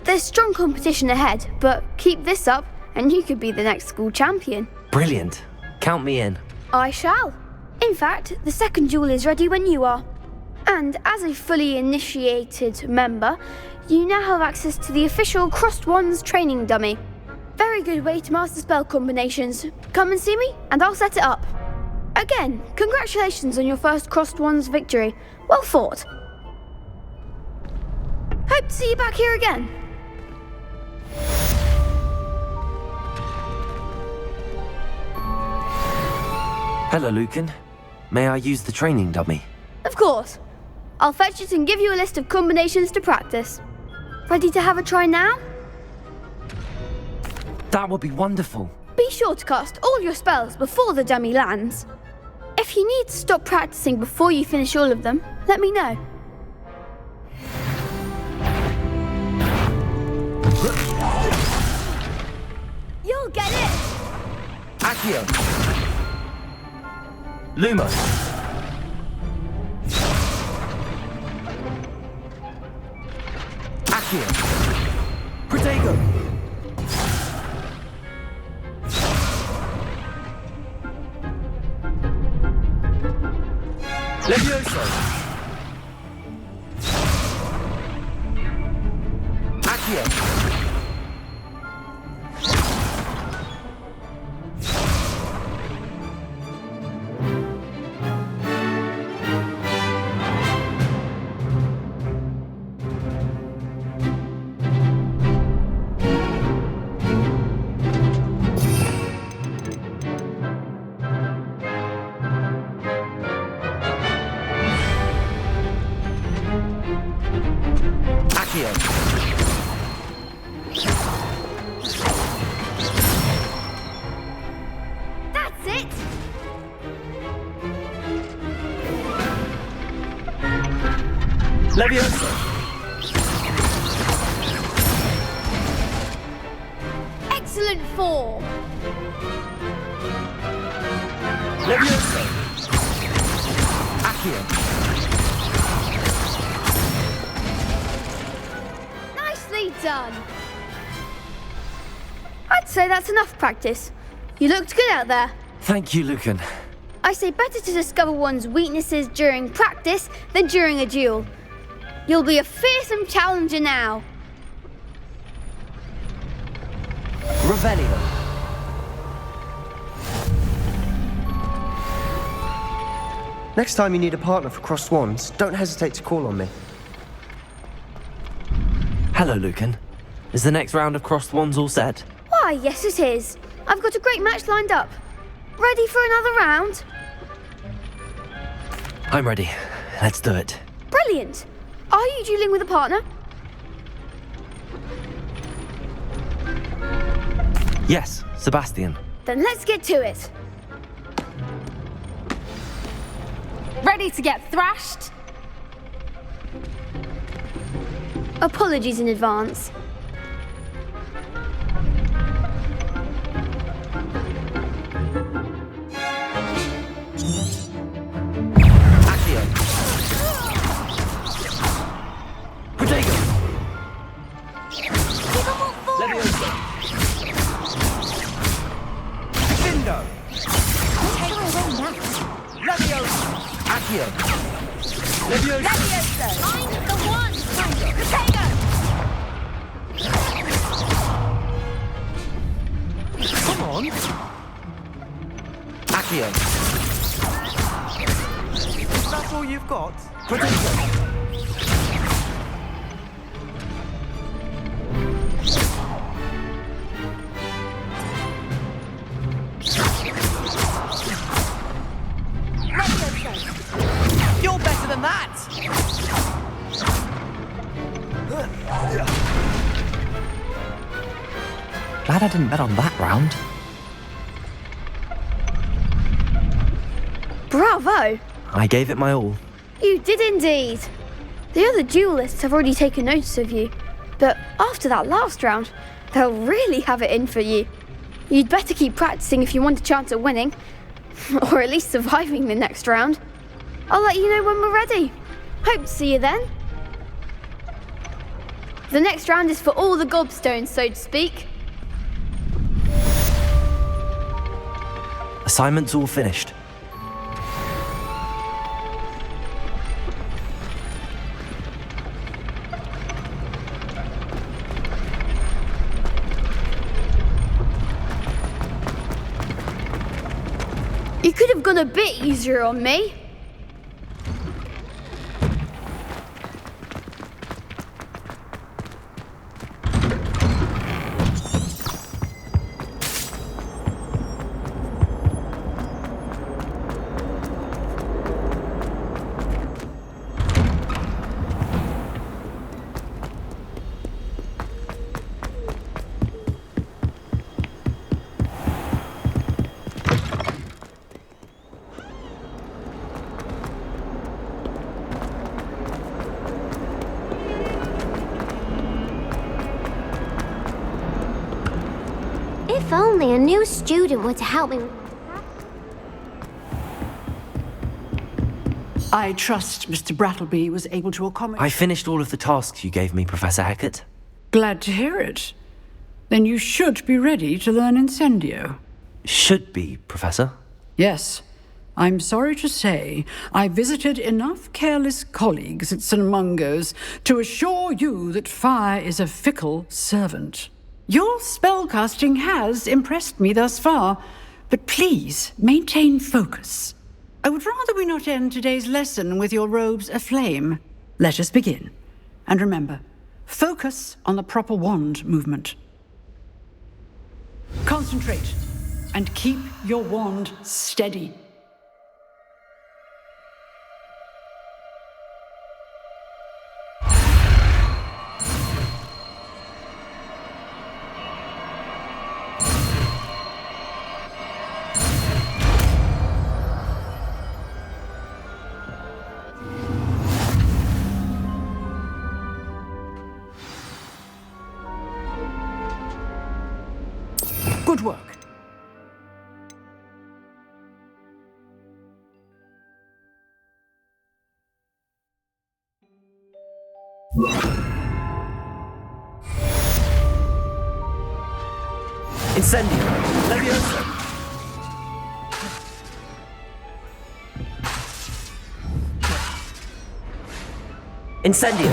There's strong competition ahead, but keep this up and you could be the next school champion. Brilliant. Count me in. I shall. In fact, the second duel is ready when you are. And as a fully initiated member, you now have access to the official Crossed Wands training dummy. Very good way to master spell combinations. Come and see me, and I'll set it up. Again, congratulations on your first Crossed Wands victory. Well fought. Hope to see you back here again. Hello, Lucan. May I use the training dummy? Of course. I'll fetch it and give you a list of combinations to practice. Ready to have a try now? That would be wonderful. Be sure to cast all your spells before the dummy lands. If you need to stop practicing before you finish all of them, let me know. You'll get it! Accio! Lumos! Accio! Protego! Levioso! Accio! That's it! Levioso! Excellent form! Levioso! Accio! Nicely done! I'd say that's enough practice. You looked good out there. Thank you, Lucan. I say better to discover one's weaknesses during practice than during a duel. You'll be a fearsome challenger now. Revelio. Next time you need a partner for Crossed Wands, don't hesitate to call on me. Hello, Lucan. Is the next round of Crossed Wands all set? Why, yes it is. I've got a great match lined up. Ready for another round? I'm ready. Let's do it. Brilliant. Are you dueling with a partner? Yes, Sebastian. Then let's get to it. Ready to get thrashed? Apologies in advance. Accio. Protego. Levioso. Findo. Take away now. Levioso. Accio. Levioso. I'm the one! Protego! Come on. Accio. Is that all you've got? Protego. You're better than that! Glad I didn't bet on that round. Bravo! I gave it my all. You did indeed. The other duelists have already taken notice of you, but after that last round, they'll really have it in for you. You'd better keep practicing if you want a chance at winning. Or at least surviving the next round. I'll let you know when we're ready. Hope to see you then. The next round is for all the gobstones, so to speak. Assignment's all finished. You could have gone a bit easier on me. If only a new student were to help me. I trust Mr. Brattleby was able to accommodate. I finished all of the tasks you gave me, Professor Hackett. Glad to hear it. Then you should be ready to learn Incendio. Should be, Professor. Yes. I'm sorry to say, I visited enough careless colleagues at St. Mungo's to assure you that fire is a fickle servant. Your spellcasting has impressed me thus far, but please maintain focus. I would rather we not end today's lesson with your robes aflame. Let us begin. And remember, focus on the proper wand movement. Concentrate and keep your wand steady. Good work. Incendio! Leviosa! Incendio!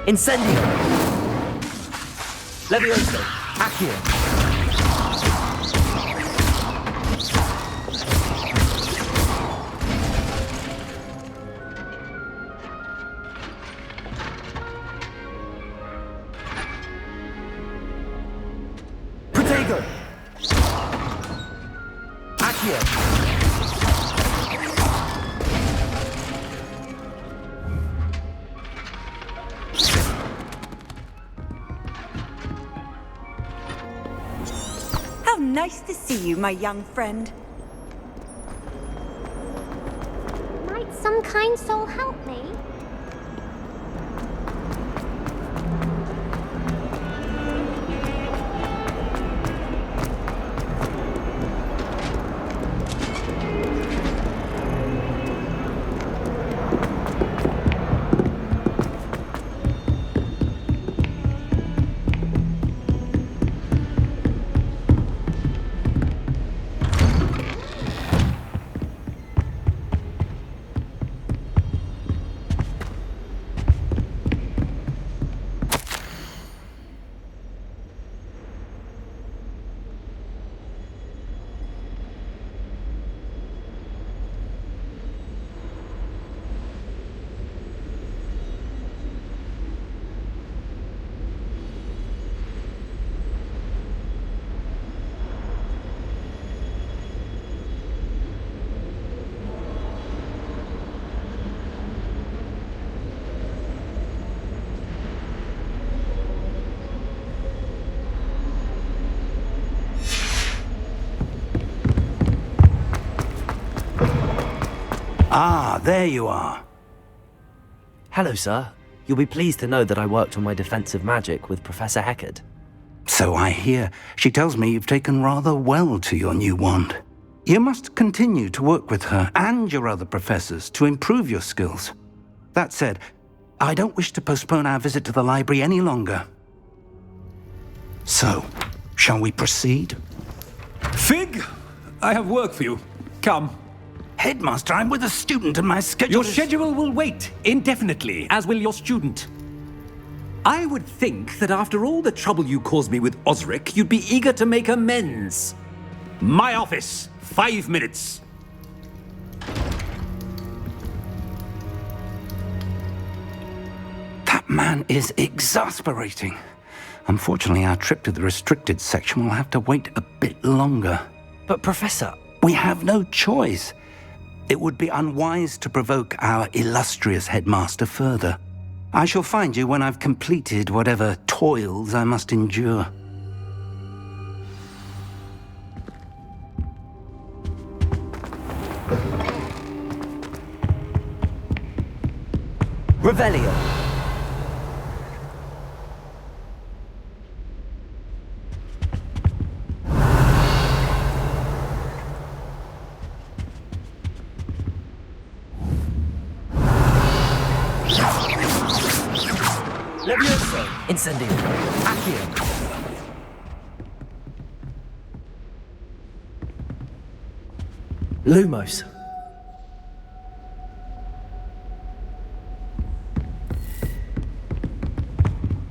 Incendio! Levioso! Accio! Protego! Accio! How nice to see you, my young friend. Might some kind soul help me? Ah, there you are. Hello, sir. You'll be pleased to know that I worked on my defensive magic with Professor Heckard. So I hear. She tells me you've taken rather well to your new wand. You must continue to work with her and your other professors to improve your skills. That said, I don't wish to postpone our visit to the library any longer. So, shall we proceed? Fig, I have work for you. Come. Headmaster, I'm with a student and my schedule Your schedule will wait indefinitely, as will your student. I would think that after all the trouble you caused me with Osric, you'd be eager to make amends. My office, 5 minutes. That man is exasperating. Unfortunately, our trip to the restricted section will have to wait a bit longer. But Professor... We have no choice. It would be unwise to provoke our illustrious headmaster further. I shall find you when I've completed whatever toils I must endure. Revelio. Levioso. Incendio. Accio. Lumos.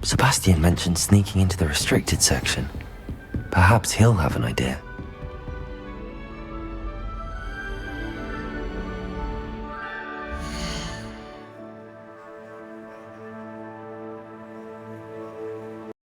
Sebastian mentioned sneaking into the restricted section. Perhaps he'll have an idea.